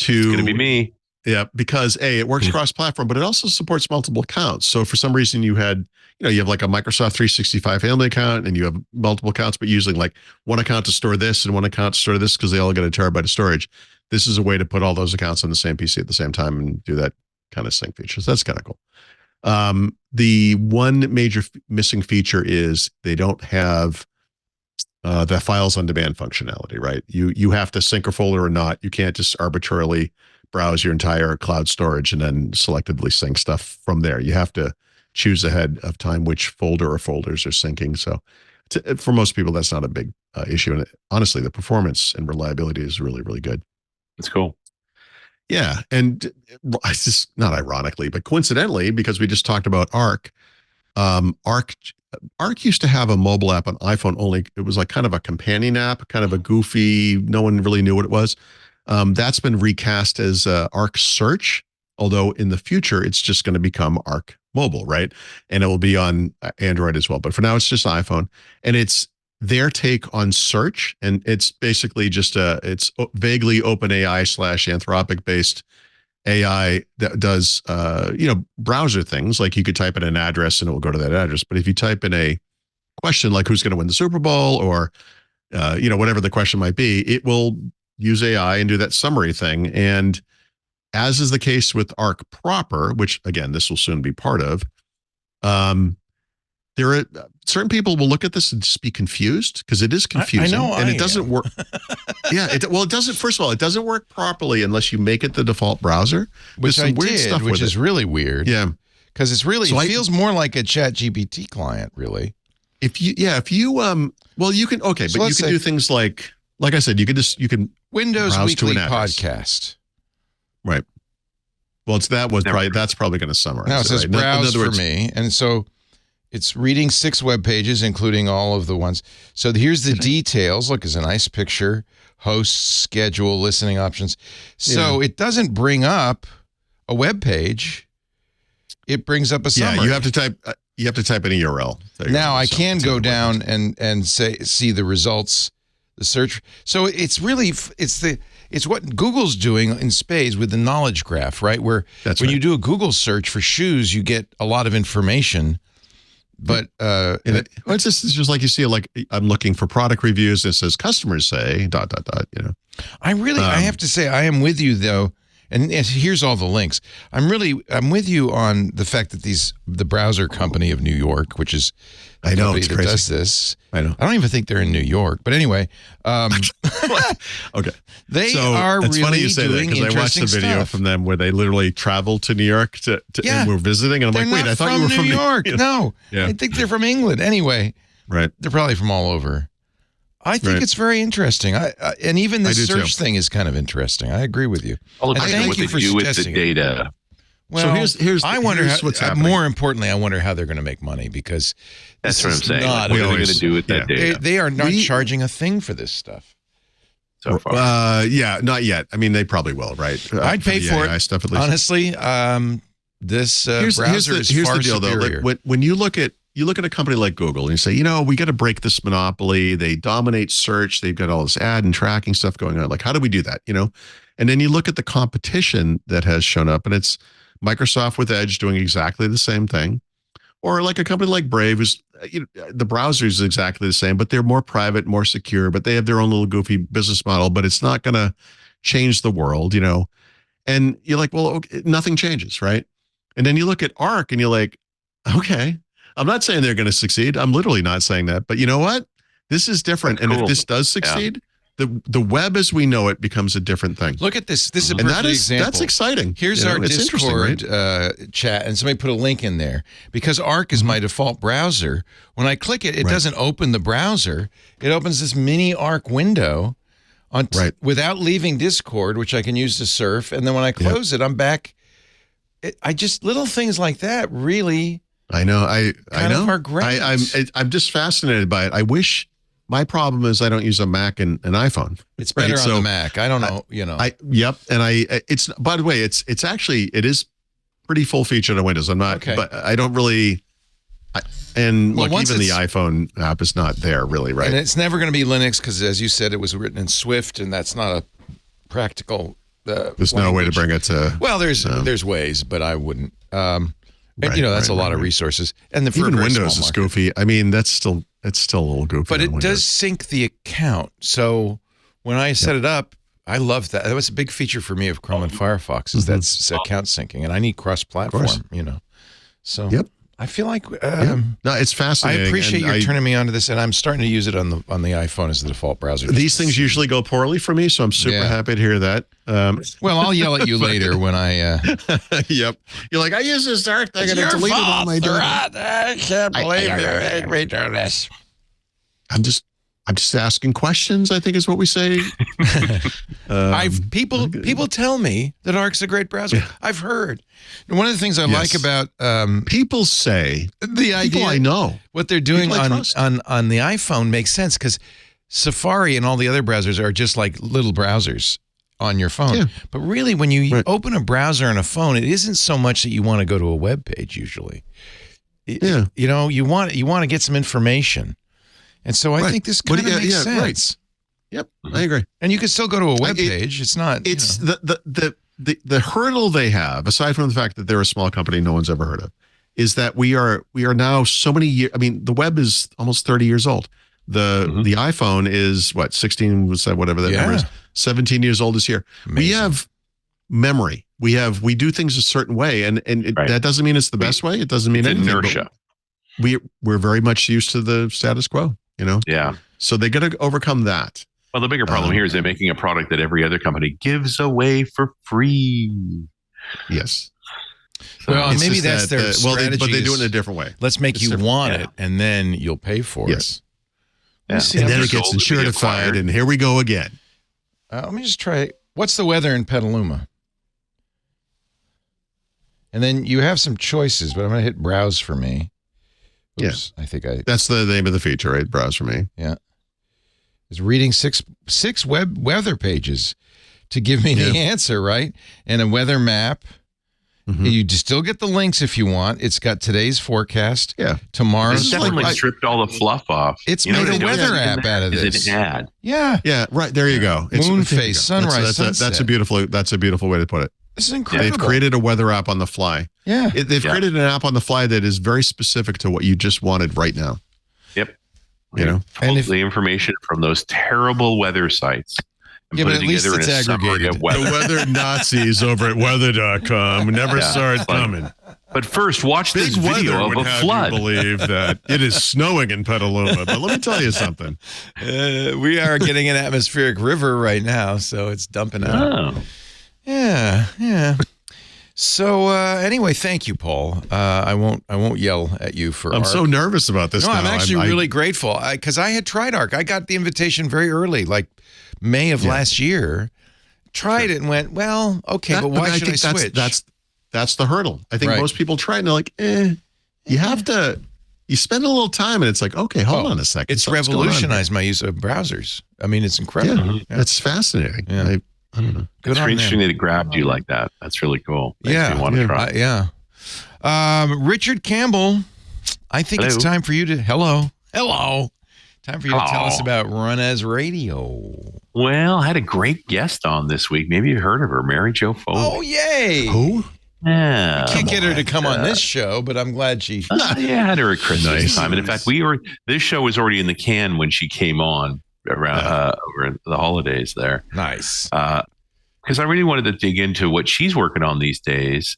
to be me. Yeah, because it works cross-platform, but it also supports multiple accounts. So for some reason you have like a Microsoft 365 family account and you have multiple accounts, but using like one account to store this and one account to store this because they all get a terabyte of storage. This is a way to put all those accounts on the same PC at the same time and do that kind of sync feature. So that's kind of cool. The one major missing feature is they don't have the files on demand functionality, right? You have to sync a folder or not. You can't just arbitrarily browse your entire cloud storage and then selectively sync stuff from there. You have to choose ahead of time which folder or folders are syncing. So for most people, that's not a big issue. And honestly, the performance and reliability is really, really good. That's cool. Yeah. And it's just not ironically, but coincidentally, because we just talked about Arc, Arc used to have a mobile app on iPhone only. It was like kind of a companion app, kind of a goofy, no one really knew what it was. That's been recast as Arc Search, although in the future, it's just going to become Arc Mobile, right? And it will be on Android as well. But for now, it's just iPhone. And it's their take on search. And it's basically just it's vaguely OpenAI / Anthropic based AI that does, browser things. Like you could type in an address and it will go to that address. But if you type in a question like who's going to win the Super Bowl or, whatever the question might be, it will use AI and do that summary thing. And as is the case with Arc proper, which again, this will soon be part of, there are certain people will look at this and just be confused because it is confusing. I know, and it doesn't work. Yeah. It doesn't, first of all, it doesn't work properly unless you make it the default browser. Which I weird did, stuff which is really weird. Yeah. Because it's really, it feels more like a Chat GPT client, really. You can, but you can do things like I said, you can Windows browse Weekly to an address. Podcast. Right. Well, that's probably going to summarize. Now it says right? browse for me. And so it's reading 6 web pages, including all of the ones. So here's the details. Look, it's a nice picture, hosts, schedule, listening options. So it doesn't bring up a web page. It brings up a summary. Yeah, you have to type in a URL. Now I can go down and see the results, the search. So it's really, it's what Google's doing in spades with the knowledge graph, right? Where when you do a Google search for shoes, you get a lot of information. But it's just like you see, like I'm looking for product reviews. It says customers say ... I have to say, I am with you though. And here's all the links. I'm with you on the fact that the browser company of New York, which is the company that does this. I know. I don't even think they're in New York, but anyway. Okay. They are it's really funny you say that because I watched the video stuff. from them where they literally traveled to New York and were visiting, and I'm like, wait, I thought you were from New York. No, yeah. I think they're from England. Anyway, right? They're probably from all over. I think it's very interesting. And even the search thing is kind of interesting. I agree with you. Well, thank you for suggesting the data. Well, I wonder what's happening. More importantly, I wonder how they're going to make money because that's what I'm saying. What are they going to do with that data? They are not charging a thing for this stuff. So far, not yet. I mean, they probably will, right? I'd pay for it. Stuff, at least. Honestly, this browser is far superior. Though. When you look at a company like Google and you say, we got to break this monopoly. They dominate search. They've got all this ad and tracking stuff going on. Like, how do we do that? And then you look at the competition that has shown up, and it's Microsoft with Edge doing exactly the same thing, or like a company like Brave, who's the browser is exactly the same, but they're more private, more secure, but they have their own little goofy business model, but it's not going to change the world, And you're like, well, okay, nothing changes, right? And then you look at Arc and you're like, okay. I'm not saying they're going to succeed. I'm literally not saying that. But you know what? This is different. That's And cool. if this does succeed, the web as we know it becomes a different thing. Look at this. This is a And perfect example. that's exciting. Here's our It's interesting, Discord chat, and somebody put a link in there. Because Arc is my default browser, when I click it, it doesn't open the browser. It opens this mini Arc window without leaving Discord, which I can use to surf. And then when I close it, I'm back. I just, little things like that really... I know. I know. Are great. I'm just fascinated by it. I wish... My problem is I don't use a Mac and an iPhone. It's better on the Mac. I don't know, And it's, by the way, it's actually, it is pretty full featured on Windows. I'm not, but I don't really, even the iPhone app is not there really, right? And it's never going to be Linux because, as you said, it was written in Swift, and that's not a practical there's no way to bring it to... Well, there's ways, but I wouldn't. That's a lot of resources. And even Windows is goofy. I mean, it's still a little goofy. But it does sync the account. So when I set it up, I love that. That was a big feature for me of Chrome and Firefox is that's account syncing. And I need cross-platform, So I feel like no, it's fascinating. I appreciate you turning me onto this, and I'm starting to use it on the iPhone as the default browser. These things usually go poorly for me, so I'm super happy to hear that. Well, I'll yell at you later when I. You're like, I use this dark thing and it deleted all my data. I can't believe you made me do this. I'm just asking questions, I think is what we say. People tell me that Arc's a great browser. Yeah. I've heard. And one of the things I like about people say the idea people I know what they're doing on the iPhone makes sense because Safari and all the other browsers are just like little browsers on your phone. Yeah. But really, when you open a browser on a phone, it isn't so much that you want to go to a web page usually. You want to get some information. And so I think this kind of makes sense. Right. Yep, I agree. And you can still go to a web page. It's not. It's the hurdle they have, aside from the fact that they're a small company no one's ever heard of, is that we are now so many years. I mean, the web is almost 30 years old. The iPhone is what 16 was that whatever that number is. 17 years old this year. Amazing. We have memory. We do things a certain way, and that doesn't mean it's the best way. It doesn't mean anything. Inertia. We're very much used to the status quo. Yeah. So they got to overcome that. Well, the bigger problem here is they're making a product that every other company gives away for free. Yes. So maybe that's their strategy. But they do it in a different way. Let's make you want it, and then you'll pay for it. Yes. And then it gets insuritified, and here we go again. Let me just try. What's the weather in Petaluma? And then you have some choices, but I'm going to hit browse for me. Oops, I think that's the name of the feature, right? Browse for me. Yeah. It's reading six weather pages to give me the answer, right? And a weather map. You still get the links if you want. It's got today's forecast. Yeah. Tomorrow's. It's definitely stripped all the fluff off. It's made a weather app out of this. Yeah. Yeah. Right. There you go. Moon phase, sunrise, sunset. That's a beautiful way to put it. This is incredible. They've created a weather app on the fly. Yeah. They've created an app on the fly that is very specific to what you just wanted right now. Yep. And the information from those terrible weather sites. Yeah, but at least it's aggregated. The weather Nazis over at weather.com never saw it coming. But first, watch this video of a flood. You believe that it is snowing in Petaluma. But let me tell you something. We are getting an atmospheric river right now, so it's dumping out. Oh. Yeah. So anyway, thank you, Paul. I won't yell at you for. I'm so nervous about this. No, now. I'm actually really grateful because I had tried Arc. I got the invitation very early, like May of last year. Tried it and went, well, okay, but why should I switch? That's the hurdle. I think most people try and they're like, you have to. You spend a little time and it's like, okay, hold on a second. It's revolutionized my use of browsers. I mean, it's incredible. Yeah, it's fascinating. Yeah. I don't know. It's really interesting that it grabbed you like that. That's really cool. Makes me want to try. Richard Campbell, I think it's time for you to Time for you to tell us about Run as Radio. Well, I had a great guest on this week. Maybe you heard of her, Mary Jo Foley. Oh, yay! Who? Yeah, I can't get her to come on this show, but I'm glad she. I had her at Christmas time, and in fact, this show was already in the can when she came on around over the holidays there. Nice. Because I really wanted to dig into what she's working on these days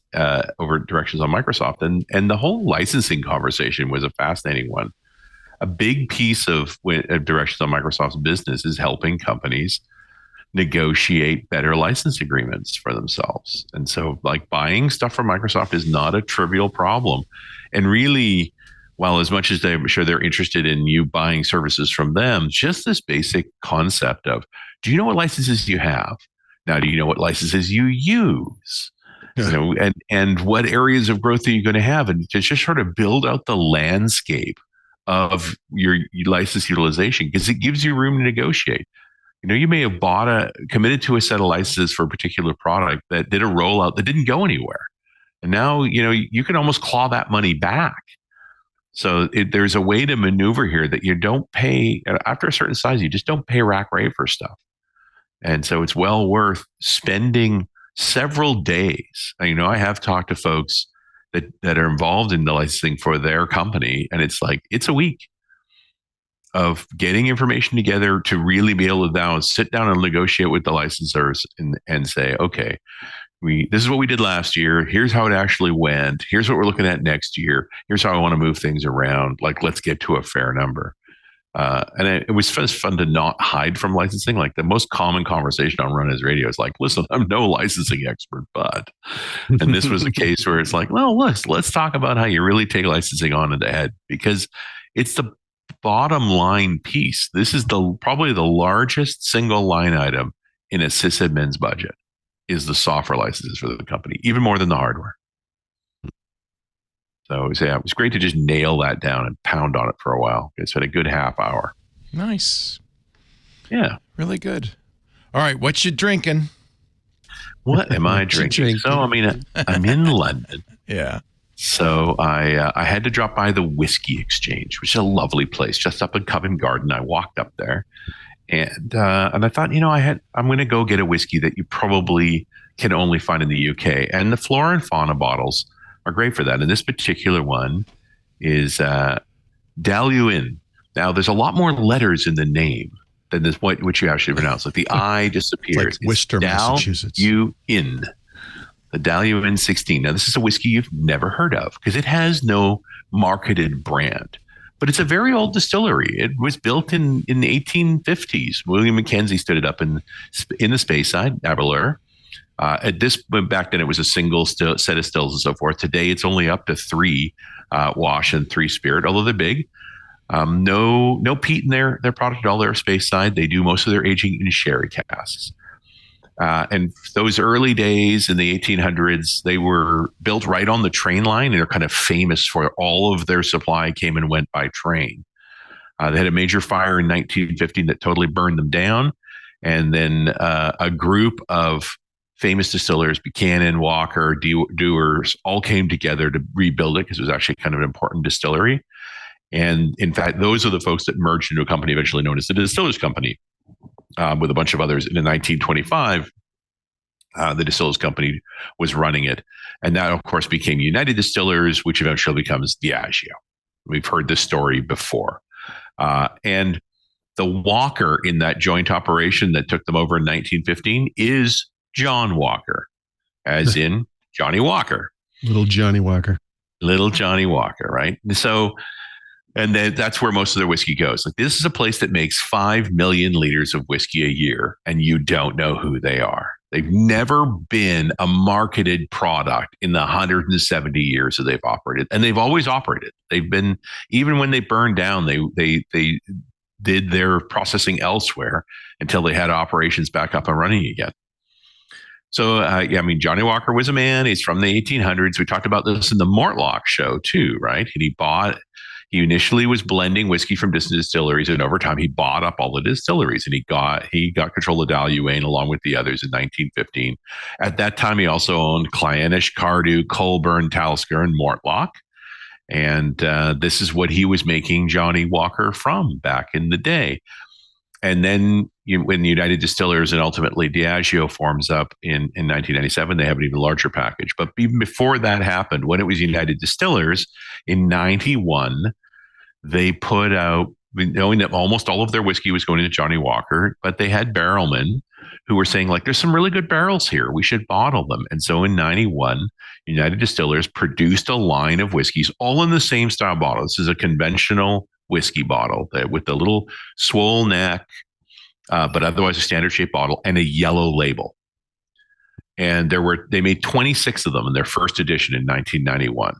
over Directions on Microsoft, and the whole licensing conversation was a fascinating one. a big piece of directions on Microsoft's business is helping companies negotiate better license agreements for themselves. And so like buying stuff from Microsoft is not a trivial problem. And really, while as much as I'm sure they're interested in you buying services from them, just this basic concept of, do you know what licenses you have? Now, do you know what licenses you use? Yeah. You know, and what areas of growth are you going to have? And to just sort of build out the landscape of your license utilization, because it gives you room to negotiate. You know, you may have committed to a set of licenses for a particular product that did a rollout that didn't go anywhere. And now, you know, you can almost claw that money back. So there's a way to maneuver here that you don't pay, after a certain size, you just don't pay rack rate for stuff. And so it's well worth spending several days. You know, I have talked to folks that are involved in the licensing for their company, and it's like, it's a week of getting information together to really be able to now sit down and negotiate with the licensors and say, okay, this is what we did last year. Here's how it actually went. Here's what we're looking at next year. Here's how I want to move things around. Like, let's get to a fair number. And it was fun to not hide from licensing. Like the most common conversation on Run Is Radio is like, listen, I'm no licensing expert, but, and this was a case where it's like, well, let's talk about how you really take licensing on in the head, because it's the bottom line piece. This is probably the largest single line item in a sysadmin's budget is the software licenses for the company, even more than the hardware. So yeah, it was great to just nail that down and pound on it for a while. It's been a good half hour. Nice. Yeah. Really good. All right. What you drinking? What am I drinking? So, I mean, I'm in London. Yeah. So I had to drop by the Whiskey Exchange, which is a lovely place just up in Covent Garden. I walked up there and I thought, you know, I'm going to go get a whiskey that you probably can only find in the UK. And the Flora and Fauna bottles are great for that. And this particular one is Daluin. Now, there's a lot more letters in the name than this, which you actually pronounce. Like the I disappears. Like Worcester, Massachusetts. Daluin. The Daluin 16. Now, this is a whiskey you've never heard of because it has no marketed brand. But it's a very old distillery. It was built in the 1850s. William Mackenzie stood it up in the Speyside, Aberlour. Back then, it was a single set of stills and so forth. Today, it's only up to 3 wash and 3 spirit, although they're big. No peat in their product at all. They're Speyside. They do most of their aging in sherry casks. And those early days in the 1800s, they were built right on the train line, and they're kind of famous for all of their supply came and went by train. They had a major fire in 1915 that totally burned them down. And then a group of famous distillers, Buchanan, Walker, Dewars, all came together to rebuild it because it was actually kind of an important distillery. And in fact, those are the folks that merged into a company eventually known as the Distillers Company. With a bunch of others. And in 1925, the Distillers Company was running it. And that, of course, became United Distillers, which eventually becomes Diageo. We've heard this story before. And the Walker in that joint operation that took them over in 1915 is John Walker, as in Johnny Walker. Little Johnny Walker. Little Johnny Walker, right? So... and then that's where most of their whiskey goes. Like, this is a place that makes 5 million liters of whiskey a year, and you don't know who they are. They've never been a marketed product in the 170 years that they've operated, and they've always operated. They've been, even when they burned down, they did their processing elsewhere until they had operations back up and running again. So, yeah, I mean, Johnny Walker was a man. He's from the 1800s. We talked about this in the Mortlock show too, right? And he initially was blending whiskey from distant distilleries, and over time he bought up all the distilleries, and he got control of Daluin along with the others in 1915. At that time, he also owned Clyanish, Cardew, Colburn, Talisker, and Mortlock. And this is what he was making Johnny Walker from back in the day. And then when United Distillers and ultimately Diageo forms up in 1997, they have an even larger package. But even before that happened, when it was United Distillers in 91, they put out, knowing that almost all of their whiskey was going into Johnny Walker, but they had barrelmen who were saying, like, there's some really good barrels here. We should bottle them. And so in 91, United Distillers produced a line of whiskeys, all in the same style bottle. This is a conventional whiskey bottle with the little swole neck, but otherwise a standard shaped bottle and a yellow label. And they made 26 of them in their first edition in 1991,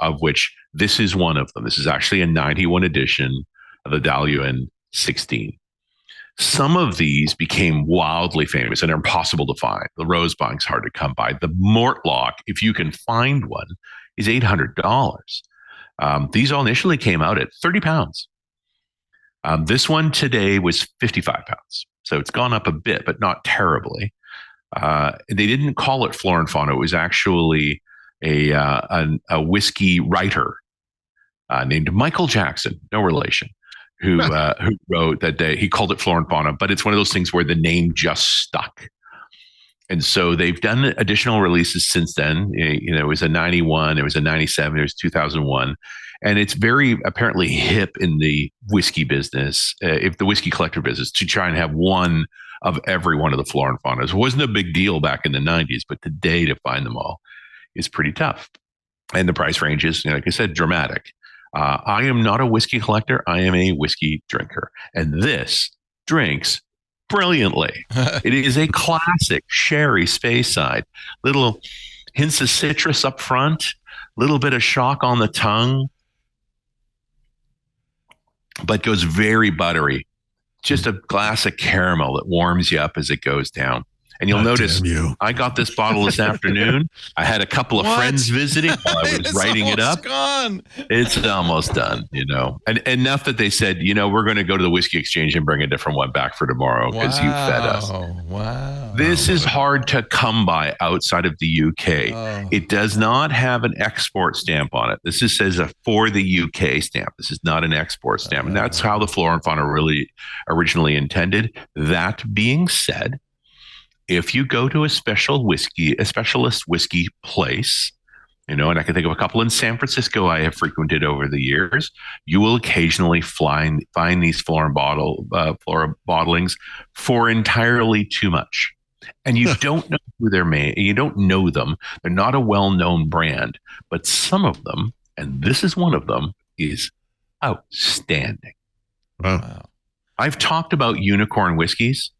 of which this is one of them. This is actually a 91 edition of the Dalhuin 16. Some of these became wildly famous and are impossible to find. The Rosebank's hard to come by. The Mortlock, if you can find one, is $800. These all initially came out at 30 pounds. This one today was 55 pounds. So it's gone up a bit, but not terribly. They didn't call it Flora and Fauna. It was actually a whiskey writer named Michael Jackson, no relation, who wrote that he called it Flora and Fauna. But it's one of those things where the name just stuck. And so they've done additional releases since then. It was a 91, it was a 97, it was 2001. And it's very apparently hip in the whiskey business, if the whiskey collector business, to try and have one of every one of the Flora and Faunas. It wasn't a big deal back in the 90s, but today to find them all is pretty tough. And the price range is, like I said, dramatic. I am not a whiskey collector. I am a whiskey drinker. And this drinks brilliantly. It is a classic sherry Speyside. Little hints of citrus up front, little bit of shock on the tongue, but goes very buttery. Just a glass of caramel that warms you up as it goes down. And you'll notice I got this bottle this afternoon. I had a couple of friends visiting while I was writing it up. Gone. It's almost done, And enough that they said, we're going to go to the whiskey exchange and bring a different one back for tomorrow because you fed us. Wow. This is hard to come by outside of the UK. Oh. It does not have an export stamp on it. This says a for the UK stamp. This is not an export stamp. And that's how the Flora and Fauna really originally intended. That being said, if you go to a specialist whiskey place, and I can think of a couple in San Francisco I have frequented over the years, you will occasionally find these Flora bottlings for entirely too much. And you don't know who they're made. You don't know them. They're not a well-known brand, but some of them, and this is one of them, is outstanding. Wow. I've talked about unicorn whiskeys.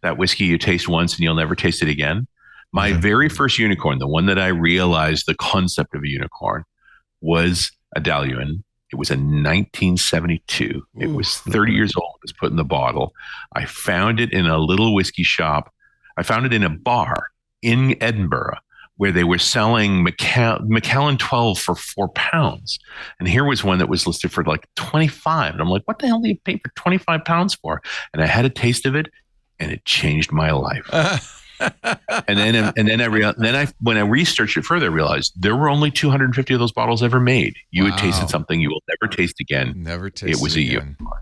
That whiskey you taste once and you'll never taste it again. My very first unicorn, the one that I realized the concept of a unicorn, was a Dalhuin. It was in 1972. It was 30 years old. It was put in the bottle. I found it in a little whiskey shop. I found it in a bar in Edinburgh where they were selling Macallan 12 for £4. And here was one that was listed for like 25. And I'm like, what the hell do you pay for 25 pounds for? And I had a taste of it. And it changed my life. And then when I researched it further, I realized there were only 250 of those bottles ever made. You had tasted something you will never taste again. Never taste it was it a again. unicorn.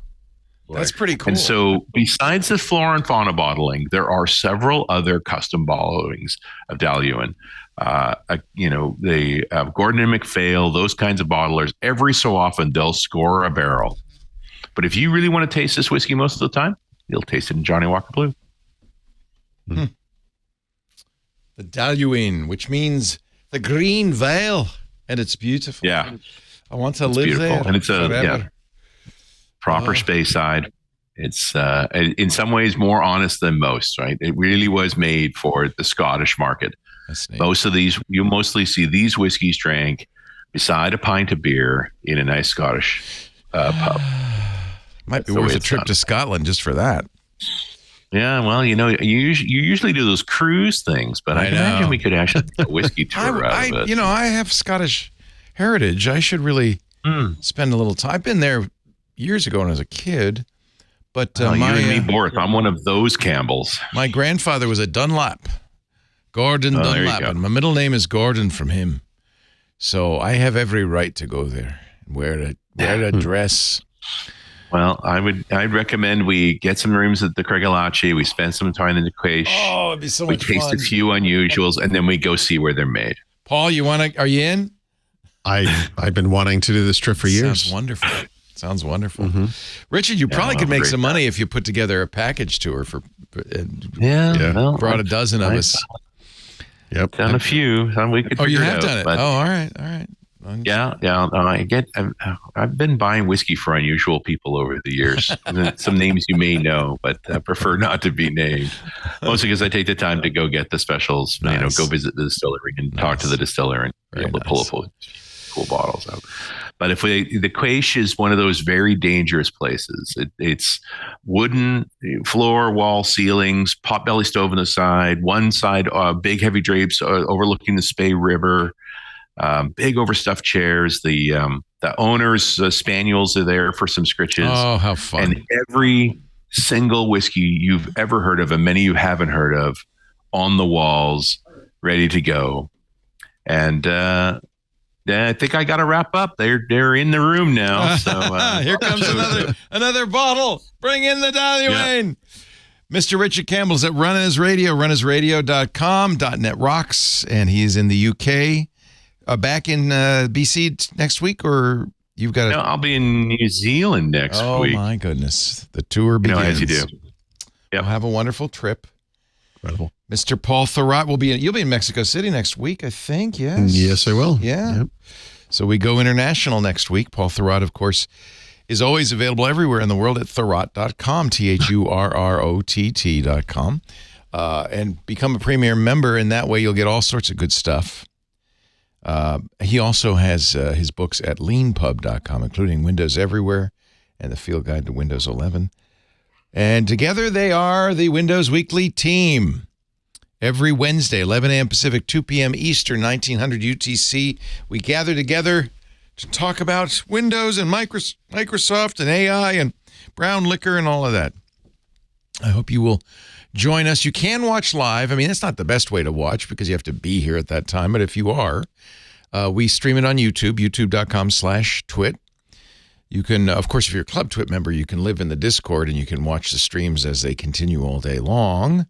That's pretty cool. And so, besides the Flora and Fauna bottling, there are several other custom bottlings of Dalhuin. They Gordon and MacPhail, those kinds of bottlers. Every so often, they'll score a barrel. But if you really want to taste this whiskey most of the time, you'll taste it in Johnny Walker Blue. The Dalhuin, which means the green veil, and it's beautiful. Yeah, I want to it's live beautiful. there, and it's forever. Proper Speyside. It's in some ways more honest than most. Right? It really was made for the Scottish market. Most of these, you mostly see these whiskeys drank beside a pint of beer in a nice Scottish pub. Might be worth a trip to Scotland just for that. Yeah, well, you usually do those cruise things, but I imagine we could actually do a whiskey tour out of it. I have Scottish heritage. I should really spend a little time. I've been there years ago when I was a kid. But you and me both. I'm one of those Campbells. My grandfather was a Dunlap, Gordon Dunlap, and my middle name is Gordon from him. So I have every right to go there and wear a dress. Well, I'd recommend we get some rooms at the Craigielachi. We spend some time in the Quaish. Oh, it'd be so much fun. We taste a few unusuals, and then we go see where they're made. Paul, are you in? I've been wanting to do this trip for years. Sounds wonderful. Mm-hmm. Richard, you probably could make some money if you put together a package tour for. Well, brought a dozen of us. Yep, done a few. We could. You have done it. All right. Yeah. I've been buying whiskey for unusual people over the years. Some names you may know, but I prefer not to be named. Mostly because I take the time to go get the specials. Nice. Go visit the distillery and talk to the distiller and be able to pull up cool bottles out. But the Quaish is one of those very dangerous places. It's wooden floor, wall, ceilings, potbelly stove on the side. One side, big heavy drapes overlooking the Spey River. Big overstuffed chairs. The owners' spaniels are there for some scritches. Oh, how fun! And every single whiskey you've ever heard of, and many you haven't heard of, on the walls, ready to go. And I think I got to wrap up. They're in the room now. So here comes another bottle. Bring in the Daluane. Mr. Richard Campbell's at Run His Radio, runhisradio.com, .net rocks, and he's in the UK. Back in BC next week, or you've got? No, I'll be in New Zealand next week. Oh my goodness, the tour begins. As you do. Yep. We'll have a wonderful trip. Incredible. Mr. Paul Thurrott you'll be in Mexico City next week, I think. Yes. Yes, I will. Yeah. Yep. So we go international next week. Paul Thurrott, of course, is always available everywhere in the world at thurrott.com, THURROTT.com, and become a premier member. And that way you'll get all sorts of good stuff. He also has his books at leanpub.com, including Windows Everywhere and the Field Guide to Windows 11. And together they are the Windows Weekly team. Every Wednesday, 11 a.m. Pacific, 2 p.m. Eastern, 1900 UTC, we gather together to talk about Windows and Microsoft and AI and brown liquor and all of that. I hope you will join us. You can watch live. I mean, it's not the best way to watch because you have to be here at that time. But if you are, we stream it on YouTube, youtube.com/twit. You can, of course, if you're a Club Twit member, you can live in the Discord and you can watch the streams as they continue all day long.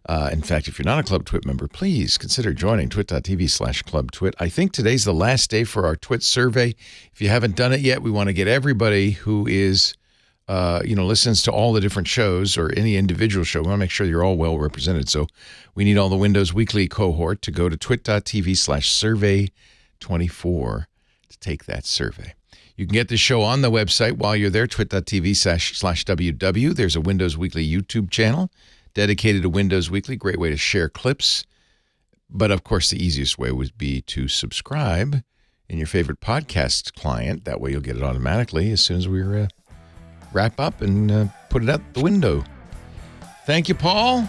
In fact, if you're not a Club Twit member, please consider joining twit.tv/clubtwit. I think today's the last day for our Twit survey. If you haven't done it yet, we want to get everybody who is listens to all the different shows or any individual show. We want to make sure you're all well represented. So we need all the Windows Weekly cohort to go to twit.tv/survey24 to take that survey. You can get the show on the website while you're there, twit.tv/WW. There's a Windows Weekly YouTube channel dedicated to Windows Weekly. Great way to share clips. But of course, the easiest way would be to subscribe in your favorite podcast client. That way you'll get it automatically as soon as we're wrap up and put it out the window. Thank you, Paul.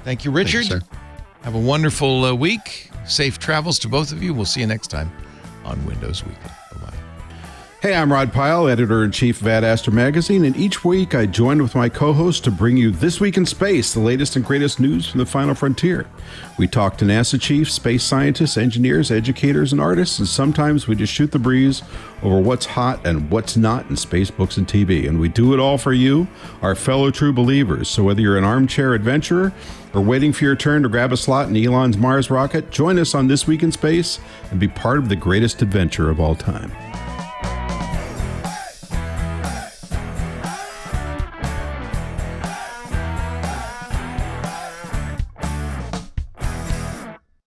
Thank you, Richard. Thanks, sir. Have a wonderful week. Safe travels to both of you. We'll see you next time on Windows Weekly. Bye-bye. Hey, I'm Rod Pyle, editor-in-chief of Ad Astra Magazine, and each week I join with my co-host to bring you This Week in Space, the latest and greatest news from the final frontier. We talk to NASA chiefs, space scientists, engineers, educators, and artists, and sometimes we just shoot the breeze over what's hot and what's not in space, books, and TV. And we do it all for you, our fellow true believers. So whether you're an armchair adventurer or waiting for your turn to grab a slot in Elon's Mars rocket, join us on This Week in Space and be part of the greatest adventure of all time.